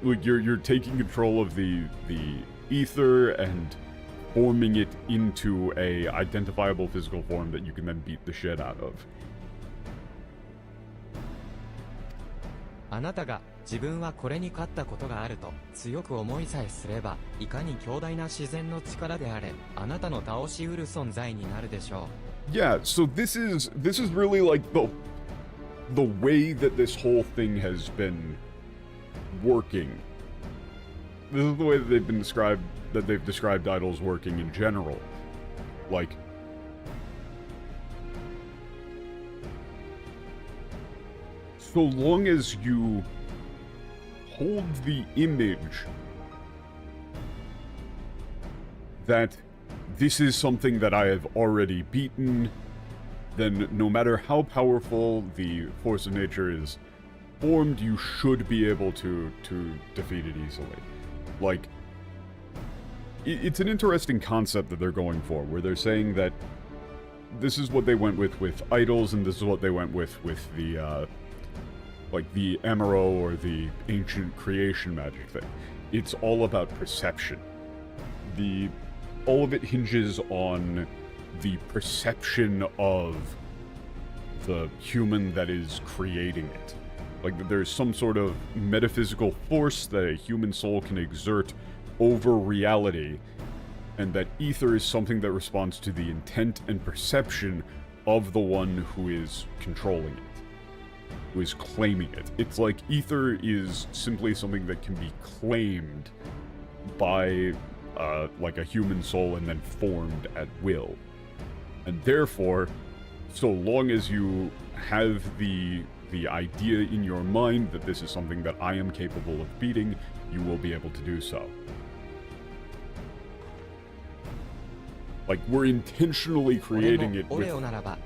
Like you're taking control of the ether and forming it into a identifiable physical form that you can then beat the shit out of. あなたが自分はこれに勝ったことがあると強く思いさえすれば、いかに強大な自然の力であれ、あなたの倒しうる存在になるでしょう。Yeah, so this is really like the way that this whole thing has been working. This is the way that they've described idols working in general. Like, so long as you hold the image that this is something that I have already beaten, then no matter how powerful the force of nature is formed, you should be able to defeat it easily. Like, it's an interesting concept that they're going for, where they're saying that this is what they went with idols, and this is what they went with the like the Emerald or the ancient creation magic thing. It's all about perception. All of it hinges on the perception of the human that is creating it. Like, there's some sort of metaphysical force that a human soul can exert over reality, and that ether is something that responds to the intent and perception of the one who is controlling it, who is claiming it. It's like ether is simply something that can be claimed by like a human soul and then formed at will. And therefore, so long as you have the idea in your mind that this is something that I am capable of beating, you will be able to do so. Like, we're intentionally creating it with a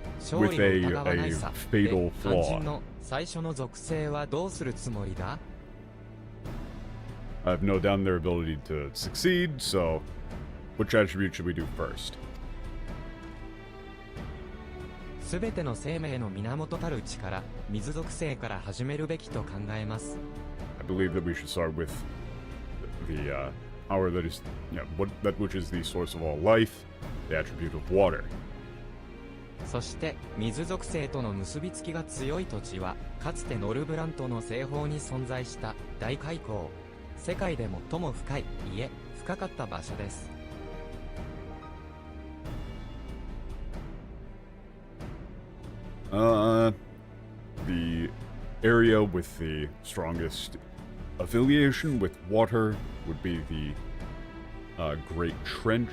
fatal flaw. I have no doubt in their ability to succeed, so which attribute should we do first? すべての生命の源たる力、水属性から始めるべきと考えます。I believe that we should start with the power that is, that which is the source of all life, the attribute of water. そして水属性との結びつきが強い土地は、かつてノルブラントの西方に存在した大海溝、世界で最も深い、いえ、深かった場所です。The area with the strongest affiliation with water would be the Great Trench.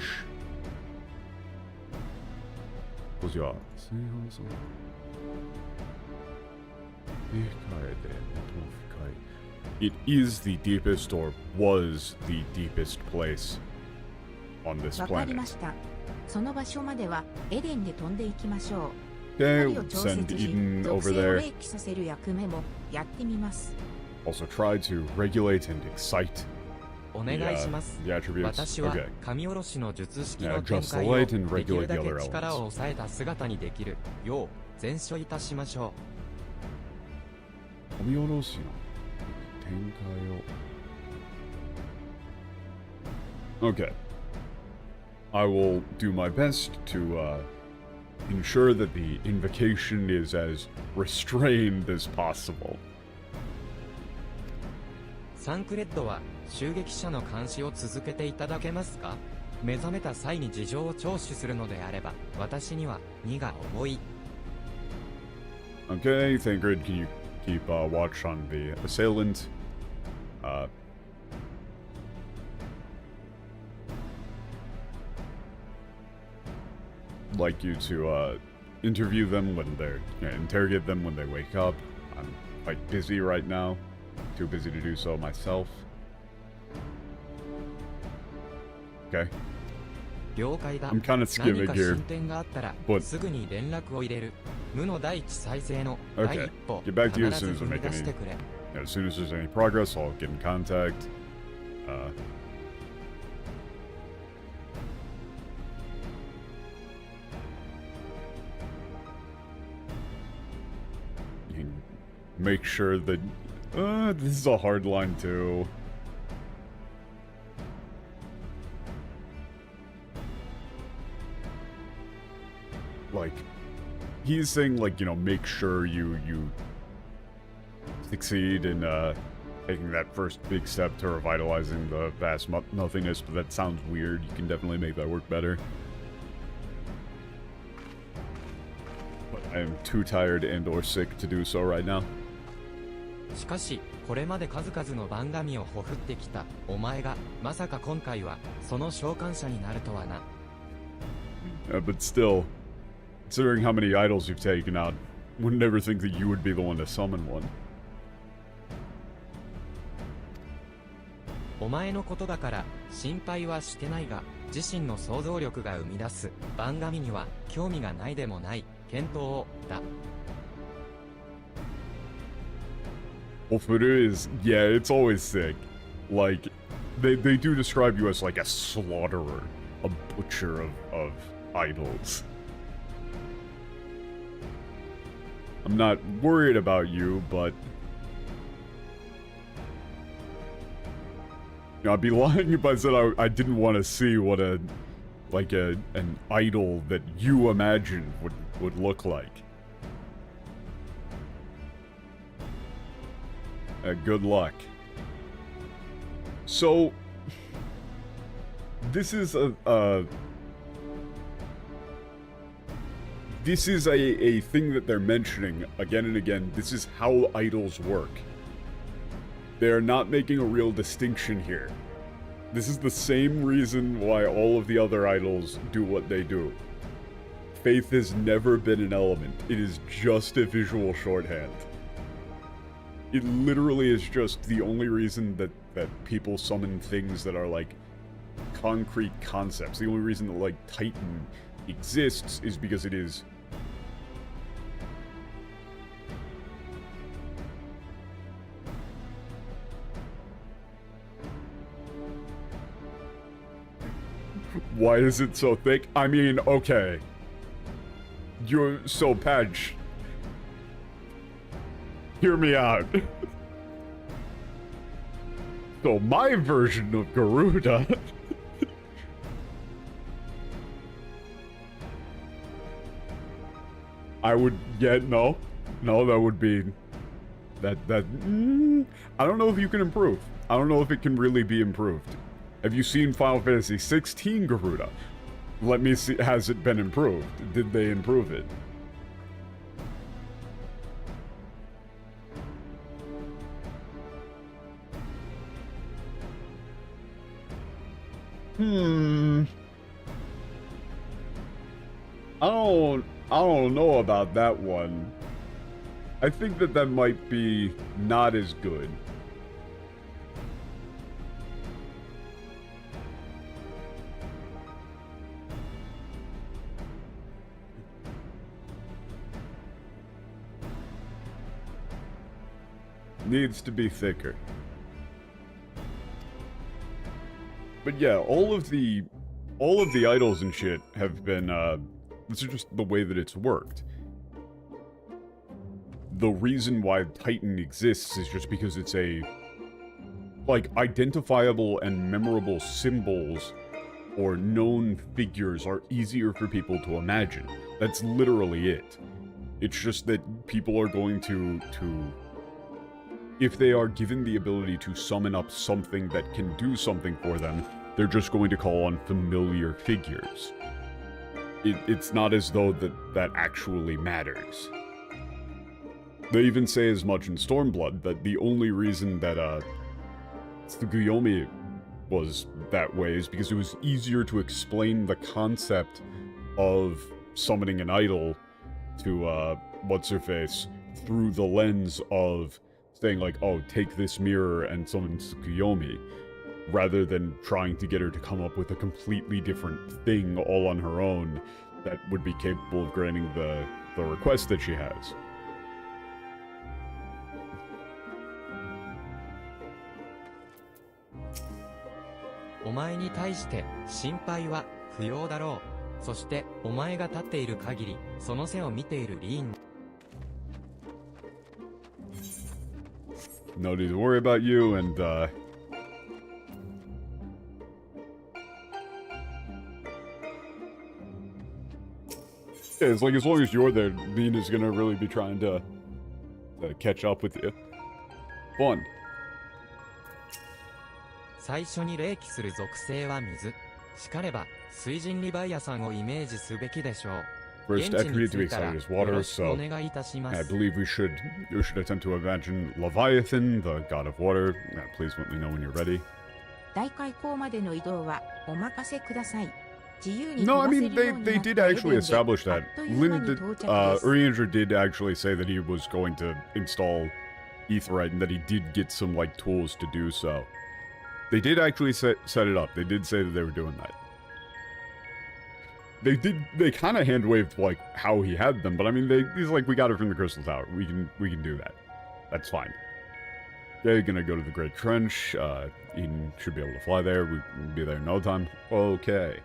It is the deepest, or was the deepest place on this わかり planet. ました。その場所まではエデンで飛んでいきましょう。 Okay, 光を調 send 節し、 Eden 属 over 性を there. 明記させる役目もやってみます。Also try to regulate and excite お願いします。 the attributes. 私は Okay. 神下ろしの術式 Yeah, の展 adjust the 開を light and できる regulate だ the け other 力 elements. を抑えた姿にできるよう全処いたしましょう。神下ろしの展開を Okay. I will do my best to ensure that the invocation is as restrained as possible. サンクレッドは襲撃者の監視を続けていただけますか？目覚めた際に事情を聴取するのであれば、私には荷が重い。Okay, Thancred, can you keep watch on the assailant? Like you to interview them when they're interrogate them when they wake up. I'm quite busy right now. Too busy to do so myself. Okay. 了解だ。 I'm kind of 何 skimming か here. 進展があったら but- すぐに連絡を入れる。無の大地再生の第 Okay. 一歩 Get back to you 必 as soon ず as I 踏み make 出 any. してくれ。 As soon as there's any progress, I'll get in contact. You can make sure that. This is a hard line too. Like, he's saying, like, you know, make sure you succeed in taking that first big step to revitalizing the vast nothingness, but that sounds weird. You can definitely make that work better. But I am too tired and or sick to do so right now. しかし、これまで数々の番組をほふってきたお前が、まさか今回はその召喚者になるとはな。But still, considering how many idols you've taken out, would never think that you would be the one to summon one. お前のことだから心配はしてないが、自身の想像力が生み出す番組には興味がないでもない検討をだ。Ofuru is, yeah, it's always sick. Like, they do describe you as like a slaughterer, a butcher of idols. I'm not worried about you, but you know, I'd be lying if I said I didn't want to see what an idol that you imagined would look like. Good luck. So, this is a thing that they're mentioning again and again. This is how idols work. They're not making a real distinction here. This is the same reason why all of the other idols do what they do. Faith has never been an element. It is just a visual shorthand. It literally is just the only reason that people summon things that are like concrete concepts. The only reason that like Titan exists is because it is Why is it so thick? I mean, okay. You're so Patch. Hear me out. So my version of Garuda I would no, that would be I don't know if you can improve. I don't know if it can really be improved. Have you seen Final Fantasy XVI Garuda? Let me see, has it been improved? Did they improve it? I don't know about that one. I think that might be not as good. Needs to be thicker. But yeah, all of the idols and shit have been, this is just the way that it's worked. The reason why Titan exists is just because it's a, like, identifiable and memorable symbols or known figures are easier for people to imagine. That's literally it. It's just that people are going to if they are given the ability to summon up something that can do something for them, they're just going to call on familiar figures. It's not as though that actually matters. They even say as much in Stormblood, that the only reason that Tsukuyomi was that way is because it was easier to explain the concept of summoning an idol to, what's-her-face, through the lens of saying like, oh, take this mirror and summon Tsukuyomi, rather than trying to get her to come up with a completely different thing all on her own that would be capable of granting the request that she has. "お前に対して心配は不要だろう。そしてお前が立っている限り、その背を見ているリーン。No need to worry about you, and, yeah, it's like, as long as you're there, Nina's gonna really be trying to catch up with you. Fun. 最初に例記する属性は水。しかれば、水神リヴァイアさんをイメージすべきでしょう。 First attribute to be excited is water, so お願いいたしま I す。 believe you should attempt to imagine Leviathan, the god of water. Please let me know when you're ready. 大開口までの移動はお任せください。自由に No, 飛 I ばせ mean, るようにな they った did レベ actually ルで establish あ that. っという間 Lin に did, 到着です Urianger did actually say that he was going to install Aetheryte and that he did get some, like, tools to do so. They did actually set it up. They did say that they were doing that. They kind of hand-waved, like, how he had them, but I mean, he's like, we got it from the Crystal Tower. We can do that. That's fine. Yeah, you're gonna go to the Great Trench. Eden should be able to fly there. We'll be there in no time. Okay.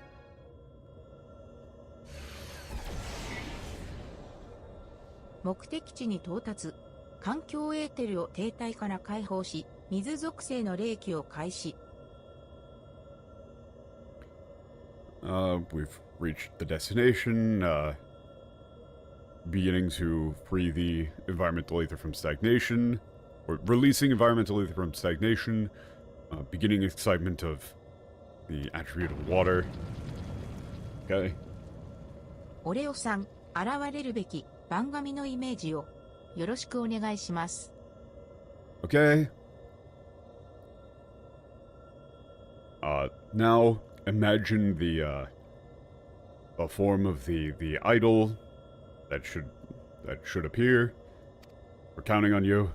目的地に到達。環境エーテルを停滞から解放し、水属性の霊気を開始。We've reached the destination, beginning to free the environmental ether from stagnation, or releasing environmental ether from stagnation, beginning excitement of the attribute of water. Okay. オレオさん、現れるべき番組のイメージをよろしくお願いします。Okay. Now imagine the form of the idol that should appear. We're counting on you.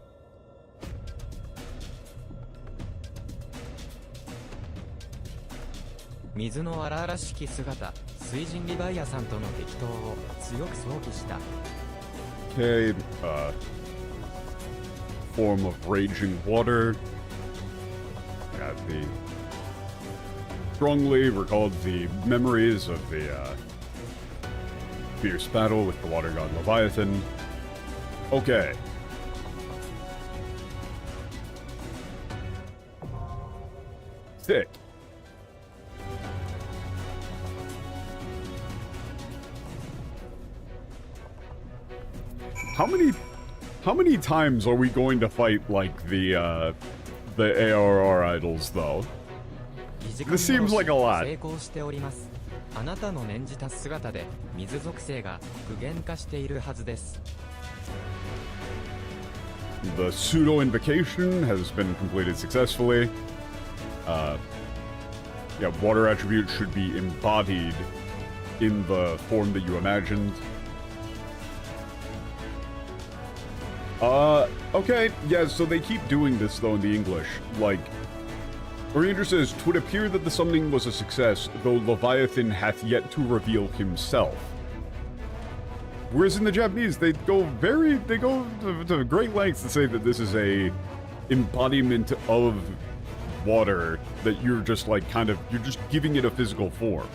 水の荒々しき姿、水神リヴァイアさんとの激闘を強く想起した。Okay, form of raging water. The strongly recalled the memories of the fierce battle with the water god Leviathan. Okay. Sick. How many times are we going to fight like the ARR idols though? This seems like a lot. 成功しております。あなたの念じた姿で水属性が具現化しているはずです。The pseudo invocation has been completed successfully. Yeah, water attribute should be embodied in the form that you imagined. Okay, yeah, so they keep doing this though in the English. Like, Oriander says, "'Twould appear that the summoning was a success, though Leviathan hath yet to reveal himself." Whereas in the Japanese, they go to great lengths to say that this is a embodiment of water that you're just like you're just giving it a physical form.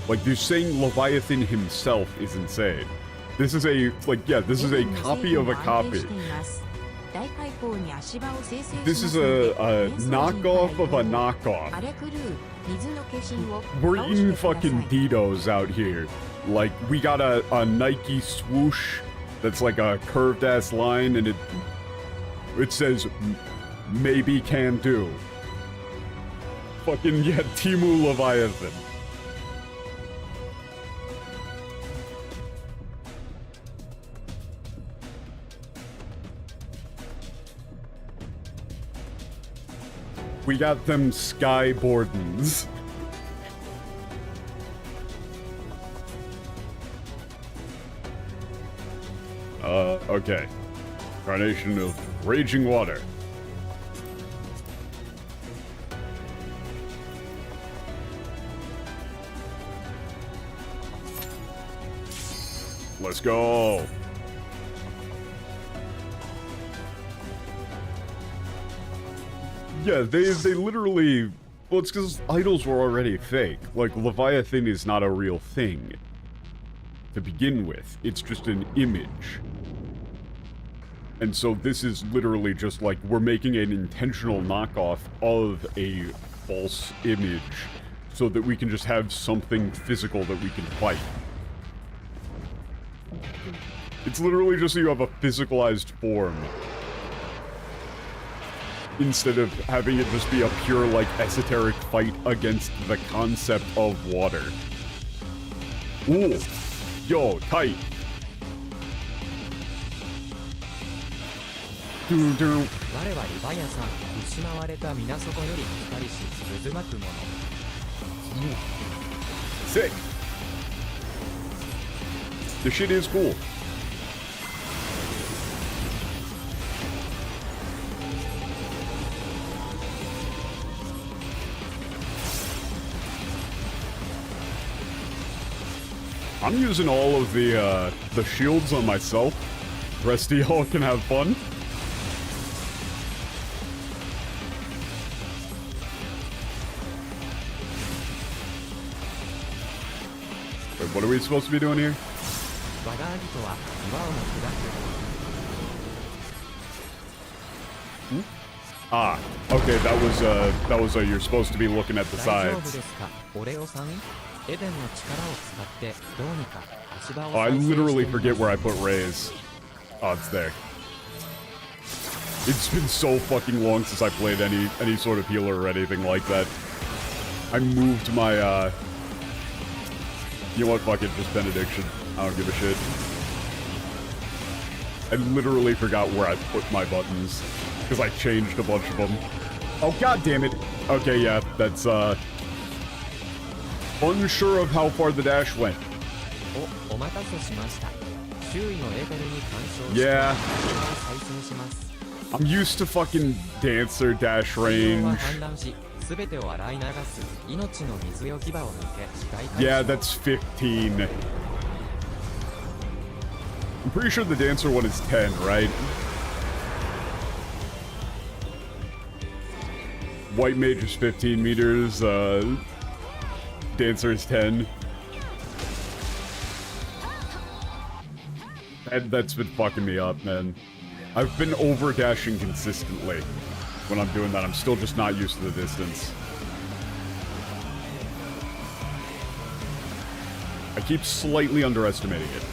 Like they're saying Leviathan himself is insane. This is a this is a copy of a copy. This is a knockoff of a knockoff. We're eating fucking Ditos out here. Like, we got a Nike swoosh that's like a curved ass line, and it says maybe can do. Fucking yeah, Timu Leviathan. We got them Sky Bordens. Okay. Carnation of Raging Water. Let's go. Yeah, they literally... Well, it's because idols were already fake. Like, Leviathan is not a real thing. To begin with. It's just an image. And so this is literally just like, we're making an intentional knockoff of a false image so that we can just have something physical that we can fight. It's literally just so you have a physicalized form. Instead of having it just be a pure, like, esoteric fight against the concept of water. Ooh. Yo, tight. Doo-doo. Sick. This shit is cool. I'm using all of the shields on myself. The rest of y'all can have fun. Wait, what are we supposed to be doing here? Hmm? Ah, okay, that was you're supposed to be looking at the sides. Oh, I literally forget where I put Rays. Oh, it's there. It's been so fucking long since I played any sort of healer or anything like that. I moved my, you know what, fuck it, just Benediction. I don't give a shit. I literally forgot where I put my buttons, because I changed a bunch of them. Oh, god damn it. Okay, yeah, that's, unsure of how far the dash went. Yeah. I'm used to fucking Dancer dash range. Yeah, that's 15. I'm pretty sure the Dancer one is 10, right? White Mage is 15 meters, Dancer is 10. That's been fucking me up, man. I've been over-dashing consistently when I'm doing that. I'm still just not used to the distance. I keep slightly underestimating it.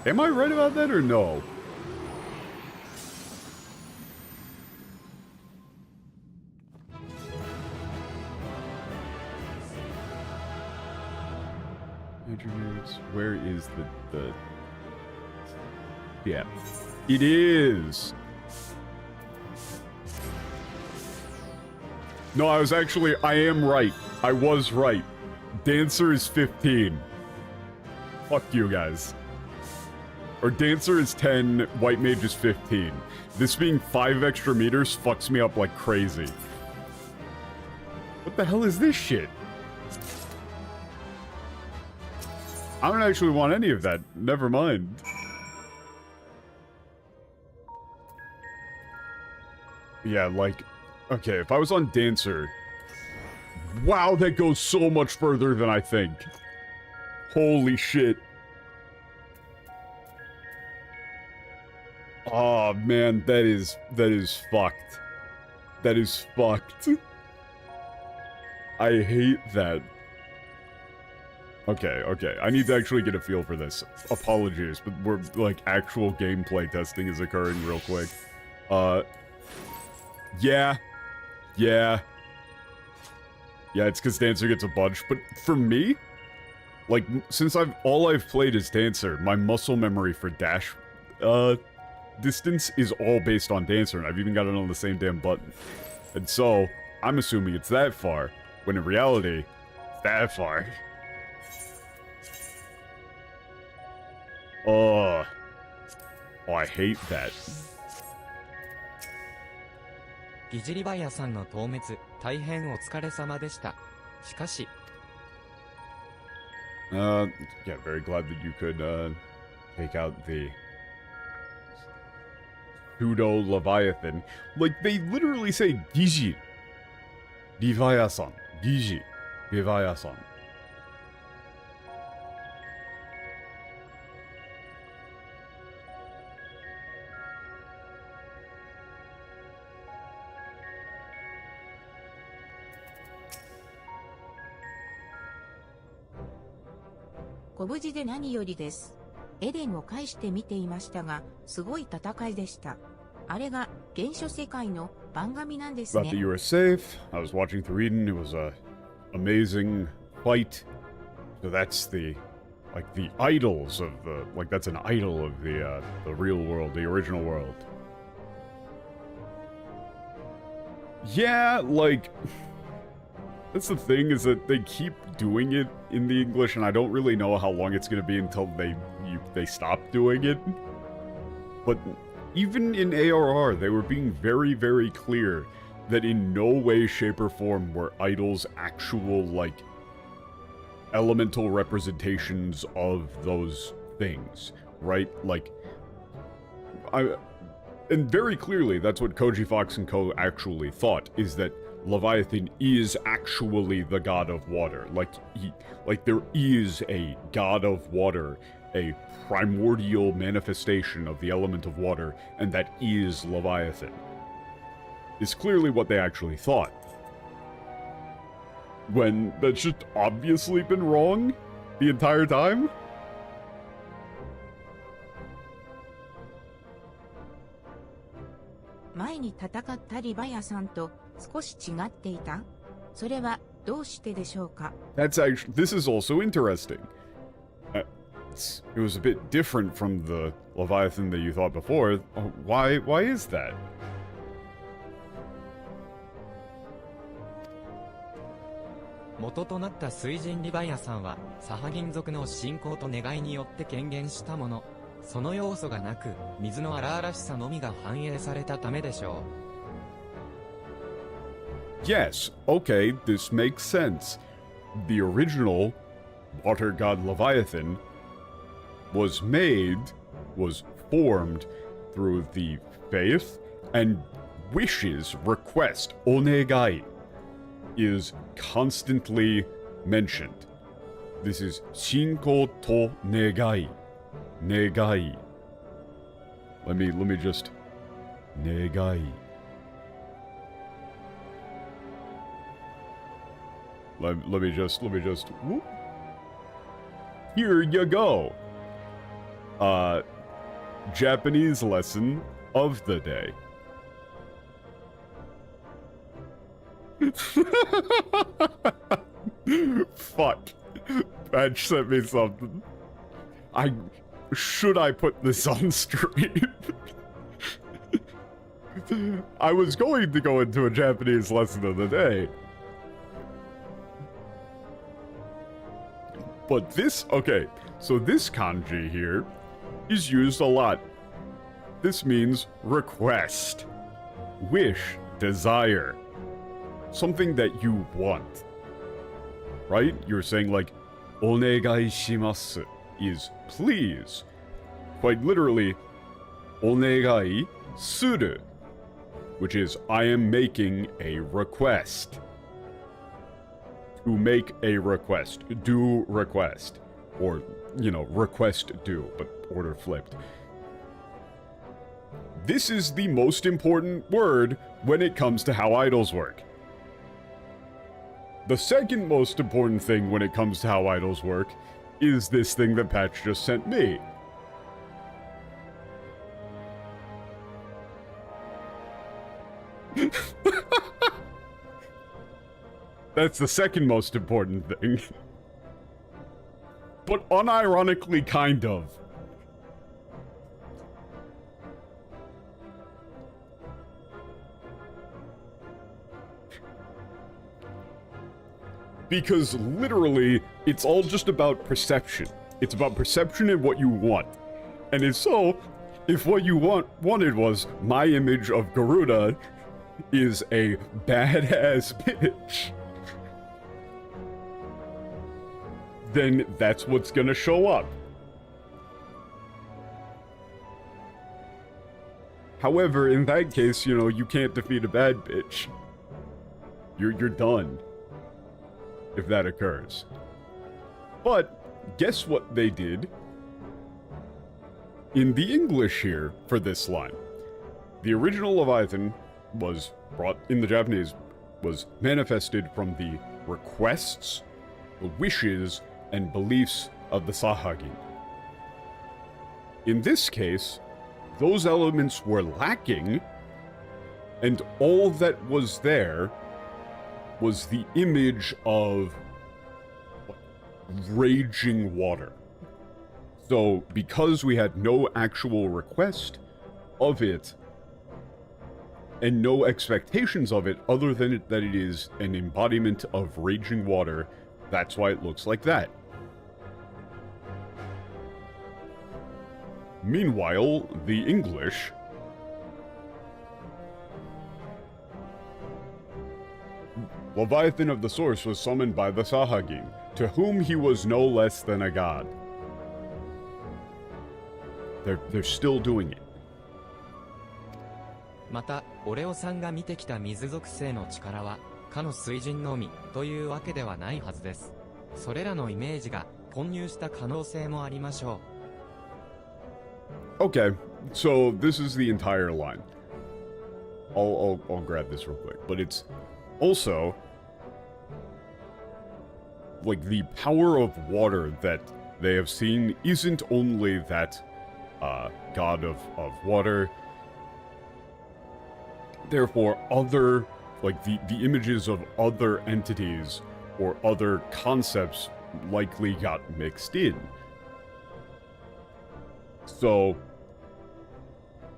Am I right about that or no? Where is the... Yeah. It is! No, I am right. I was right. Dancer is 15. Fuck you guys. Or Dancer is 10, White Mage is 15. This being 5 extra meters fucks me up like crazy. What the hell is this shit? I don't actually want any of that. Never mind. Yeah, like... Okay, if I was on Dancer... Wow, that goes so much further than I think. Holy shit. Oh, man, that is fucked. That is fucked. I hate that. Okay, okay. I need to actually get a feel for this. Apologies, but we're, like, actual gameplay testing is occurring real quick. Yeah. Yeah. Yeah, it's because Dancer gets a bunch, but for me, like, since all I've played is Dancer, my muscle memory for dash, distance is all based on Dancer, and I've even got it on the same damn button. And so, I'm assuming it's that far, when in reality, it's that far. Oh, I hate that. ギジリバヤさんの討滅、大変お疲れ様でした。しかし、yeah, very glad that you could, take out the pseudo Leviathan. Like, they literally say Giji. Leviathan. Giji. Leviathan. "ご無事で何よりです。エデンを介して見ていましたが、すごい戦いでした。あれが原初世界の番組なんです Thought ね。 that you were safe. I was watching through Eden. It was a amazing fight. So that's the, like, the idols of the, like, that's an idol of the real world, the original world. Yeah, like, that's the thing, is that they keep doing it in the English, and I don't really know how long it's gonna be until they stop doing it. But even in ARR, they were being very, very clear that in no way, shape, or form were idols actual, like, elemental representations of those things, right? Like, and very clearly, that's what Koji Fox and Co. actually thought, is that Leviathan is actually the god of water. Like there is a god of water, a primordial manifestation of the element of water, and that is Leviathan. Is clearly what they actually thought. When that's just obviously been wrong the entire time? 前に戦ったリバヤさんと少し違っていた？それはどうしてでしょうか？ This is also interesting. It was a bit different from the Leviathan that you thought before. Why is that? 元となった水神リバヤさんは、サハギン族の信仰と願いによって権限したもの。その要素がなく、水の荒々しさのみが反映されたためでしょう。Yes, okay, this makes sense. The original water god Leviathan was formed through the faith and wishes, request, onegai, is constantly mentioned. This is shinko to negai. Negai. Let me just negai. Let me just whoop. Here you go. Japanese lesson of the day. Fuck. Badge sent me something. Should I put this on stream? I was going to go into a Japanese lesson of the day. But this, okay, so this kanji here is used a lot. This means request, wish, desire. something that you want. Right? You're saying like, onegai shimasu is please. Quite literally, onegai suru, which is I am making a request. To make a request. Do request. Or, you know, request do, but order flipped. This is the most important word when it comes to how idols work. The second most important thing when it comes to how idols work is this thing that Patch just sent me. That's the second most important thing. But unironically, kind of. Because literally, it's all just about perception. It's about perception and what you want. And if so, if what you wanted was my image of Garuda is a badass bitch, then that's what's gonna show up. However, in that case, you know, you can't defeat a bad bitch. You're done if that occurs. But guess what they did in the English here for this line? The original Leviathan was brought in the Japanese, was manifested from the requests, the wishes, and beliefs of the Sahagin. In this case, those elements were lacking, and all that was there was the image of raging water. So, because we had no actual request of it, and no expectations of it other than that it is an embodiment of raging water, that's why it looks like that. Meanwhile, the English Leviathan of the Source was summoned by the Sahagin, to whom he was no less than a god. They're still doing it. また、オレオさんが見てきた水属性の力は、かの水準のみというわけではないはずです。それらのイメージが混入した可能性もありましょう。Okay, so this is the entire line. I'll grab this real quick, but it's also like the power of water that they have seen isn't only that god of water. Therefore, other like the images of other entities or other concepts likely got mixed in. So,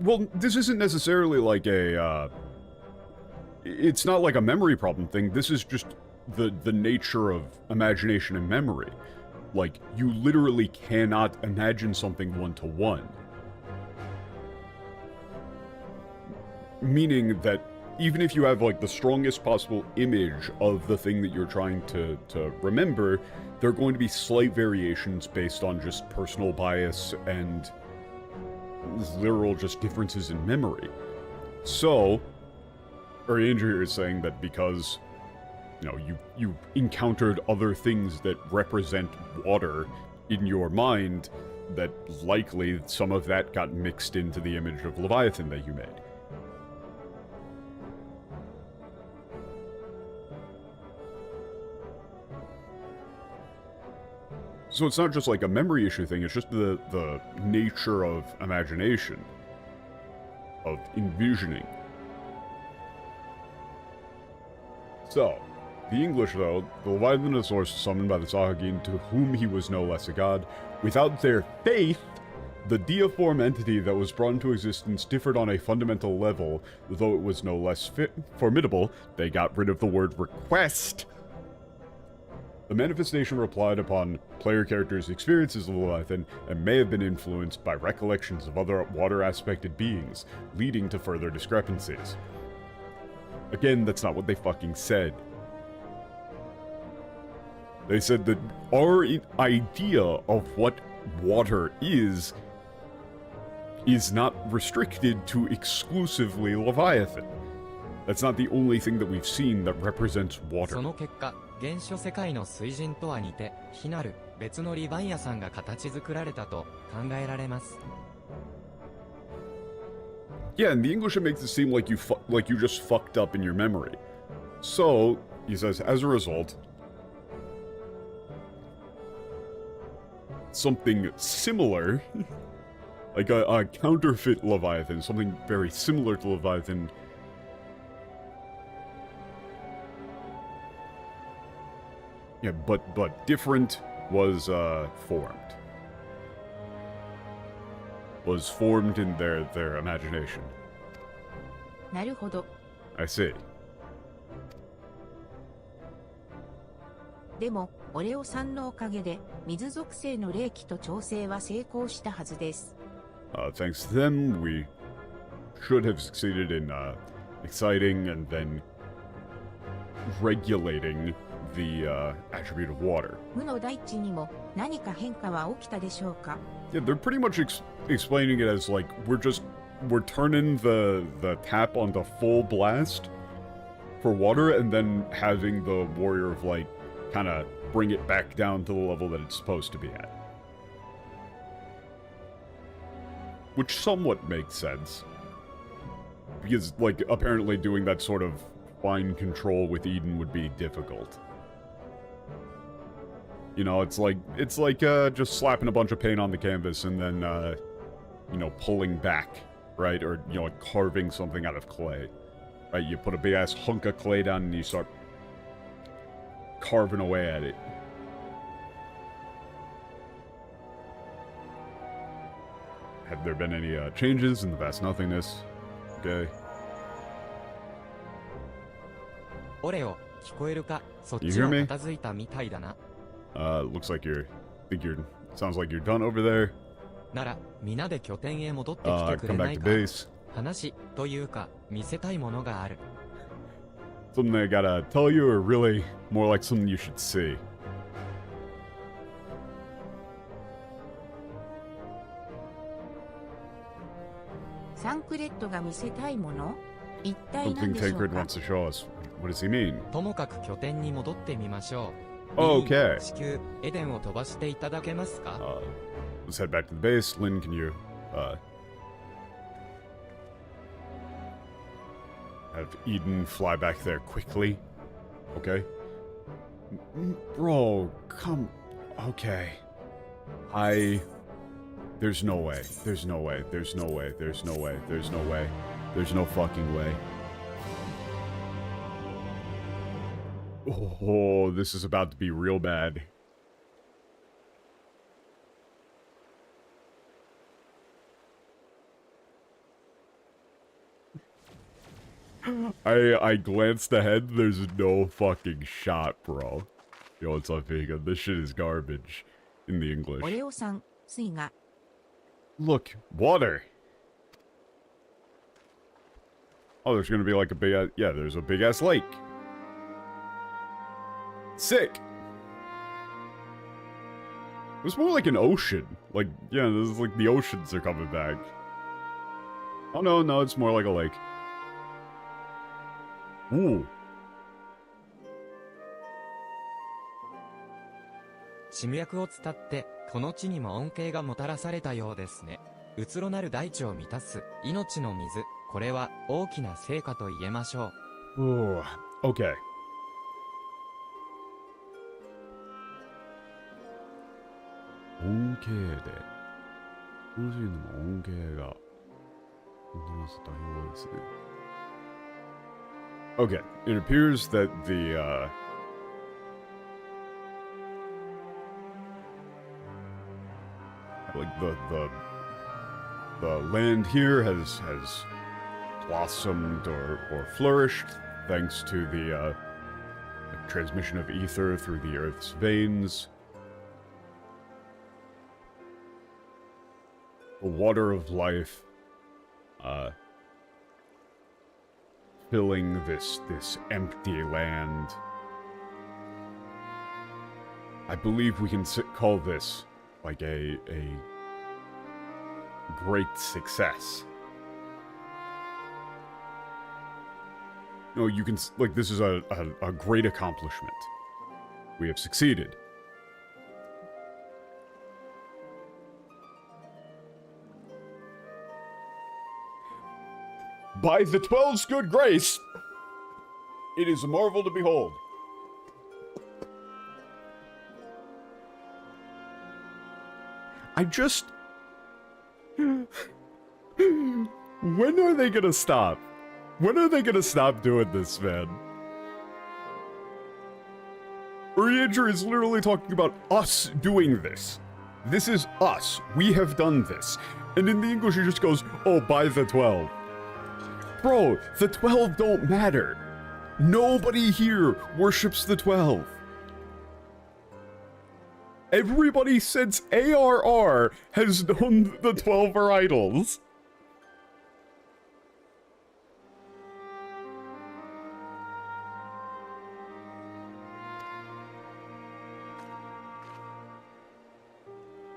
well, this isn't necessarily like a, it's not like a memory problem thing. This is just the nature of imagination and memory. Like, you literally cannot imagine something one-to-one. Meaning that even if you have, like, the strongest possible image of the thing that you're trying to remember, there are going to be slight variations based on just personal bias and literal just differences in memory. So, Andrew here is saying that because, you know, you encountered other things that represent water in your mind, that likely some of that got mixed into the image of Leviathan that you made. So it's not just like a memory issue thing, it's just the nature of imagination, of envisioning. So, the English though, the Leviathan of the Source summoned by the Sahagin, to whom he was no less a god. Without their faith, the deiform entity that was brought into existence differed on a fundamental level, though it was no less formidable. They got rid of the word request. The manifestation replied upon player characters' experiences of Leviathan and may have been influenced by recollections of other water-aspected beings, leading to further discrepancies. Again, that's not what they fucking said. They said that our idea of what water is not restricted to exclusively Leviathan. That's not the only thing that we've seen that represents water. その結果、原初世界の水神とは似て、非なる別のリヴァイアさんが形作られたと考えられます。Yeah, in the English it makes it seem like you just fucked up in your memory. So, he says, as a result, something similar, like a counterfeit Leviathan, something very similar to Leviathan, yeah, but different, was formed. Was formed in their imagination. なるほど。 I see. でも、オレオさんのおかげで、水属性の霊気と調整は成功したはずです。Thanks to them, we should have succeeded in exciting and then regulating the attribute of water. 無の大地にも何か変化は起きたでしょうか？ Yeah, they're pretty much explaining it as like we're turning the tap onto full blast for water and then having the Warrior of Light kind of bring it back down to the level that it's supposed to be at. Which somewhat makes sense. Because, like, apparently doing that sort of fine control with Eden would be difficult. You know, it's like just slapping a bunch of paint on the canvas and then, you know, pulling back, right? Or, you know, like carving something out of clay. Right? You put a big-ass hunk of clay down and you start carving away at it. Have there been any changes in the vast nothingness? Okay. オレオ、聞こえるか？そっ You ち hear は me? 片付いたみたいだな。Looks like sounds like you're done over there. なら、皆で拠点へ戻ってきてくれ Come な back い to か？ base. 話というか、見せたいものがある。Something I gotta tell you, or really more like something you should see. サンクレットが見せたいもの？一体何 Something でしょう Tancred か？ wants to show us. What does he mean? ともかく拠点に戻ってみましょう。 Okay. 地球、エデンを飛ばしていただけますか？ Let's head back to the base. Lynn, can you have Eden fly back there quickly? Okay. Bro, come. Okay. There's no way. There's no way. There's no way. There's no way. There's no way. There's no fucking way. Oh, this is about to be real bad. I glanced ahead, there's no fucking shot, bro. Yo, what's up, Vega? This shit is garbage in the オ English. レオさん、水が。 Look, water. Oh, there's gonna be like a big ass, yeah, there's a big ass lake. Sick. It's more like an ocean. Like, yeah, this is like the oceans are coming back. Oh no, it's more like a lake. Ooh. 侵略を伝って、この地にも恩恵がもたらされたようですね。うつろなる大地を満たす、命の水。これは、大きな成果と言えましょう。Ooh. Okay. Okay, it appears that the like the land here has blossomed or flourished thanks to the transmission of ether through the Earth's veins. The water of life filling this empty land. I believe we can call this like a great success. No, you can, like, this is a great accomplishment. We have succeeded. By the 12's good grace, it is a marvel to behold. I just... When are they gonna stop? When are they gonna stop doing this, man? Urianger is literally talking about us doing this. This is us. We have done this. And in the English, he just goes, oh, by the 12. Bro, the 12 don't matter. Nobody here worships the 12. Everybody since ARR has known the 12 are idols.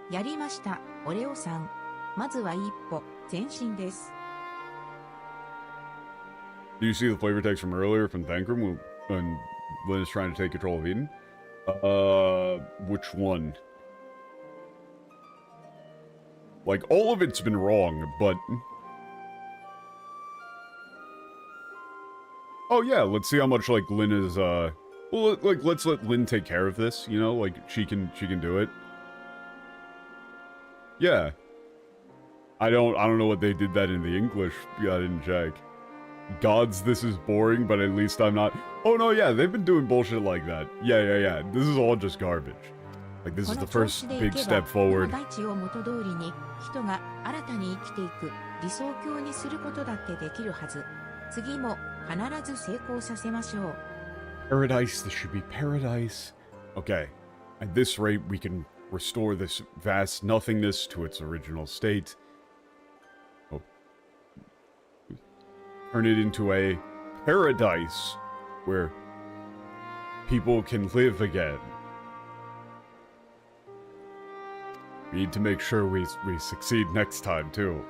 やりました、オレオさん。まずは一歩、前進です。Do you see the flavor text from earlier from Thankrum when Lynn is trying to take control of Eden? Which one? Like, all of it's been wrong, but... Oh yeah, let's see how much, like, Lynn is, well, like, let's let Lynn take care of this, you know? Like, she can do it. Yeah. I don't know what they did that in the English. Yeah, I didn't check. Gods, this is boring, but at least I'm not... Oh no, yeah, they've been doing bullshit like that. Yeah. This is all just garbage. Like, this is the first big step forward. 人が新たに生きていく理想郷にすることだってできるはず。次も必ず成功させましょう。Paradise, this should be paradise. Okay, at this rate we can restore this vast nothingness to its original state. Oh. Turn it into a paradise where people can live again. We need to make sure we succeed next time, too.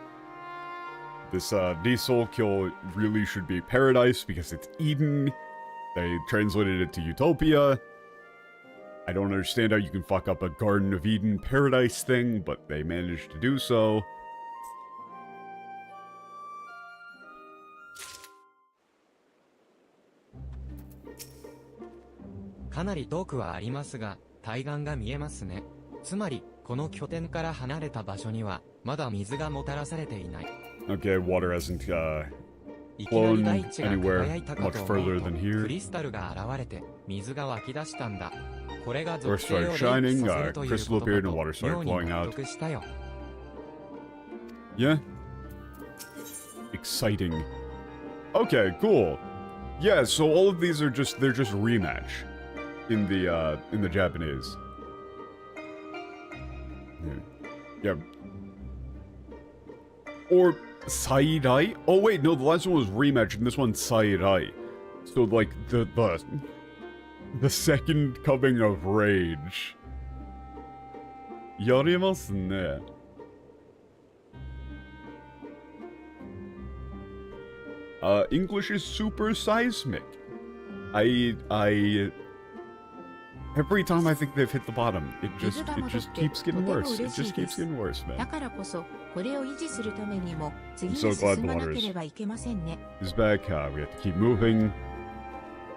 This, Diesel kill really should be paradise because it's Eden. They translated it to Utopia. I don't understand how you can fuck up a Garden of Eden paradise thing, but they managed to do so. Kanari 遠くはありますが、対岸が見えますね。つまり、この拠点から離れた場所には、まだ水がもたらされていない。Okay, water hasn't, flown anywhere much further than here. クリスタルが現れて、水が湧き出したんだ。これが Earth 属性を started 連結 shining, させるという crystal こと appeared, だ and と water started 妙に flowing 納 out. 得したよ。Yeah. Exciting. Okay, cool. Yeah, so all of these are they're just rematch in the Japanese. Yeah. Or Sairai? Oh wait, no, the last one was rematch and this one's Sairai. So like the second coming of rage. Yarimasu ne. English is super seismic. Every time I think they've hit the bottom, it just keeps getting worse. It just keeps getting worse, man. だからこそ、これを維持するためにも、次 I'm so に glad 進 the まな water け is ればいけませんね。 is back. We have to keep moving.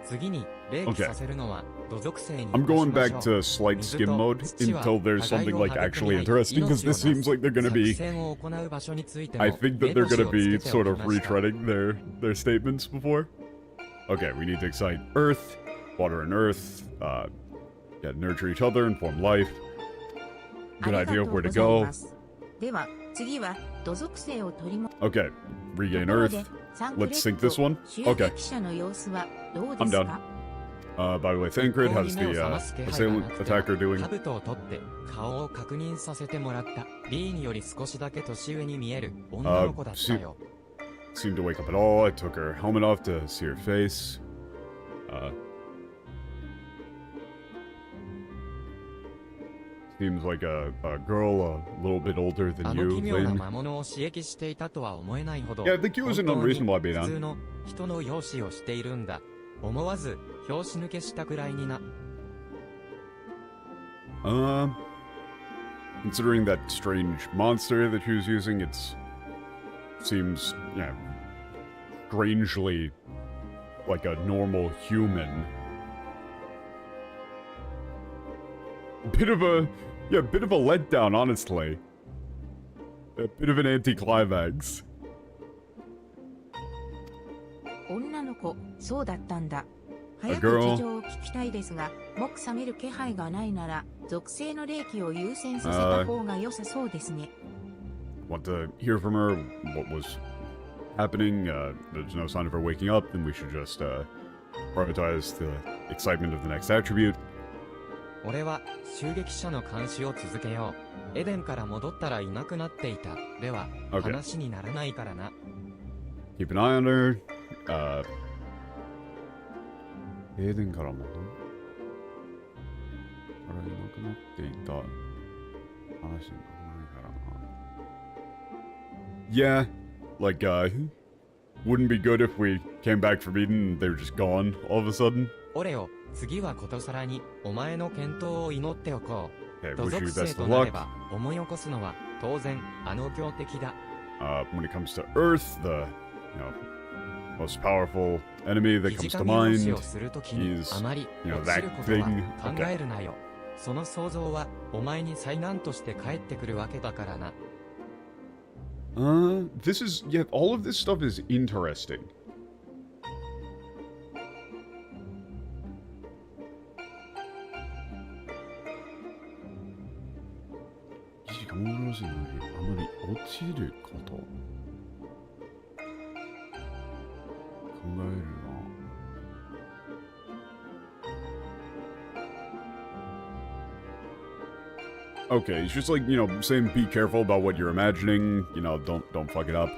次に、冷気させるのは、土属性に I'm going 移しまし back ょう to slight skim mode until there's something like actually interesting, because this seems like they're gonna be. 作戦を行う場所についても I think that they're gonna be 目星をつけてお sort き of ました。 retreading their statements before. Okay, we need to excite Earth, water and Earth, yeah, nurture each other and form life. あ Good りが idea と of う where ご to ざい go. ます。では、次は土属性を取り戻 Okay, regain ところ Earth. で、サン Let's ク sync レッ this ト one. 襲 Okay. 撃者の様子はどうで I'm す done. か？ By the way, Thancred, how's 目を the 覚ます気配がな assailant くても attacker doing? 兜を取って顔を確認させてもらった。リーンより少しだけ年上に見える女の子だったよ。seem to wake up at all. I took her helmet off to see her face. Seems like a girl a little bit older than あの you, 奇妙な Lane. 魔物を刺激していたとは思えないほど Yeah, I think he was an 本当に unreasonable I'd be 普 down. 通の人の容姿をしているんだ。思わず拍子抜けしたくらいにな。Considering that strange monster that she was using, seems, yeah, strangely like a normal human. Bit of a letdown, honestly. A bit of an anticlimax. 女の子、そうだったんだ。早 A く girl. 事情を聞きたいですが、目覚める気配がないなら、属性の霊気を優先させた方が良さそうですね。Want to hear from her what was happening. There's no sign of her waking up, then we should just prioritize the excitement of the next attribute. 俺は襲撃者の監視を続けよう。エデンから戻ったらいなくなっていた。では、 Okay. 話にならないからな。Keep an eye on her. Aiden から戻る。あれ、いなくなっていた。話にならないからな。Yeah, like, wouldn't be good if we came back from Eden and they were just gone all of a sudden. 俺よ、次はことさらに、お前の健闘を祈っておこう。 Okay, 土 wish you 属性 best と of なれ luck. ば、思い起こすのは、当然、あの強敵だ。When it comes to Earth, the, most powerful enemy that 疑 comes 似 to 神殺し mind をするときに is, あまり you know, 落ち that ることは thing. 考えるなよ。その想像はお前に災難として返ってくるわけだからな。This is, yeah, all of this stuff is interesting. Okay, it's just like, saying be careful about what you're imagining, don't fuck it up.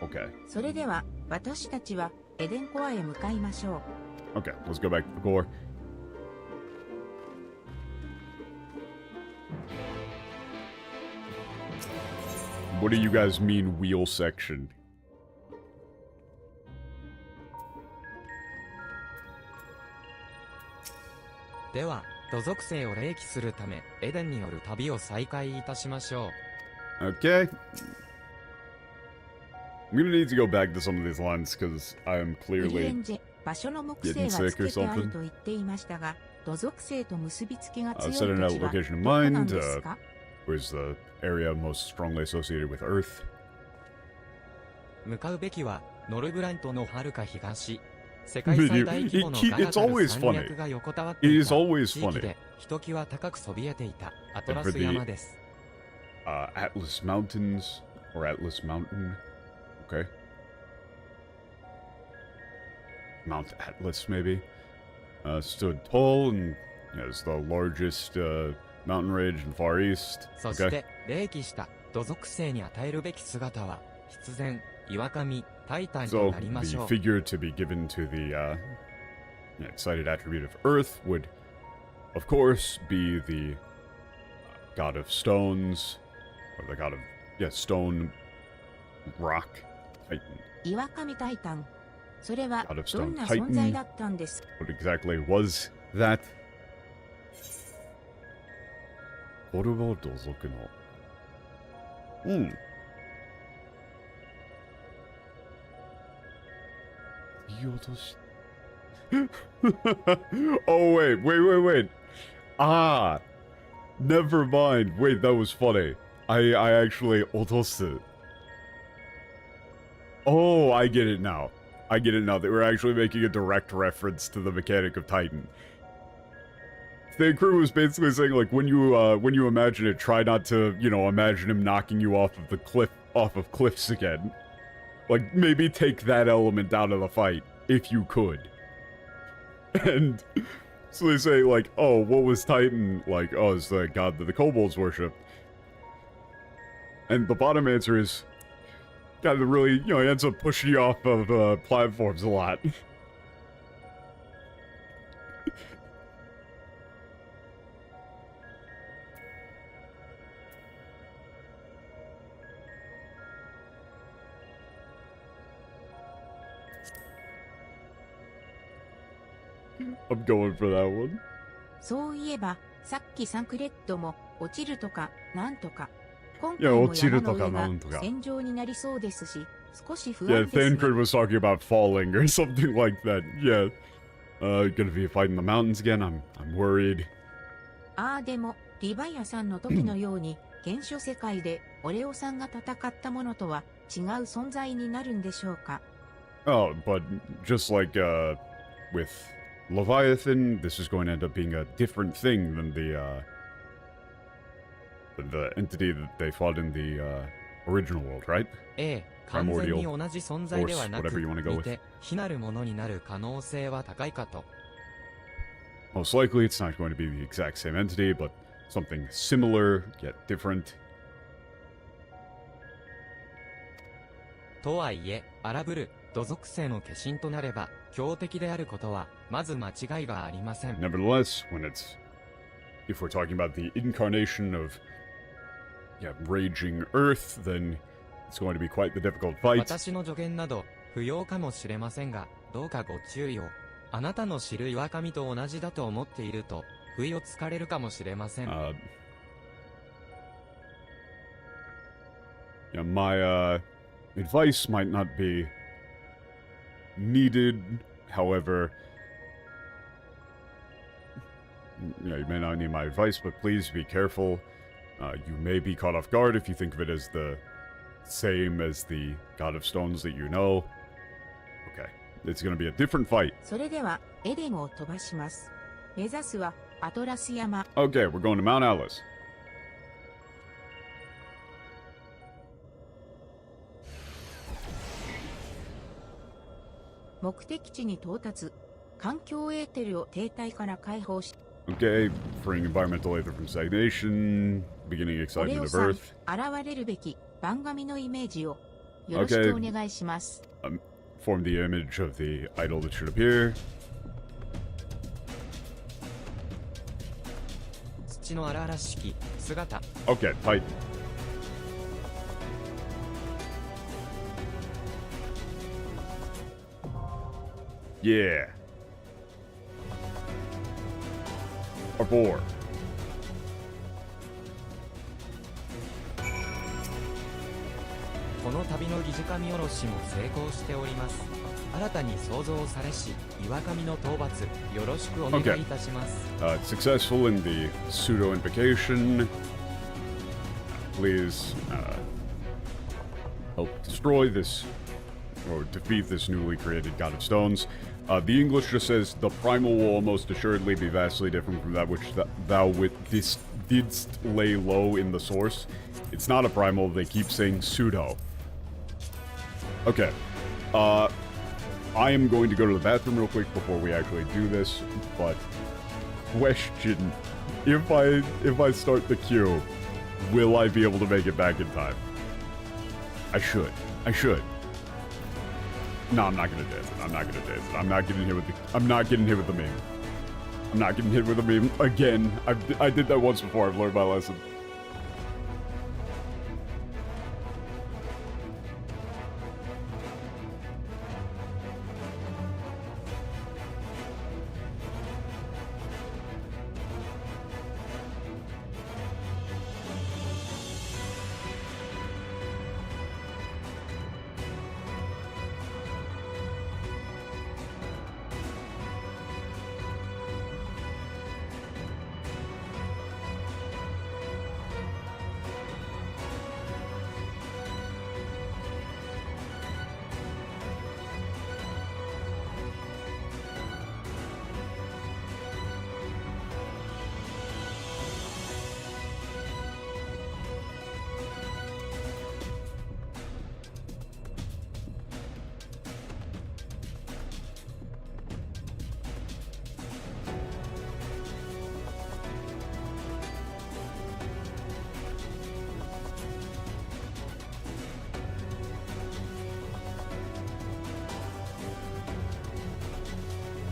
Okay. それでは、私たちはエデンコアへ向かいましょう。 Okay, let's go back to the core. What do you guys mean, wheel section? では、土属性を霊気するため、エデンによる旅を再開いたしましょう。 Okay. I'm gonna need to go back to some of these lines because I am ウリエ clearly ンジェ、場所の木星がつけてあると言っていましたが、土属性と結びつきが強い土 setting 地 out は location in どこなん mind. ですか？ Was the area most strongly associated with Earth? 向かうべきは、ノルブラントの遥か東。世界最大規模のガラガル山脈が横たわってい It is た always 地域 funny. で、ひときわ高くそびえていたアトラス山です。Atlas Mountains or Atlas Mountain. Okay. Mount Atlas, maybe. Stood tall and is the largest mountain range in Far East. そして、霊気した土属性に与えるべき姿は、必然、岩神、タイタンと So なりま the しょう。 figure to be given to the excited attribute of Earth would, of course, be the god of stones, or the god of stone, rock, Titan. 岩神タイタン。それは God of ど Stone んな存 Titan. 在だったんです。 What exactly was that? これは土属の。振り落とし。Oh wait. Ah, never mind. Wait, that was funny. I actually 落とす. Oh, I get it now. They were actually making a direct reference to the mechanic of Titan. The crew was basically saying, like, when you imagine it, try not to, imagine him knocking you off of cliffs again. Like, maybe take that element out of the fight, if you could. And so they say, like, oh, what was Titan? Like, oh, it's the god that the kobolds worship. And the bottom answer is, kind of really, you know, he ends up pushing you off of platforms a lot. I'm going for that one. そういえば、さっきサンクレッドも落ちるとかなんとか。今いや回も落ちるとか山の上がなんとか戦場になりそうですし、少し不 Yeah, 安ですね。 Thancred was talking about falling or something like that. Yeah. Gonna be fighting the mountains again. I'm worried. ああでも、リヴァイアさんの時のように、原初世界でオレオさんが戦ったものとは違う存在になるんでしょうか。 Oh, but just like, with Leviathan, this is going to end up being a different thing than the entity that they fought in the, original world, right? ええ、完全に同じ存在ではなく、 Force, whatever you wanna go with. 似て非なるものになる可能性は高いかと。 Most likely it's not going to be the exact same entity, but something similar, yet different. とはいえ、荒ぶる土属性の化身となれば強敵であることはまず間違いがありません。 Nevertheless, if we're talking about the incarnation of, yeah, raging Earth, then it's going to be quite the difficult fight. 私の助言など不要かもしれませんが、どうかご注意を。あなたの知る岩神と同じだと思っていると不意をつかれるかもしれません。Yeah, my advice might not be needed. However, yeah, you may not need my advice, but please be careful. You may be caught off guard if you think of it as the same as the God of Stones that you know. Okay, it's going to be a different fight. それでは、エデンを飛ばします。目指すは、アトラス山。 Okay, we're going to Mount Atlas. 目的地に到達。環境エーテルを停滞から解放し、 Okay, freeing environmental aether from stagnation, beginning オレ excitement オ of さん、 Earth. 現れるべき番組のイメージをよろしくお願いします。 Form the image of the idol that should appear. 土の荒々しき姿。 Okay, Titan. Yeah. A boar. この旅の疑似神おろしも成功しております。新たに創造されし岩神の討伐よろしくお願いいたします。 Successful in the pseudo invocation. Please help destroy this or defeat this newly created God of Stones. The English just says the primal will almost assuredly be vastly different from that which thou didst lay low in the source. It's not a primal. They keep saying pseudo. Okay. I am going to go to the bathroom real quick before we actually do this, but question, if I start the queue, will I be able to make it back in time? I should. No, I'm not gonna dance it. I'm not getting hit with the meme. I'm not getting hit with the meme again. I did that once before. I've learned my lesson.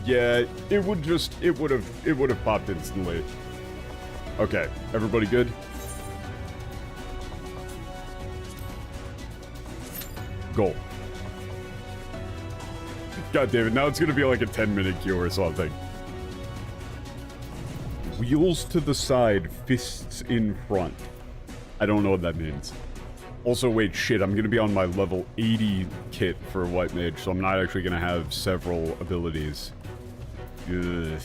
Yeah, it would have popped instantly. Okay, everybody good? Go. God damn it, now it's gonna be like a 10-minute queue or something. Wheels to the side, fists in front. I don't know what that means. Also, wait, shit, I'm gonna be on my level 80 kit for White Mage, so I'm not actually gonna have several abilities. Ugh.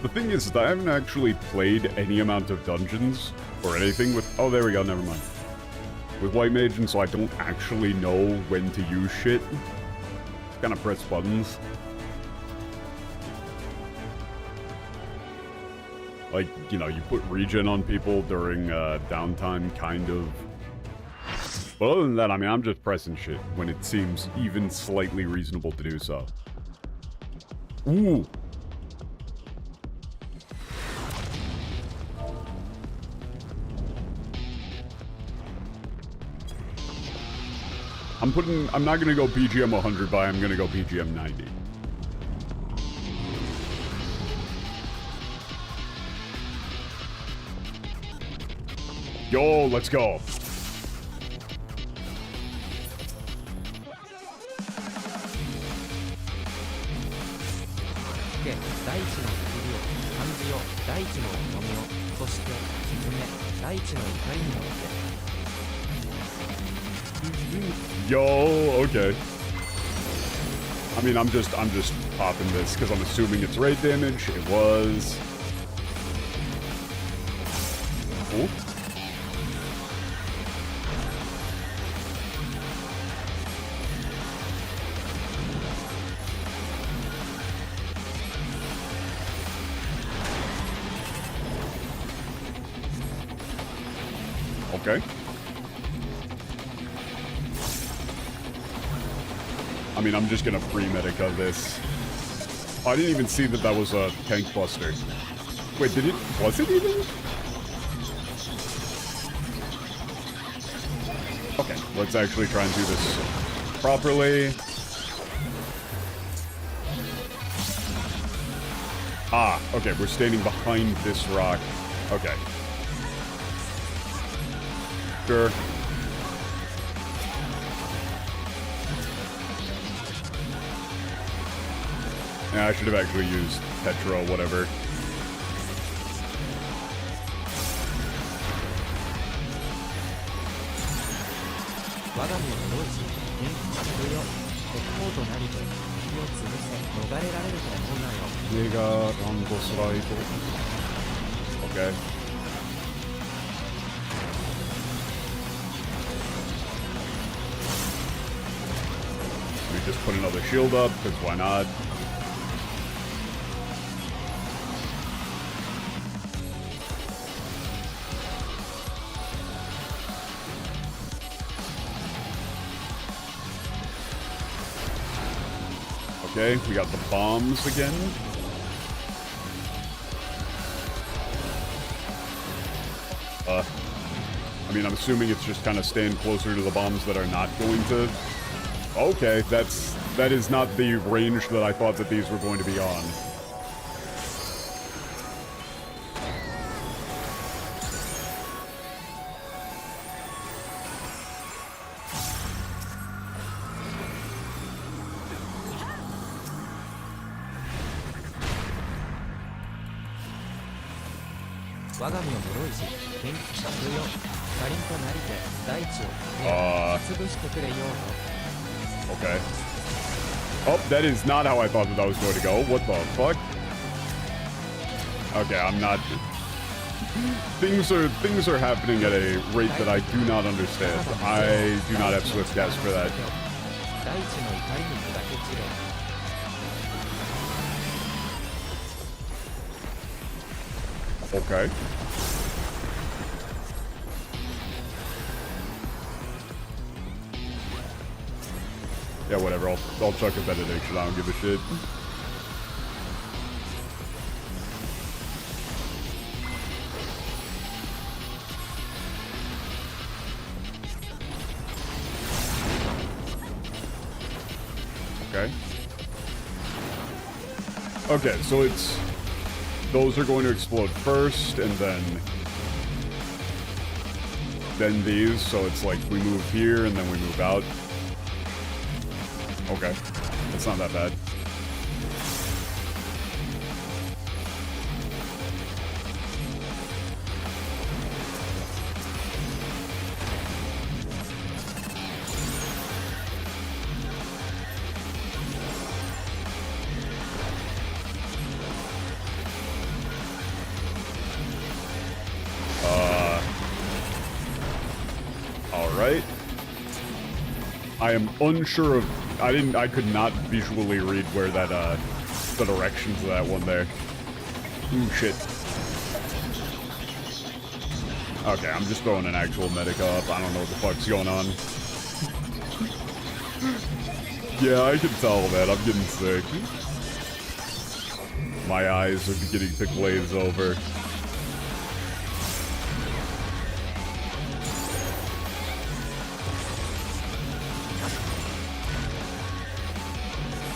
The thing is that I haven't actually played any amount of dungeons or anything with... Oh, there we go, never mind. With White Mage, and so I don't actually know when to use shit. Just kind of press buttons. Like, you know, you put regen on people during downtime, kind of. But other than that, I mean, I'm just pressing shit when it seems even slightly reasonable to do so. Ooh! I'm not gonna go BGM 100 by, I'm gonna go BGM 90. Yo, let's go. Yo, okay. I mean, I'm just popping this because I'm assuming it's raid damage. It was. Cool. Okay. I mean, I'm just gonna pre-medica this. Oh, I didn't even see that that was a tank buster. Wait, did it? Was it even? Okay, let's actually try and do this properly. Ah, okay, we're standing behind this rock. Okay. Sure. Yeah, I should have actually used Petra or whatever. Okay. We just put another shield up, because why not? Okay, we got the bombs again. I mean, I'm assuming it's just kind of staying closer to the bombs that are not going to... Okay, that is not the range that I thought that these were going to be on. Okay. Oh, that is not how I thought that was going to go. What the fuck? Okay, I'm not... Things are happening at a rate that I do not understand. I do not have Swift gas for that. Okay. Yeah, whatever. I'll chuck a benediction. I don't give a shit. Okay. Okay, so it's... Those are going to explode first, and then these, so it's like we move here, and then we move out. Okay. That's not that bad. Alright. I am unsure of... I could not visually read where that, the directions of that one there. Ooh, shit. Okay, I'm just throwing an actual medic up. I don't know what the fuck's going on. Yeah, I can tell, man. I'm getting sick. My eyes are beginning to glaze over.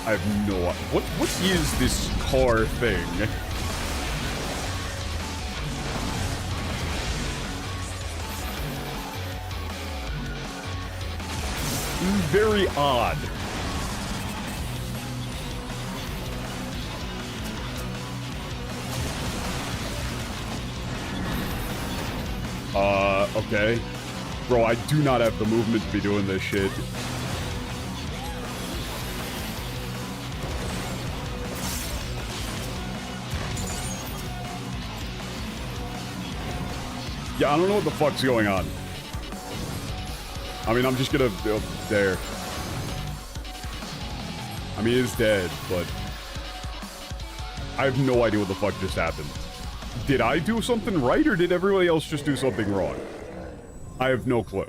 I have no idea. What is this car thing? Very odd. Okay. Bro, I do not have the movement to be doing this shit. Yeah, I don't know what the fuck's going on. I mean, I'm just gonna... Oh, there. I mean, he's dead, but... I have no idea what the fuck just happened. Did I do something right, or did everybody else just do something wrong? I have no clue.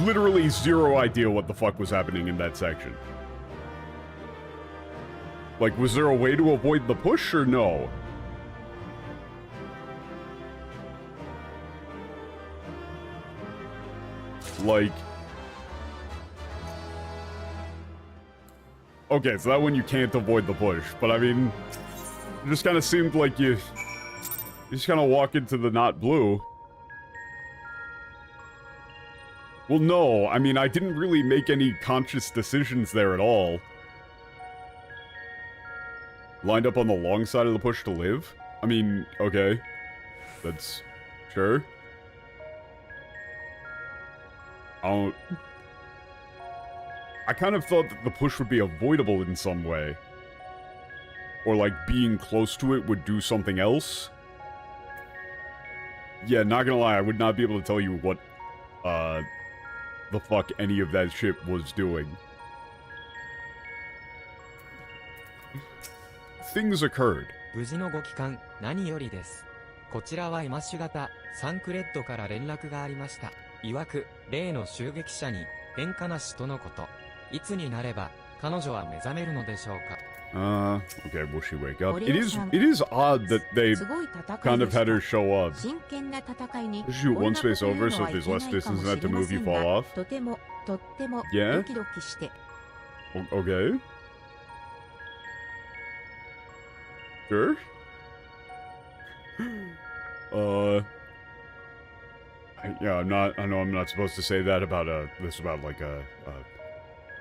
Literally zero idea what the fuck was happening in that section. Like, was there a way to avoid the push, or no? Like... Okay, so that one you can't avoid the push, but I mean... It just kind of seemed like you just kind of walk into the not blue. Well, no, I mean, I didn't really make any conscious decisions there at all. Lined up on the long side of the push to live? I mean, okay. That's... sure. I kind of thought that the push would be avoidable in some way. Or, like, being close to it would do something else. Yeah, not gonna lie, I would not be able to tell you what, the fuck any of that shit was doing. Things occurred. 無事のご帰還、何よりです。こちらは今しがた、サンクレッドから連絡がありました。曰く、例の襲撃者に、変化なしとのこと。いつになれば、彼女は目覚めるのでしょうか。Okay, will she wake up? It is odd that they kind of had her show up. Just shoot one space over, so if there's less distance than that to move, you fall off. Yeah? Okay. Sure. Yeah, I know I'm not supposed to say that about like a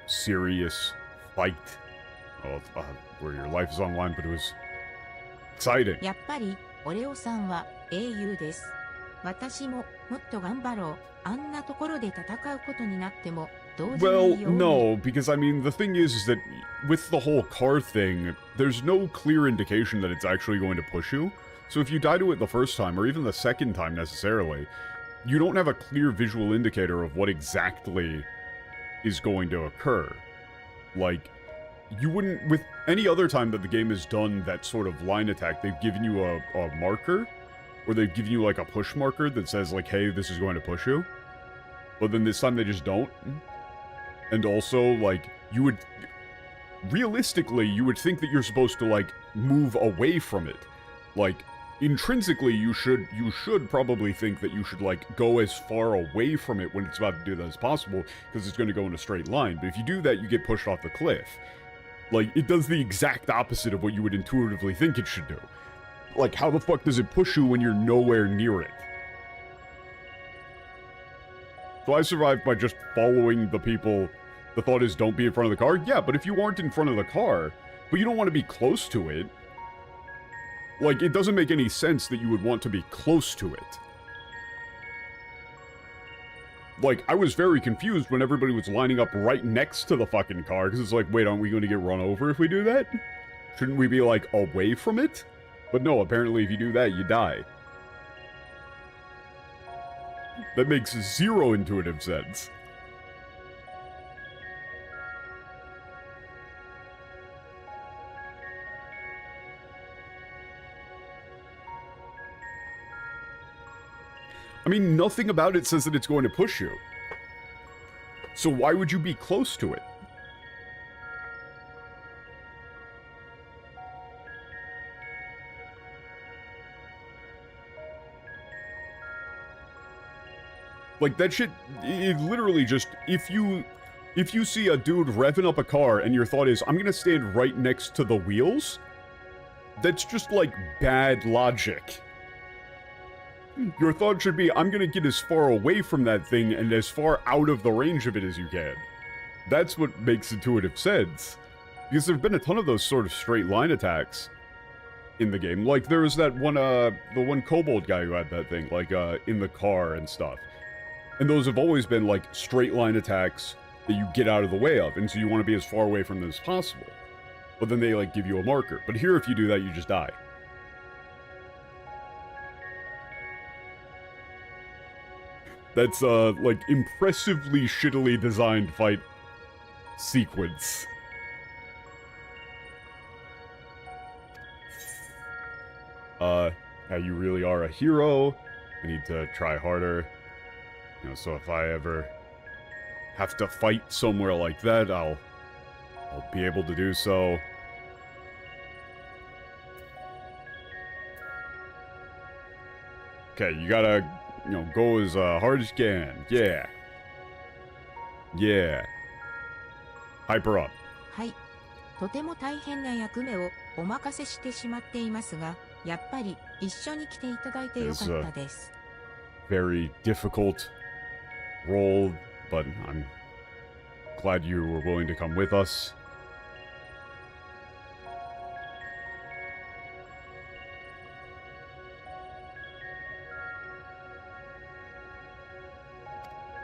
serious fight. Where your life is on the line, but it was exciting. やっぱり、オレオさんは英雄です。私ももっと頑張ろう。あんなところで戦うことになっても、どうでもいいように。Well, no, because I mean, the thing is that with the whole car thing, there's no clear indication that it's actually going to push you. So if you die to it the first time, or even the second time necessarily, you don't have a clear visual indicator of what exactly is going to occur. Like, you wouldn't, with any other time that the game has done that sort of line attack, they've given you a marker, or they've given you like a push marker that says like, hey, this is going to push you. But then this time they just don't. And also, like, realistically, you would think that you're supposed to, like, move away from it. Like, intrinsically you should probably think that you should like go as far away from it when it's about to do that as possible, because it's going to go in a straight line. But if you do that, you get pushed off the cliff. Like, it does the exact opposite of what you would intuitively think it should do. Like, how the fuck does it push you when you're nowhere near it? So I survived by just following the people. The thought is, don't be in front of the car? Yeah, but if you aren't in front of the car, but you don't want to be close to it, like, it doesn't make any sense that you would want to be close to it. Like, I was very confused when everybody was lining up right next to the fucking car, because it's like, wait, aren't we going to get run over if we do that? Shouldn't we be, like, away from it? But no, apparently if you do that, you die. That makes zero intuitive sense. I mean, nothing about it says that it's going to push you. So why would you be close to it? Like, that shit, it literally just, if you see a dude revving up a car and your thought is, I'm gonna stand right next to the wheels, that's just, like, bad logic. Your thought should be, I'm gonna get as far away from that thing and as far out of the range of it as you can. That's what makes intuitive sense. Because there have been a ton of those sort of straight line attacks in the game. Like, there was that one, the one kobold guy who had that thing, like, in the car and stuff. And those have always been, like, straight line attacks that you get out of the way of, and so you want to be as far away from them as possible. But then they, like, give you a marker. But here, if you do that, you just die. That's, like, impressively shittily designed fight sequence. Yeah, you really are a hero. I need to try harder. You know, so if I ever have to fight somewhere like that, I'll be able to do so. Okay, you gotta, you know, go as hard as you can. Yeah. Yeah. Hyper up. はい。とても大変な役目をお任せしてしまっていますが、やっぱり一緒に来ていただいてよかったです。Very difficult role, but I'm glad you were willing to come with us.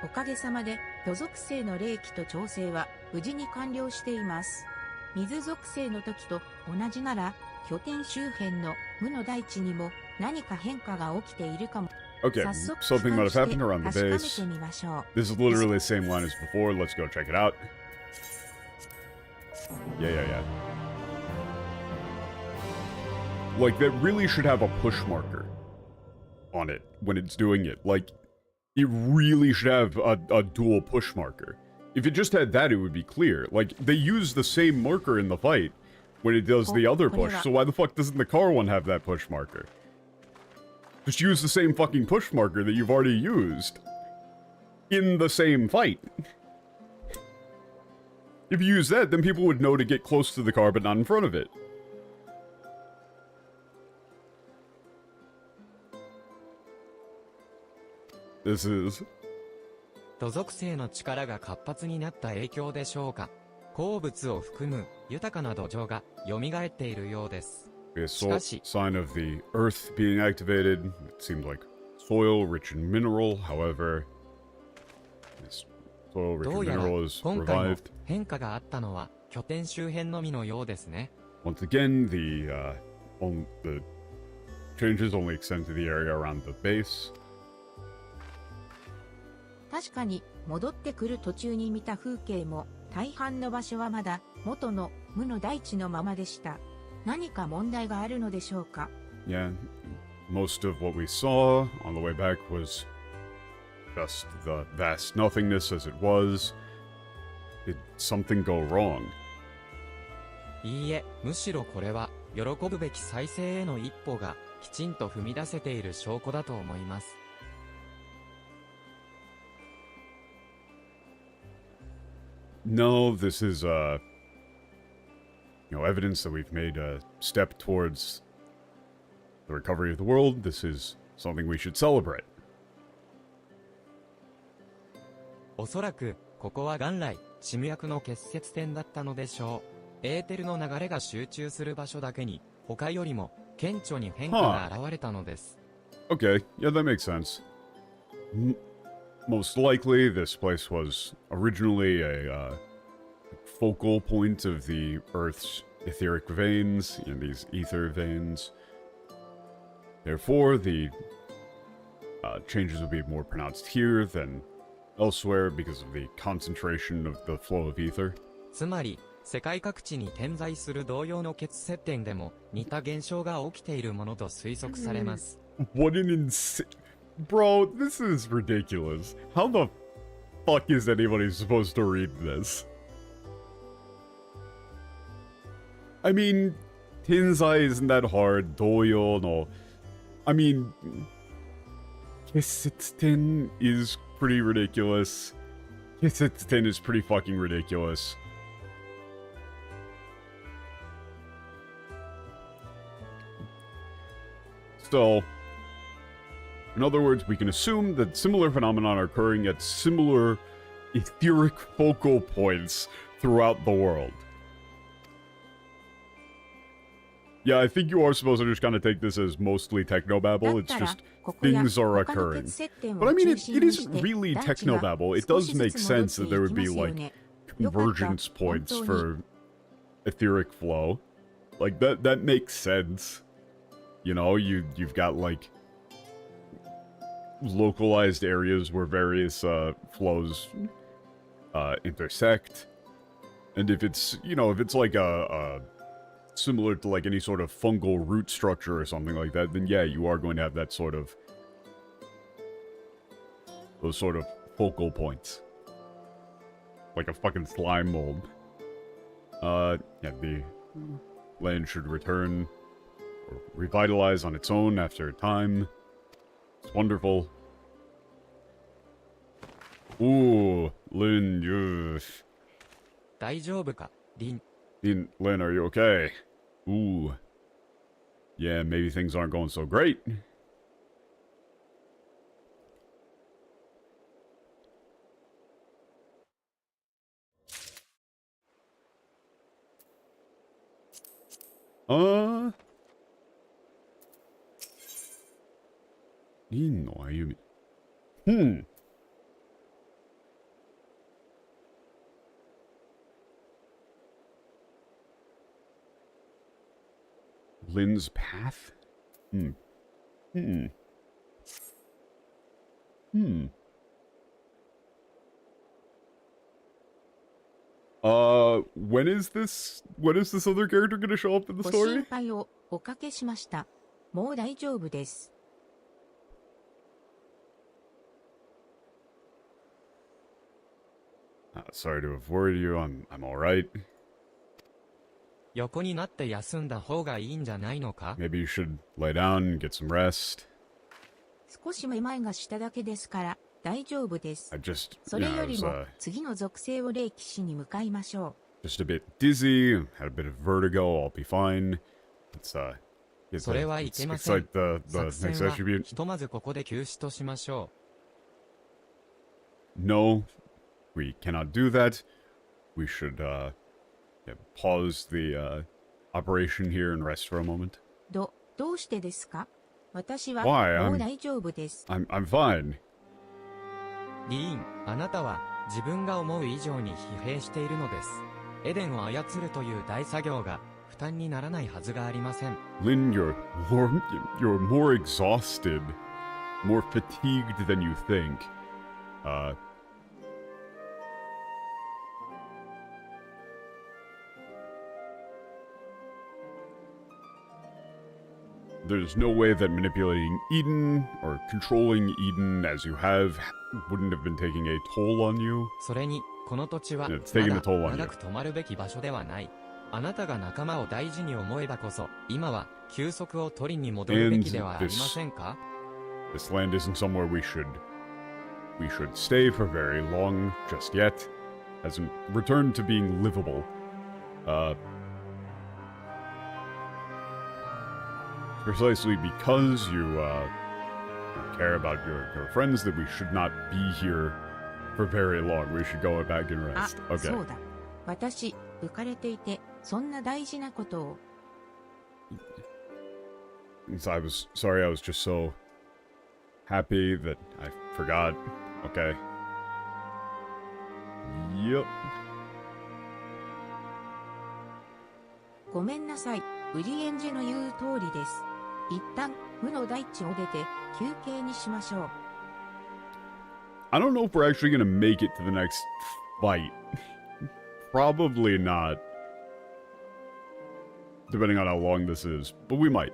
おかげさまで、土属性の霊気と調整は無事に完了しています。水属性の時と同じなら、拠点周辺の無の大地にも何か変化が起きているかも。Okay, something might have happened around the base. This is literally the same line as before. Let's go check it out. Yeah. Like, that really should have a push marker on it when it's doing it. Like, it really should have a dual push marker. If it just had that, it would be clear. Like, they use the same marker in the fight when it does the other push, so why the fuck doesn't the car one have that push marker? Just use the same fucking push marker that you've already used in the same fight. If you use that, then people would know to get close to the car but not in front of it. This is... 土属性の力が活発になった影響でしょうか。鉱物を含む豊かな土壌が蘇っているようです。A sign of the earth being activated. It seemed like soil rich in mineral. However, this soil rich in mineral is revived. 変化があったのは拠点周辺のみのようですね。Once again, the changes only extend to the area around the base. 確かに戻ってくる途中に見た風景も大半の場所はまだ元の無の大地のままでした。何か問題があるのでしょうか? Yeah, most of what we saw on the way back was just the vast nothingness as it was. Did something go wrong? いいえ、むしろこれは喜ぶべき再生への一歩がきちんと踏み出せている証拠だと思います。No, this is, evidence that we've made a step towards the recovery of the world. This is something we should celebrate. おそらく、ここは元来、チム役の結節点だったのでしょう。エーテルの流れが集中する場所だけに、他よりも、顕著に変化が現れたのです。Okay, yeah, that makes sense. Most likely, this place was originally a focal point of the Earth's etheric veins, these ether veins. Therefore, the changes would be more pronounced here than elsewhere because of the concentration of the flow of ether. つまり、世界各地に点在する同様の結接点でも似た現象が起きているものと推測されます。What an insane... Bro, this is ridiculous. How the fuck is anybody supposed to read this? I mean, Tensai isn't that hard. Doyo no... I mean... Kessetsuten is pretty ridiculous. Kessetsuten is pretty fucking ridiculous. So, in other words, we can assume that similar phenomena are occurring at similar etheric focal points throughout the world. Yeah, I think you are supposed to just kind of take this as mostly technobabble. It's just things are occurring. But I mean, it isn't really technobabble. It does make sense that there would be, like, convergence points for etheric flow. Like, that makes sense. You know, you've got, like, localized areas where various flows intersect. And if it's, if it's like a similar to like any sort of fungal root structure or something like that, then yeah, you are going to have that sort of those sort of focal points. Like a fucking slime mold. Yeah, the land should return or revitalize on its own after a time. It's wonderful. Ooh, Lin, you... 大丈夫か、リン。Lin, are you okay? Ooh. Yeah, maybe things aren't going so great. Lin no Ayumi. Lin's path? When is this other character gonna show up in the ご story? 心配をおかけしました。もう大丈夫です。Sorry to have worried you. I'm alright. 横になって休んだ方がいいんじゃないのか？ Maybe you should lay down and get some rest. 少しめまいがしただけですから大丈夫です。 I just, それ I より was, も次の属性を霊騎士に向かいましょ just a bit dizzy, had a bit of vertigo. I'll be fine. It's それはいけま it's せん。 like the 作 next 戦は attribute. ひとまずここで休止としましょ No, we cannot do that. We should pause the operation here and rest for a moment. う。どうしてですか？私は Why? もう大丈夫です。I'm fine. う。リーン、あなたは自分が思う以上に疲弊しているのです。エデンを操るという大作業が負担にならないはずがありません。Lin, you're more exhausted, more fatigued than you think. There's no way that manipulating Eden or controlling Eden as you have wouldn't have been taking a toll on you. それに、この土地は Yeah, it's ま taking だ a toll on you. 長く泊まるべき場所ではない。あなたが仲間を大事に思えばこそ、今は休息を取りに戻るべきではありませんか？ This land isn't somewhere we should stay for very long just yet. Hasn't returned to being livable. Precisely because you care about your friends that we should not be here for very long. We should go back and あ、 rest. Okay. そうだ。私、浮かれていて、そんな大事なことを。I was sorry, I was just so happy that I forgot. Okay. Yep. ごめんなさい。ウリエンジェの言う通りです。一旦、無の大地を出て、休憩にしましょう。I don't know if we're actually gonna make it to the next fight. Probably not. Depending on how long this is. But we might.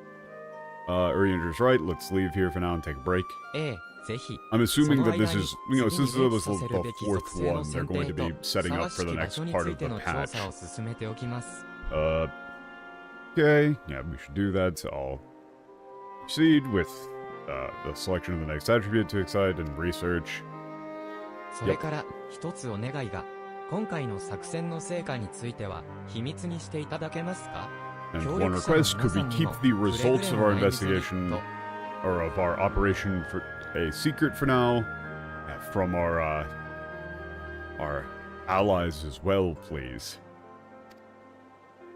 Urianger's right. Let's leave here for now and take a break. ええ、ぜひ。 I'm assuming that this その間に is, you know, 次に since this was させ the るべき fourth 属性の one, they're 選 going 定 to と be ふさ setting わ up し for き the 場 next 所に part つい of て the の調 patch. 査を進めておきます。Okay. Yeah, we should do that. So I'll proceed with the selection of the next attribute to excite and research. それから一つお願いが、今回の作戦の成果については秘密にしていただけますか？ And one request, could we keep the results of our investigation or of our operation for a secret for now from our allies as well, please?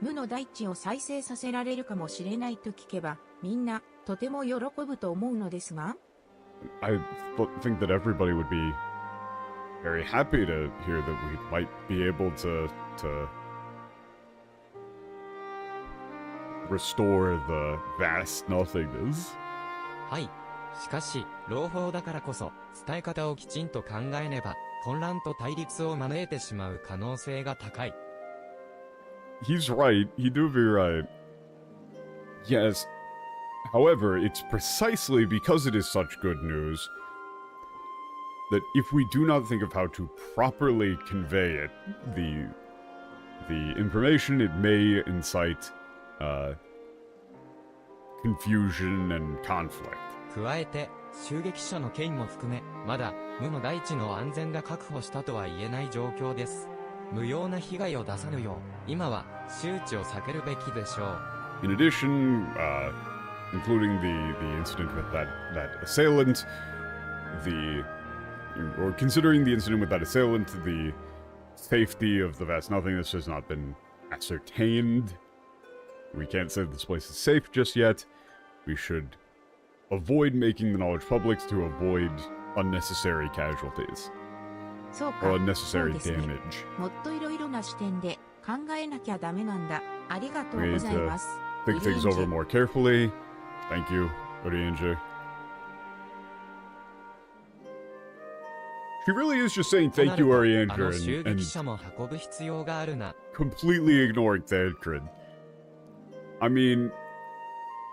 無の大地を再生させられるかもしれないと聞けば、みんなとても喜ぶと思うのですが、 I think that everybody would be very happy to hear that we might be able to restore the vast nothingness. はい。しかし、朗報だからこそ、伝え方をきちんと考えねば、混乱と対立を招いてしまう可能性が高い。He's right. He do be right. Yes. However, it's precisely because it is such good news that if we do not think of how to properly convey it, the information, it may incite confusion and conflict. 加えて、襲撃者の件も含め、まだ、無の大地の安全が確保したとは言えない状況です。無用な被害を出さぬよう、今は、周知を避けるべきでしょう。In addition, including the incident with that assailant, or considering the incident with that assailant, the safety of the vast nothingness has not been ascertained. We can't say this place is safe just yet. We should avoid making the knowledge public to avoid unnecessary casualties そうか、 or そう unnecessary ですね。 damage. もっといろいろな視点で考えなきゃダメなんだ。ありがとう We ご need ざい to ます。 think ウリエン things ジ over ェ more carefully. Thank you, Urianger. She really is just saying とな thank る you, とあ Urianger, の襲 and 撃者も運ぶ必要があるな。 completely ignoring Thancred. I mean,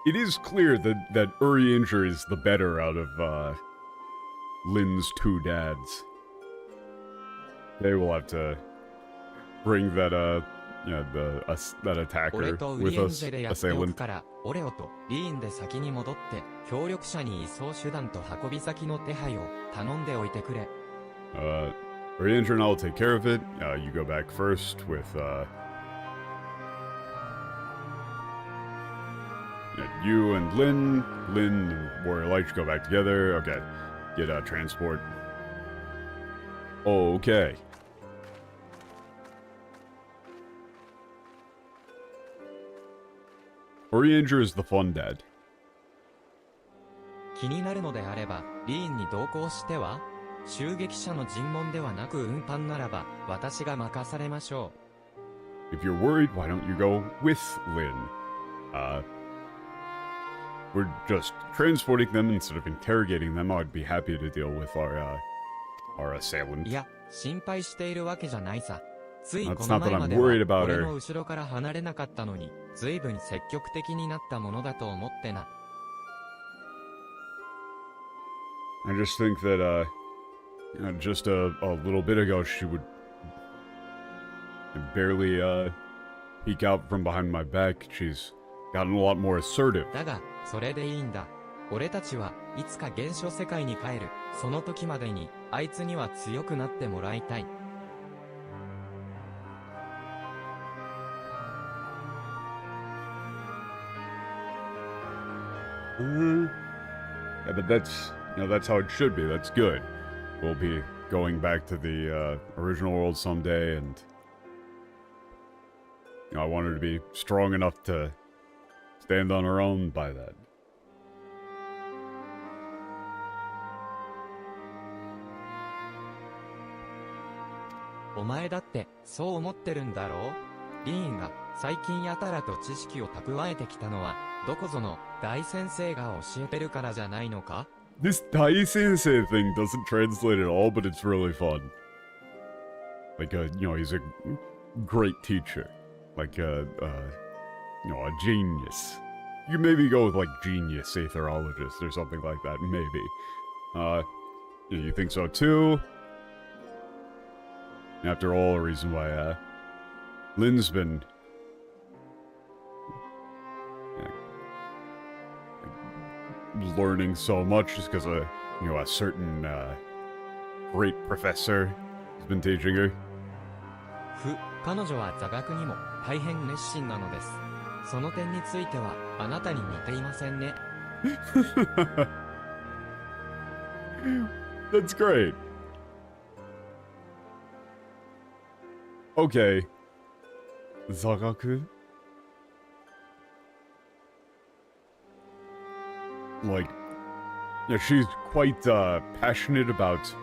it is clear that Urianger is the better out of Lynn's two dads. They will have to bring that that 俺 attacker とウ with リエン us, ジェでやっておく assailant. から、オレオとリーンで先に戻って、協力者に移送手段と運び先の手配を頼んでおいてくれ。Urianger and I will take care of it. You go back first with you and Lynn. Lynn and Warrior Light should go back together. Okay. Get transport. Okay. Urianger is the fun dad. 気になるのであれば、リーンに同行しては？襲撃者の尋問ではなく運搬ならば、私が任されましょう。 If you're worried, why don't you go with Lynn? We're just transporting them instead of interrogating them. I'd be happy to deal with our assailant. いや、心配しているわけじゃないさ。つい That's この not that 前ま I'm で worried は、 about 俺 her. の後ろから離れなかったのに、随分積極的になったものだと思ってな。I just think that, just a little bit ago, she would barely peek out from behind my back. She's gotten a lot more assertive. だが、それでいいんだ。俺たちはいつか現象世界に帰る。その時までに、あいつには強くなってもらいたい。Yeah, but that's, that's how it should be. That's good. We'll be going back to the original world someday, and I want her to be strong enough to stand on her own by that. お前だって、そう思ってるんだろう？リーンが、最近やたらと知識を蓄えてきたのは、どこぞの大先生が教えてるからじゃないのか？ This Dai Sensei thing doesn't translate at all, but it's really fun. Like, he's a great teacher. Like, a genius. You maybe go with, like, genius aetherologist or something like that, maybe. You think so too? After all, a reason why, Lynn's been learning so much just because a certain great professor has been teaching her. 彼女は座学にも大変熱心なのです。その点についてはあなたに似ていませんね。That's great. Okay. Zagaku? Like, yeah, she's quite passionate about,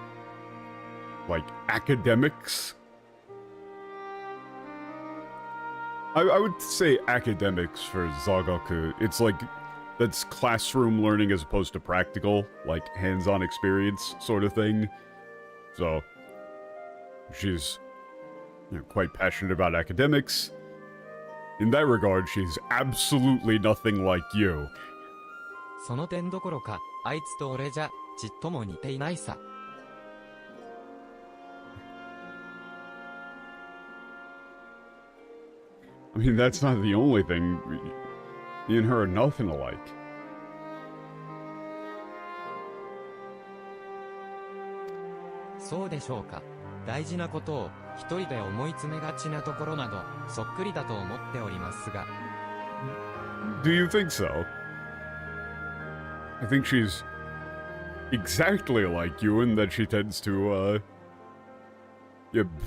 like, academics. I would say academics for Zagaku. It's like, that's classroom learning as opposed to practical, like hands-on experience sort of thing. So, she's quite passionate about academics. In that regard, she's absolutely nothing like you. その点どころか、あいつと俺じゃ、ちっとも似ていないさ。I mean, that's not the only thing. Me and her are nothing alike. そうでしょうか。大事なことを一人で思い詰めがちなところなど、そっくりだと思っておりますが。Do you think so? I think she's exactly like you in that she tends to,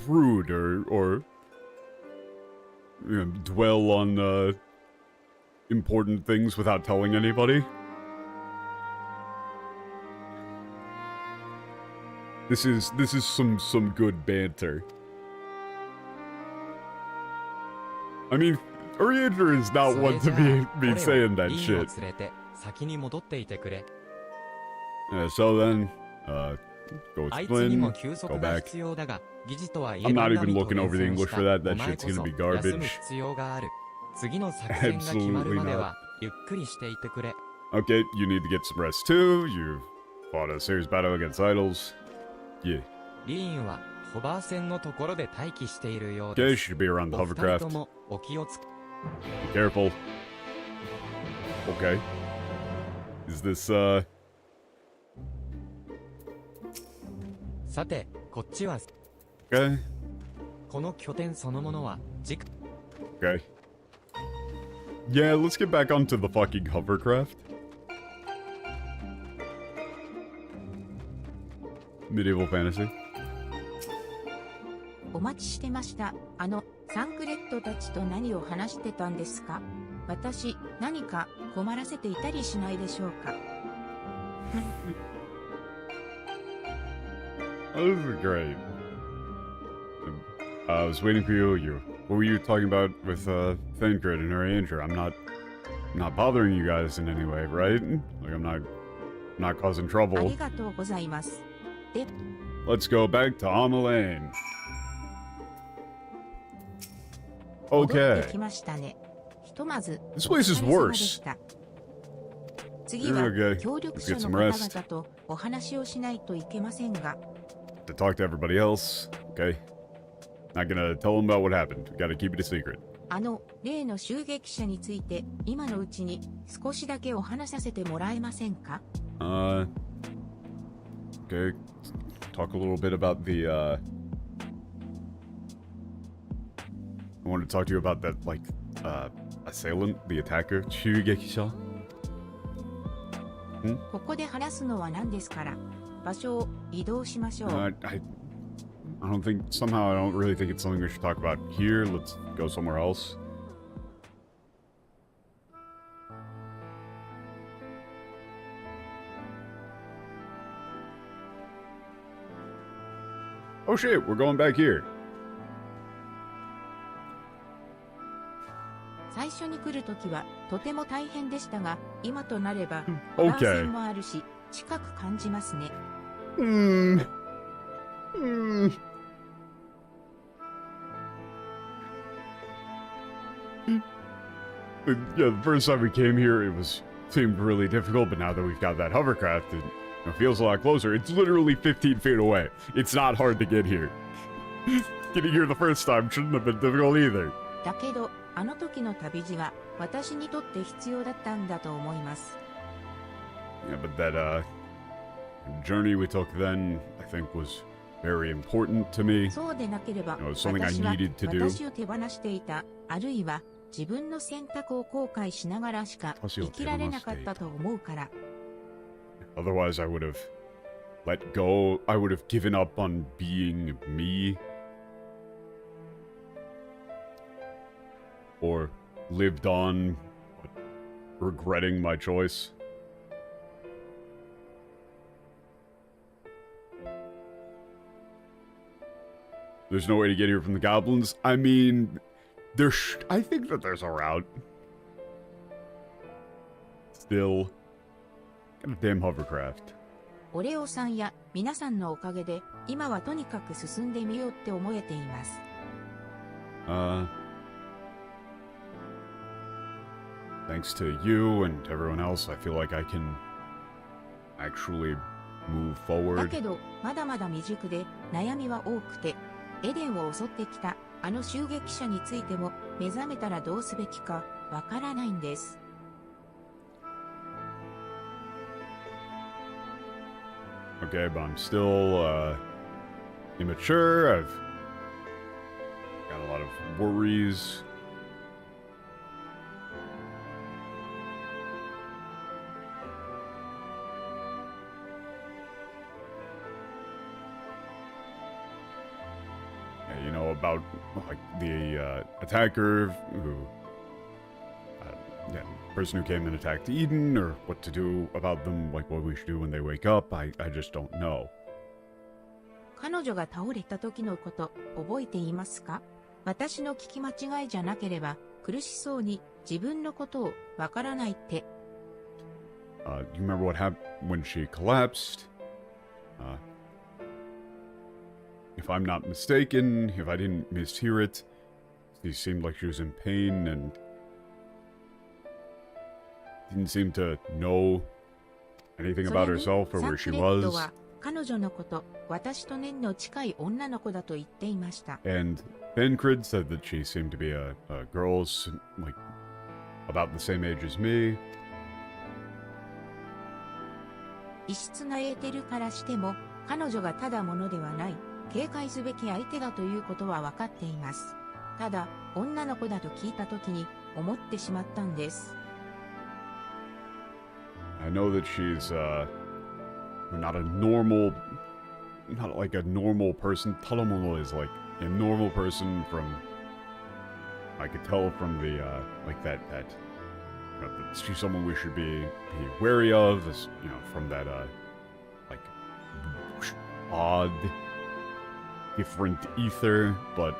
brood or dwell on, important things without telling anybody. This is some good banter. I mean, Orienter is not one to be saying that shit. So then, go explain, go back. I'm not even looking over the English for that. That shit's gonna be garbage. Absolutely not. Okay, you need to get some rest too. You've fought a serious battle against idols. Yeah. Okay, she should be around the hovercraft. Be careful. Okay. Is this, Okay. この拠点そのものは、Okay. Yeah, let's get back onto the fucking hovercraft. Medieval fantasy. お待ちしてました。サンクレットたちと何を話してたんですか？私、何か困らせていたりしないでしょうか？ Oh, this is great. I was waiting for you. What were you talking about with Thancred and her Andrew? I'm not bothering you guys in any way, right? Like I'm not causing あ trouble. りがとうございます。で、 Let's go back to Amalane. 戻って Okay. きましたね。ひとまず、 This place is お疲れ様で worse. した。次は Okay. 協力 Let's 者 get の some 方 rest. 々とお話をしないといけませんが、 To talk to everybody else. Okay. Not gonna tell them about what happened. We gotta keep it a secret. 例の襲撃者について、今のうちに少しだけお話させてもらえませんか？ Okay. Talk a little bit about the, I want to talk to you about that, like, assailant, the attacker, 襲撃者? ここで話すのは何ですから。場所を移動しましょう。I don't think, somehow I don't really think it's something we should talk about here. Let's go somewhere else. Oh shit, we're going back here. 最初に来るときはとても大変でしたが、今となれば、 Okay. 番線もあるし、近く感じますね。Yeah, the first time we came here, seemed really difficult, but now that we've got that hovercraft, it feels a lot closer. It's literally 15 feet away. It's not hard to get here. Getting here the first time shouldn't have been difficult either. だけど、あの時の旅路は私にとって必要だったんだと思います。Yeah, but that, journey we took then, I think was very important to me. そうでなければ、 It was something I 私は needed to do. 私を手放していた、あるいは自分の選択を後悔しながらしか生きられなかったと思うから。Otherwise, I would have let go. I would have given up on being me. Or lived on regretting my choice. There's no way to get here from the goblins. I mean, I think that there's a route. Still, got a damn hovercraft. オレオさんや皆さんのおかげで、今はとにかく進んでみようって思えています。Thanks to you and everyone else, I feel like I can actually move だ forward. けど、まだまだ未熟で悩みは多くて、エデンを襲ってきたあの襲撃者についても目覚めたらどうすべきかわからないんです。Okay, but I'm still, immature. I've got a lot of worries. Yeah, you know, about, like, the, attacker who, yeah, person who came and attacked Eden, or what to do about them, like what we should do when they wake up. I just don't know. 彼女が倒れた時のこと覚えていますか？私の聞き間違いじゃなければ苦しそうに自分のことをわからないって。Do you remember what happened when she collapsed? If I'm not mistaken, if I didn't mishear it, she seemed like she was in pain and didn't seem to know anything about herself or where she サンクレッド was. は彼女のこと、私と年の近い女の子だと言っていました。And Bancred said that she seemed to be a girl, like, about the same age as me. 異質なエーテルからしても、彼女がただものではない、警戒すべき相手だということは分かっています。ただ、女の子だと聞いたときに思ってしまったんです。I know that she's, not a normal, not like a normal person. Talomono is like a normal person from, I could tell from the, like that, she's someone we should be wary of, this, you know, from that, like, odd, different ether, but,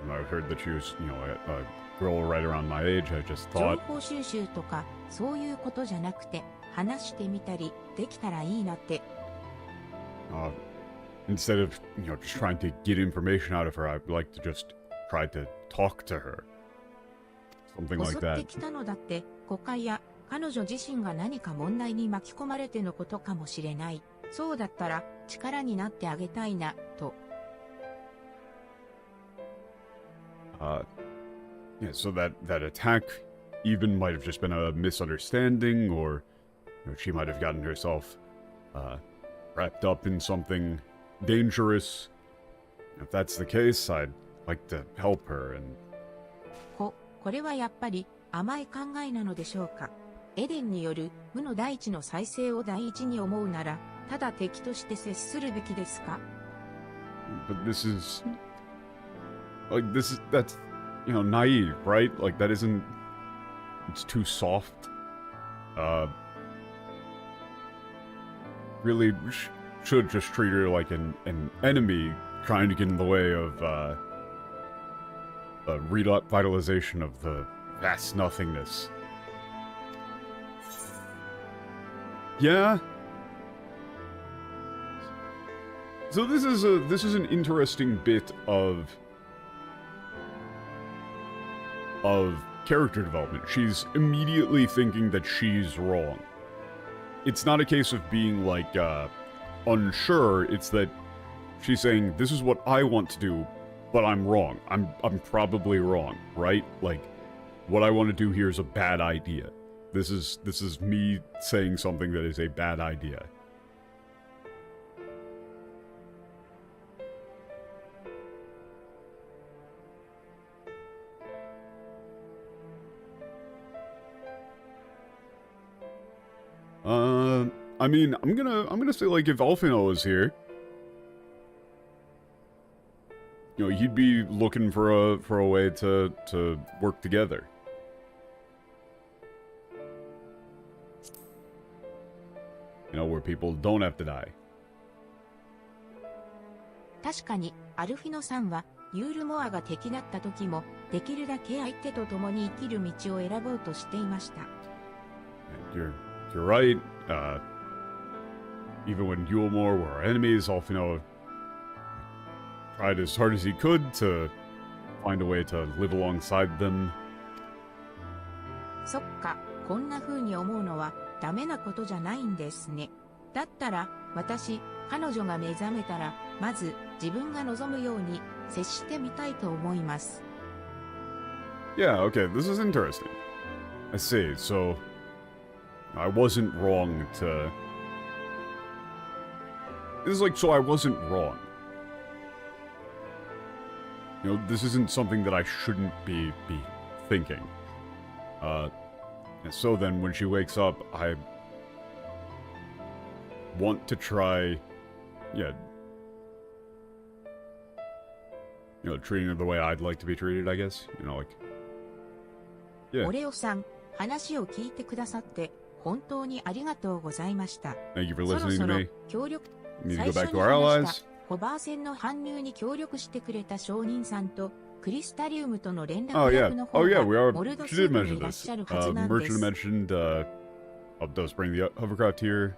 you know, I heard that she was, you know, a girl right around my age. I just 情 thought, 報収集とか、そういうことじゃなくて、話してみたり、できたらいいなって。instead of, you know, just trying to get information out of her, I'd like to just try to talk to her. Something 襲 like って that. きたのだって、誤解や彼女自身が何か問題に巻き込まれてのことかもしれない。そうだったら力になってあげたいな、と。Yeah, so that attack even might have just been a misunderstanding, or she might have gotten herself wrapped up in something dangerous. If that's the case, I'd like to help her and... これはやっぱり甘い考えなのでしょうか。エデンによる無の大地の再生を第一に思うなら、ただ敵として接するべきですか？ But this is... that's, naive, right? Like, that isn't... It's too soft. Really should just treat her like an enemy trying to get in the way of, the revitalization of the vast nothingness. Yeah. So this is an interesting bit of character development. She's immediately thinking that she's wrong. It's not a case of being like unsure, it's that she's saying this is what I want to do, but I'm wrong. I'm probably wrong, right? Like what I want to do here is a bad idea. This is me saying something that is a bad idea. I mean, I'm gonna say, like, if Alfino is here, he'd be looking for a way to work together. Where people don't have to die. 確かに、アルフィノさんは、ユールモアが敵だった時も、できるだけ相手と共に生きる道を選ぼうとしていました。You're right. Even when Yulmore were our enemies, Alfino tried as hard as he could to find a way to live alongside them. そっか、こんな風に思うのはダメなことじゃないんですね。だったら、彼女が目覚めたら、まず自分が望むように接してみたいと思います。Yeah, okay, this is interesting. I see, so I wasn't wrong to... This is like, so I wasn't wrong. This isn't something that I shouldn't be thinking. So then, when she wakes up, I want to try, treating her the way I'd like to be treated, I guess. Yeah. オレオさん、話を聞いてくださって本当にありがとうございました。Thank you for そろ listening そ to ろ me. 協力、 We need 最 to go 初 back に to our 話し allies. たホバー船の搬入に協力してくれた商人さんとクリスタリウムとの連絡 Oh, yeah. 役の方 Oh, yeah, が we are. モルド She ス did ーブに mention いらっ this. しゃるはずなんで Merchant す。 mentioned, helped us bring the hovercraft here.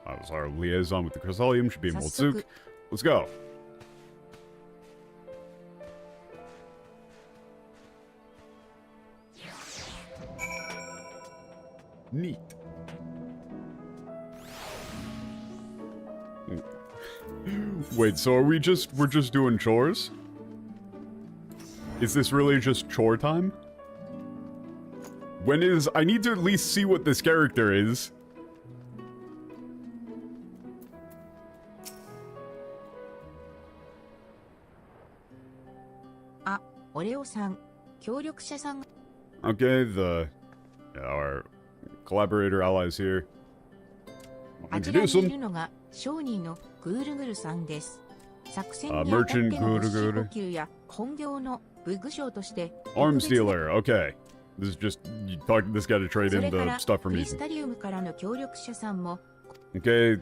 Was our liaison with the Chrysalium should be in 早速 Moldsuk. Let's go. Neat. Wait, so we're just doing chores? Is this really just chore time? I need to at least see what this character is. あ、オレオさん、協力者さん Okay, our collaborator allies here. あちら Introduce にい them. るのが商人のグールグルさんです。作戦に Merchant あたっての物資 Guruguru 補給や本業の武具商として Arms 特別な dealer. Okay. This is just you talk to this guy to trade そ in れか the ら stuff ク from リス Eden. タリウムからの協力者さんも Okay,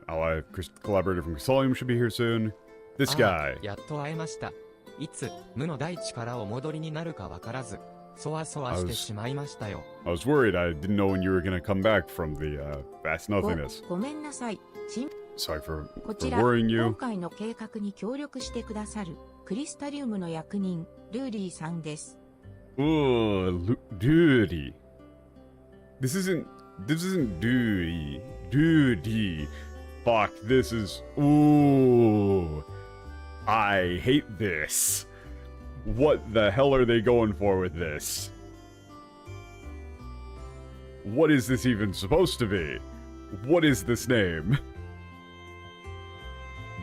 ally collaborator from Chrysalium should be here soon. This ああ guy. やっと会えました。いつ無の大地からお戻りになるかわからず、そわそわしてしまいましたよ。I was worried. I didn't know when you were gonna come back from the vast ご nothingness. ごめんなさい。Sorry for こち for ら、 worrying 今 you. 回の計画に協力してくださるクリスタリウムの役人、ルーリーさんです。 Duty. This isn't duty. Duty. Fuck, this is... Ooh. I hate this. What the hell are they going for with this? What is this even supposed to be? What is this name?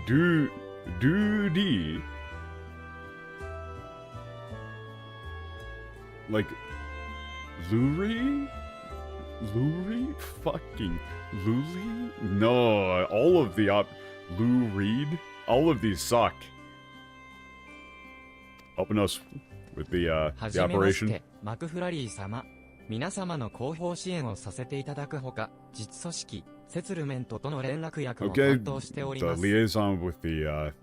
Doody. Like, Luri? Luri? Fucking Luli? No, all of the Lou Reed? All of these suck. Helping us with the はじめまし operation. て、マクフラリー様。皆様の後方支援をさせていただくほか、実組織、セツルメントとの連絡役も Okay, 担当しており the ます。 liaison with the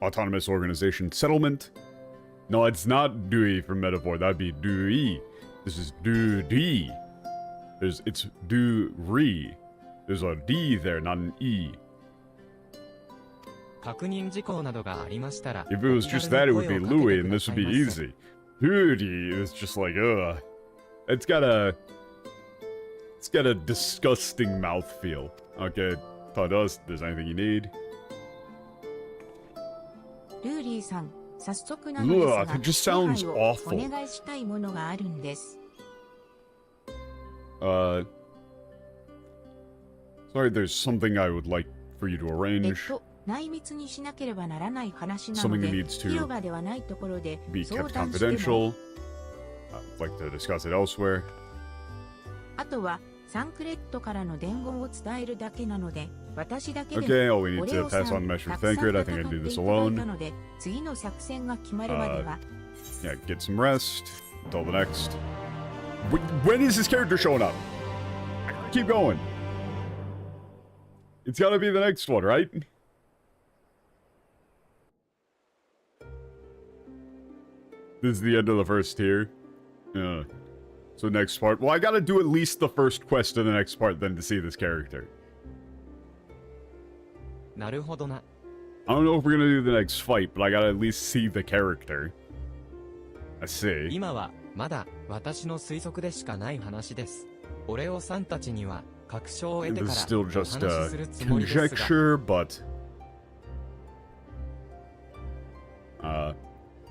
autonomous organization settlement. No, it's not Dewey from Metaphor. That'd be Dewey. This is Doody. It's Do-Re. There's a D there, not an E. 確認事項などがありましたら、 If it was just that, it would be Louis, and this would be easy. Doody is just like, ugh. It's got a disgusting mouthfeel. Okay, tell us if there's anything you need. ルーリーさん、早速なのですが、 Ugh, it just sounds 手配を awful. お願いしたいものがあるんです。 Sorry, there's something I would like for you to arrange. 内密にしなければならない話な Something の that で、 needs to 広場ではないところで Be 相 kept 談しても、 confidential. I'd like to discuss it elsewhere. あとはサンクレットからの伝言を伝えるだけなので、私だけでも Okay, all we need 俺 to をさ pass on ん the message た of くさん thank you. I 戦 think I っ can do てい this ただいた alone. ので、次の作戦が決まるまでは、 Yeah, get some rest until the next. When is this character showing up? Keep going. It's gotta be the next one, right? This is the end of the first tier. Yeah. So next part. Well, I gotta do at least the first quest in the next part then to see this character. なるほどな。 I don't know if we're gonna do the next fight, but I gotta at least see the character. I see. 今はまだ私の推測でしかない話です。俺をさんたちには確証を得て This か is ら still お just 話しするつもりですが、 conjecture, but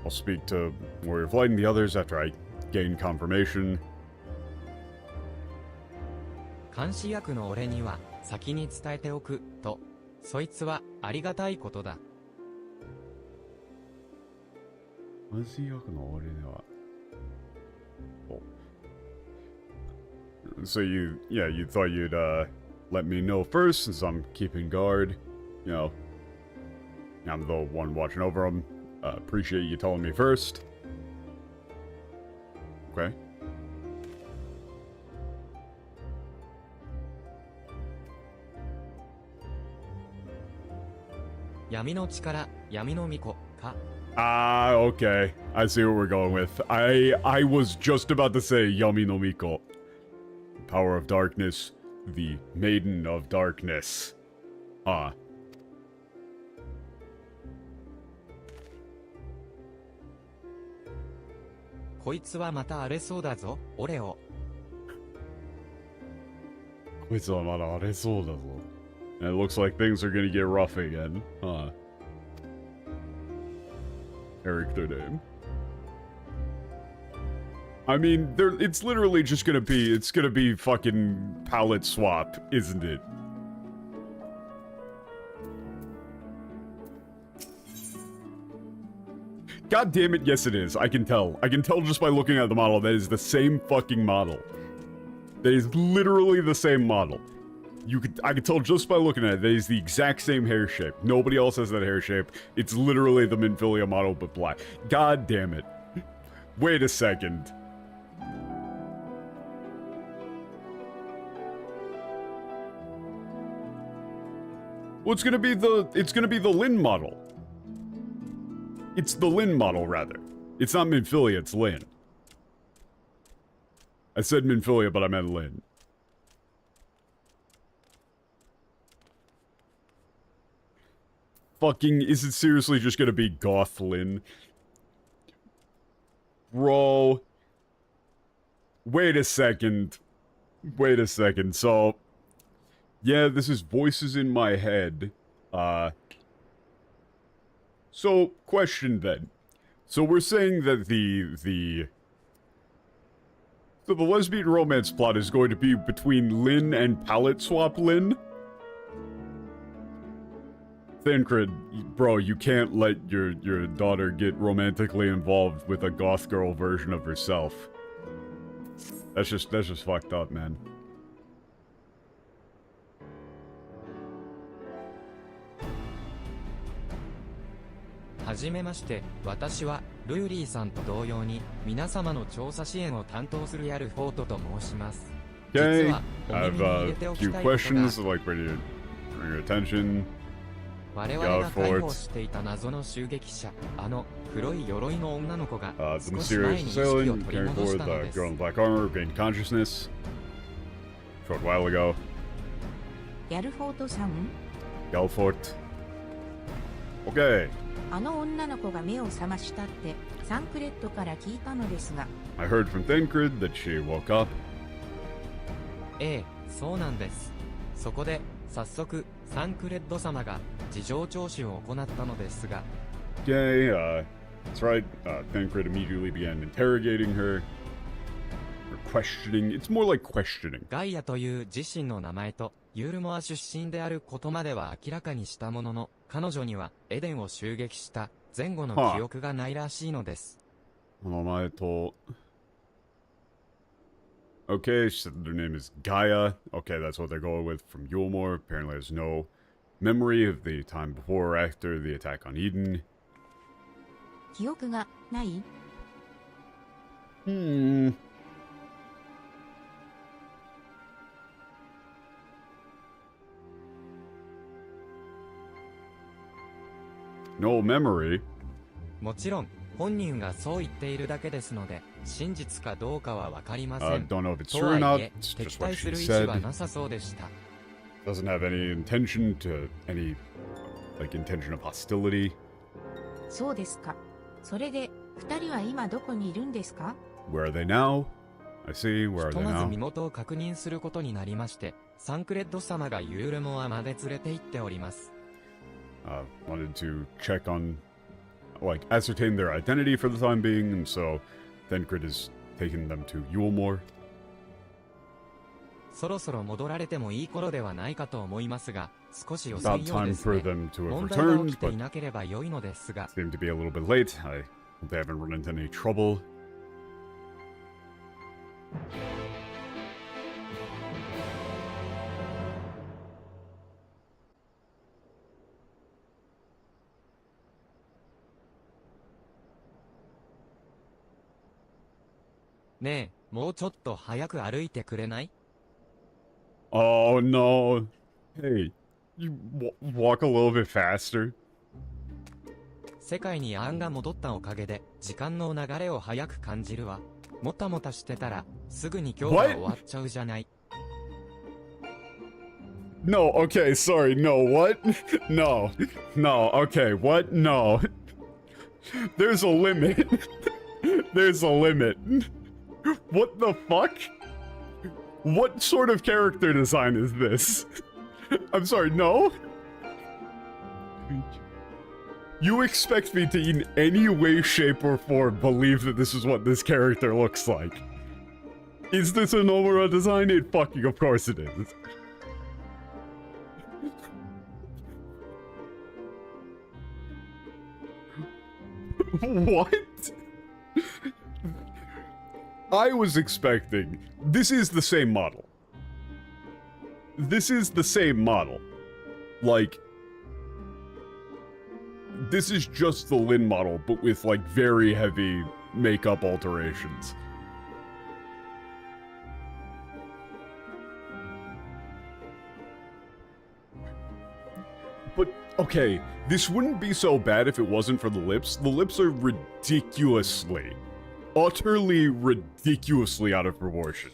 I'll speak to Warrior Flight and the others after I gain confirmation. 監視役の俺には先に伝えておくと、そいつはありがたいことだ。 So you thought you'd let me know first since I'm keeping guard. You know, I'm the one watching over them. Appreciate you telling me first. Okay. 闇の力、闇の巫女か。 Ah, okay. I see what we're going with. I was just about to say Yami no Miko. Power of Darkness, the Maiden of Darkness. Ah. こいつはまた荒れそうだぞ、俺を。 It looks like things are gonna get rough again. Huh. Character name. I mean, it's literally just gonna be, it's gonna be fucking palette swap, isn't it? God damn it, yes it is. I can tell. I can tell just by looking at the model that is the same fucking model. That is literally the same model. I could tell just by looking at it that is the exact same hair shape. Nobody else has that hair shape. It's literally the Minfilia model but black. God damn it. Wait a second. Well, it's gonna be the Lin model. It's the Lin model, rather. It's not Minfilia, it's Lin. I said Minfilia, but I meant Lin. Fucking, is it seriously just gonna be Goth Lin? Bro. Wait a second. Wait a second, so... Yeah, this is voices in my head. So, question then. So we're saying that so the lesbian romance plot is going to be between Lynn and palette swap Lynn? Thancred, bro, you can't let your daughter get romantically involved with a goth girl version of herself. That's just fucked up, man. "はじめまして、私はルユリーさんと同様に皆様の調査支援を担当するヤルフォートと申します。実 Okay, はお I 耳 have に入れ a ておき few たいことが、 questions, like ready to bring your attention. 我々が介抱していた謎の襲撃者、あの黒い鎧の女の子が The 少し前 mysterious に意識を assailant 取り carrying 戻し forward たの the です。 girl in black armor gained consciousness. Short while ago. ヤルフォートさん、 Galfort. Okay, あの女の子が目を覚ましたってサンクレットから聞いたのですが、 I heard from Thancred that she woke up. ええ、そうなんです。そこで早速サンクレッド様が事情聴取を行ったのですが、 Okay, that's right. Thancred immediately began interrogating her. Or questioning. It's more like questioning. ガイアという自身の名前とユールモア出身であることまでは明らかにしたものの、彼女にはエデンを襲撃した前後の記憶がないらしいのです。Okay, she said their name is Gaia. Okay, that's what they're going with from Yulmore. Apparently has no memory of the time before or after the attack on Eden. 記憶がない？ No memory? もちろん本人がそう言っているだけですので、真実かどうかはわかりません。 Don't know if it's と true or は not. いえ、 It's 敵 just 対 what す she る意思は said. なさそうでした。 Doesn't have any intention to any, like, intention of hostility. そうですか。それで二人は今どこにいるんですか？ Where are they now? I see. Where are ひと they まず now? 身元を確認することになりまして、サンクレッド様がユールモアまで連れて行っております。Wanted to check on, like, ascertain their identity for the time being, and so Thancred is taking them to Yulmore. そろそろ戻られてもいい頃ではないかと思いますが、少し遅 About いよう time です for ね。 them to have 問題が起 returned, きてい but なければ良いのですが、 seem to be a little bit late. I hope they haven't run into any trouble. "ねえ、もうちょっと早く歩いてくれない？ Oh no. Hey, you walk a little bit faster. 世界に暗が戻ったおかげで時間の流れを早く感じるわ。もたもたしてたらすぐに今日が終わっちゃうじゃない。 No, okay, sorry, no, what? No, no, okay, what? No. There's a limit. There's a limit. What the fuck? What sort of character design is this? I'm sorry, no? You expect me to in any way, shape, or form believe that this is what this character looks like? Is this a Nomura design? It fucking of course it is. What? I was expecting... This is the same model. This is the same model. Like... This is just the Lin model, but with, like, very heavy makeup alterations. But, okay, this wouldn't be so bad if it wasn't for the lips. The lips are ridiculously, utterly ridiculously out of proportion.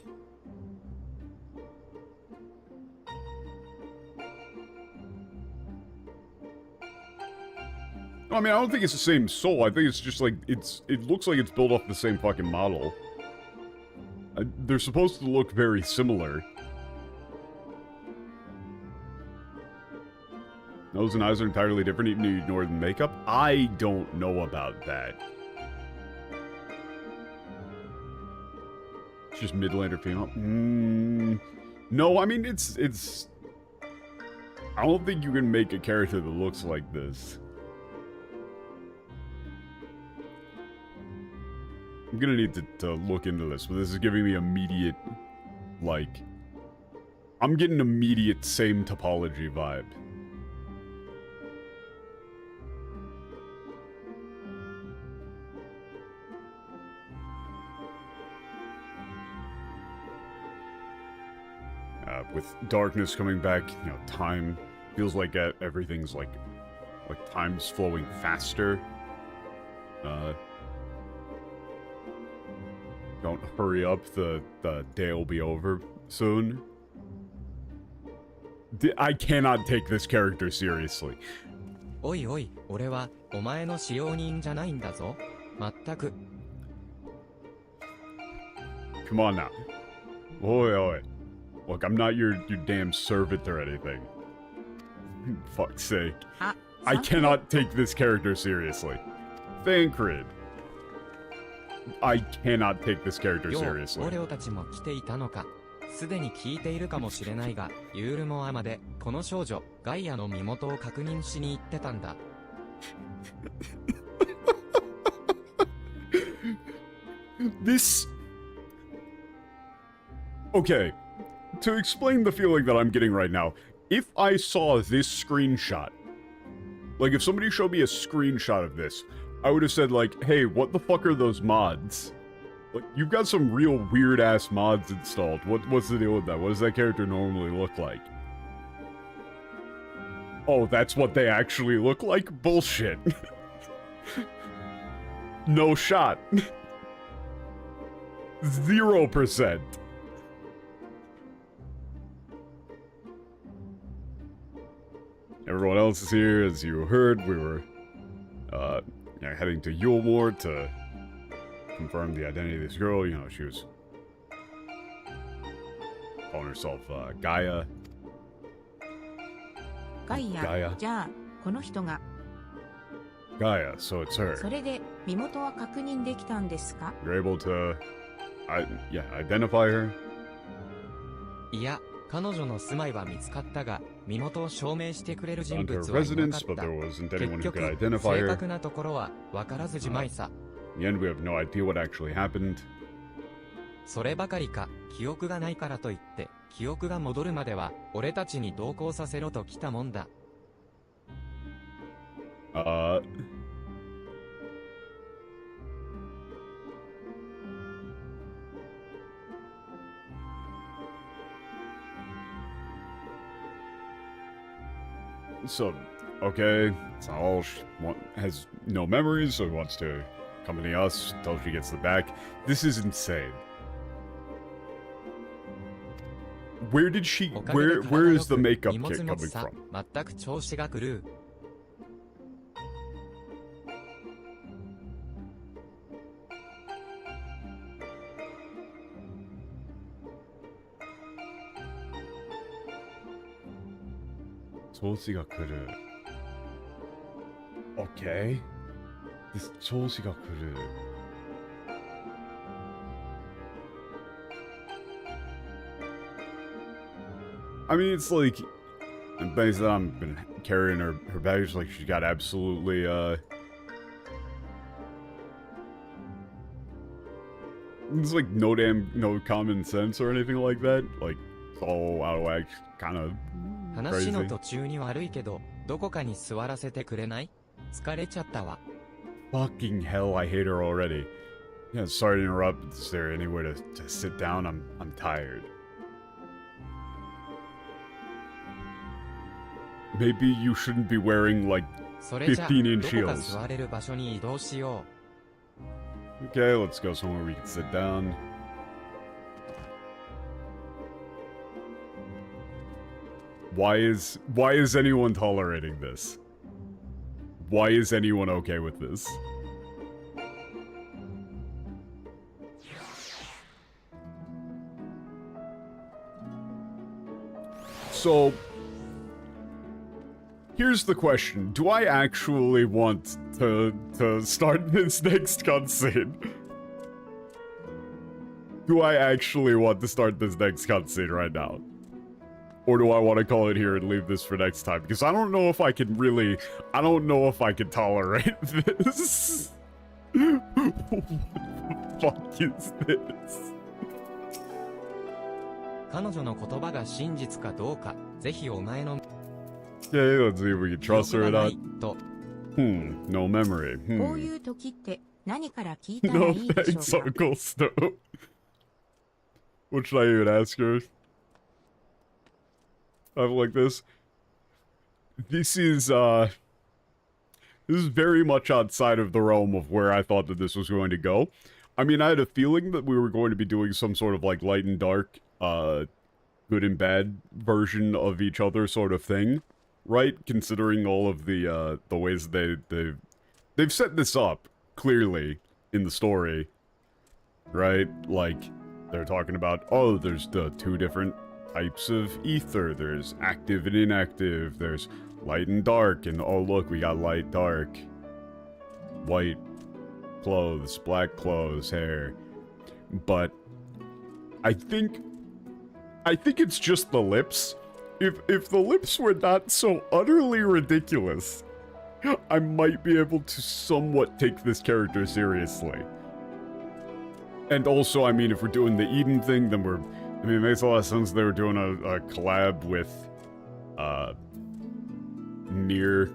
I mean, I don't think it's the same soul. I think it's just like, it looks like it's built off the same fucking model. They're supposed to look very similar. Nose and eyes are entirely different, even if you ignore the makeup. I don't know about that. Just Midlander female. No, I mean, it's... I don't think you can make a character that looks like this. I'm gonna need to look into this, but this is giving me immediate, like... I'm getting immediate same topology vibe. With darkness coming back, you know, time feels like everything's like time's flowing faster. Don't hurry up, the day will be over soon. I cannot take this character seriously. おいおい、俺はお前の使用人じゃないんだぞ。まったく。Come on now. Oi, oi. Look, I'm not your damn servant or anything. Fuck's sake. I cannot take this character seriously. Thancred. I cannot take this character よう、 seriously. 俺たちも来ていたのか。すでに聞いているかもしれないが、ユールモアまでこの少女ガイアの身元を確認しに行ってたんだ。This... Okay. To explain the feeling that I'm getting right now, if I saw this screenshot, like if somebody showed me a screenshot of this, I would have said like, hey, what the fuck are those mods? Like, you've got some real weird-ass mods installed. What's the deal with that? What does that character normally look like? Oh, that's what they actually look like? Bullshit. No shot. 0%. Everyone else is here. As you heard, we were heading to Yulmore to confirm the identity of this girl. You know, she was calling herself Gaia. ガイア。 Gaia. じゃあ、この人が。 Gaia, so it's her. それで、身元は確認できたんですか？ You're able to, identify her? いや、彼女の住まいは見つかったが、身元を証明してくれる人 Found her 物はいなか residence, っ but た。 there wasn't 結 anyone who 局、 could identify 正 her. 確なところは分からずじまいさ。 In the end, we have no idea what actually happened. そればかりか、記憶がないからといって、記憶が戻るまでは、俺たちに同行させろと来たもんだ。So, okay, it's all has no memories, so wants to accompany us until she gets the back. This is insane. Where did she? おかげで Where is the 体 makeup よく kit 荷物 coming 持つさ from? 全く調子が狂う。調子が来る. Okay. This 調子が来る. I mean, it's like, and things that I've been carrying her baggage, like she's got absolutely, it's like no common sense or anything like that. Like, it's all out of whack, kind of 話の途中に悪いけど、どこかに座らせてくれない？疲れちゃったわ。Fucking hell, I hate her already. Yeah, sorry to interrupt. Is there anywhere to sit down? I'm tired. Maybe you shouldn't be wearing like それじゃ、 15-inch どこか heels. 座れる場所に移動しよ Okay, let's go somewhere we can sit down. Why is anyone tolerating this? Why is anyone okay with this? So, here's the question. Do I actually want to start this next cutscene? Do I actually want to start this next cutscene right now? Or do I want to call it here and leave this for next time? Because I don't know if I can really... I don't know if I can tolerate this. What the fuck is this? 彼女の言葉が真実かどうか、ぜひお前の Yeah, let's see if we can 記 trust 憶 her が or な not. いと No memory. こういう時って何から聞いたら No いいでしょ thanks, うか。 Uncle Snow. What should I even ask her? I'm like this. This is very much outside of the realm of where I thought that this was going to go. I mean, I had a feeling that we were going to be doing some sort of like light and dark, good and bad version of each other sort of thing, right? Considering all of the ways they've set this up clearly in the story, right? Like they're talking about, oh, there's the two different types of ether. There's active and inactive. There's light and dark, and oh look, we got light, dark, white clothes, black clothes, hair. But I think it's just the lips. If the lips were not so utterly ridiculous, I might be able to somewhat take this character seriously. And also, I mean, if we're doing the Eden thing, then I mean, it makes a lot of sense they were doing a collab with, Nier,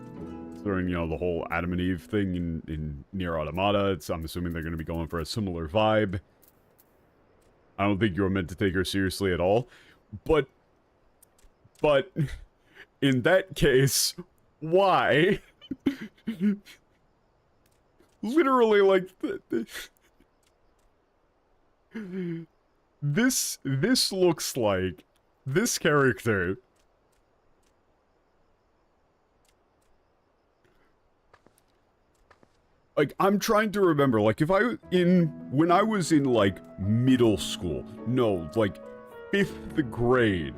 during, you know, the whole Adam and Eve thing in Nier Automata. I'm assuming they're going to be going for a similar vibe. I don't think you were meant to take her seriously at all. But, in that case, why? Literally, like, this looks like this character like, I'm trying to remember, like, when I was in, like, middle school, no, like, 5th grade,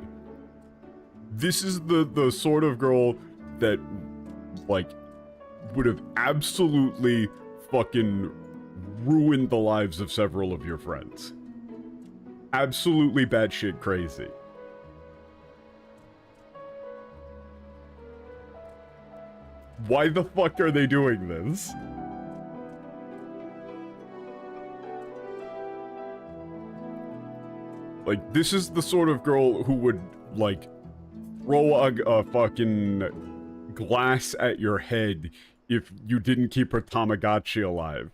this is the sort of girl that, like, would have absolutely fucking ruined the lives of several of your friends. Absolutely batshit crazy. Why the fuck are they doing this? Like, this is the sort of girl who would, like, throw a fucking glass at your head if you didn't keep her Tamagotchi alive.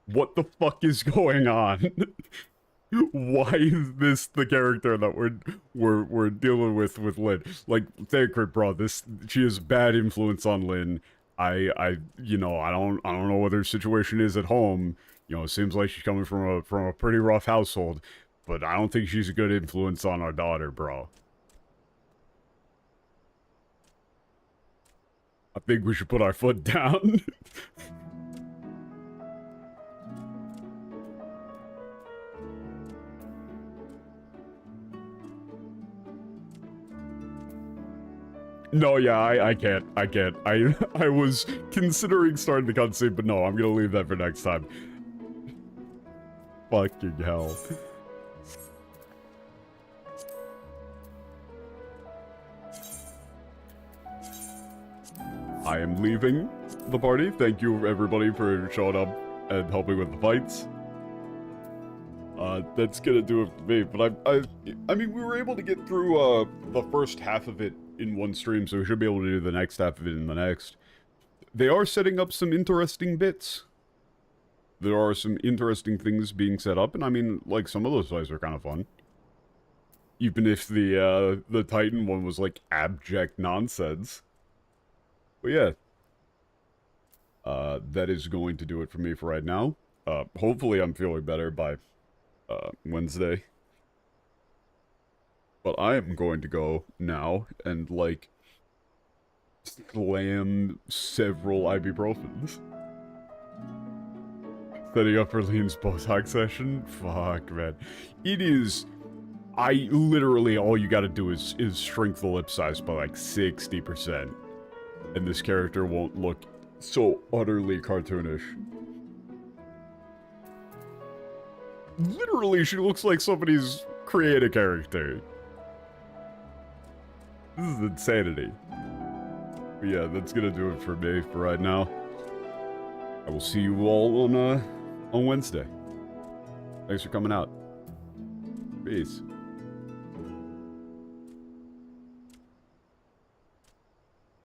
What the fuck is going on? Why is this the character that we're dealing with Lynn? Like, Sacred, bro, she is bad influence on Lynn. You know, I don't know what her situation is at home. You know, it seems like she's coming from a pretty rough household, but I don't think she's a good influence on our daughter, bro. I think we should put our foot down. No, yeah, I can't. I was considering starting the cutscene, but no, I'm gonna leave that for next time. Fucking hell. I am leaving the party. Thank you, everybody, for showing up and helping with the fights. That's gonna do it for me, but I mean, we were able to get through, the first half of it in one stream, so we should be able to do the next half of it in the next. They are setting up some interesting bits. There are some interesting things being set up, and I mean, like, some of those fights are kind of fun. Even if the Titan one was, like, abject nonsense. But yeah. That is going to do it for me for right now. Hopefully I'm feeling better by, Wednesday. But I am going to go now and, like, slam several ibuprofens. Setting up for Lean's Botox session? Fuck, man. It is... literally, all you gotta do is shrink the lip size by, like, 60%. And this character won't look so utterly cartoonish. literally, she looks like somebody's created a character. This is insanity. But yeah, that's gonna do it for me for right now. I will see you all on Wednesday. Thanks for coming out. Peace.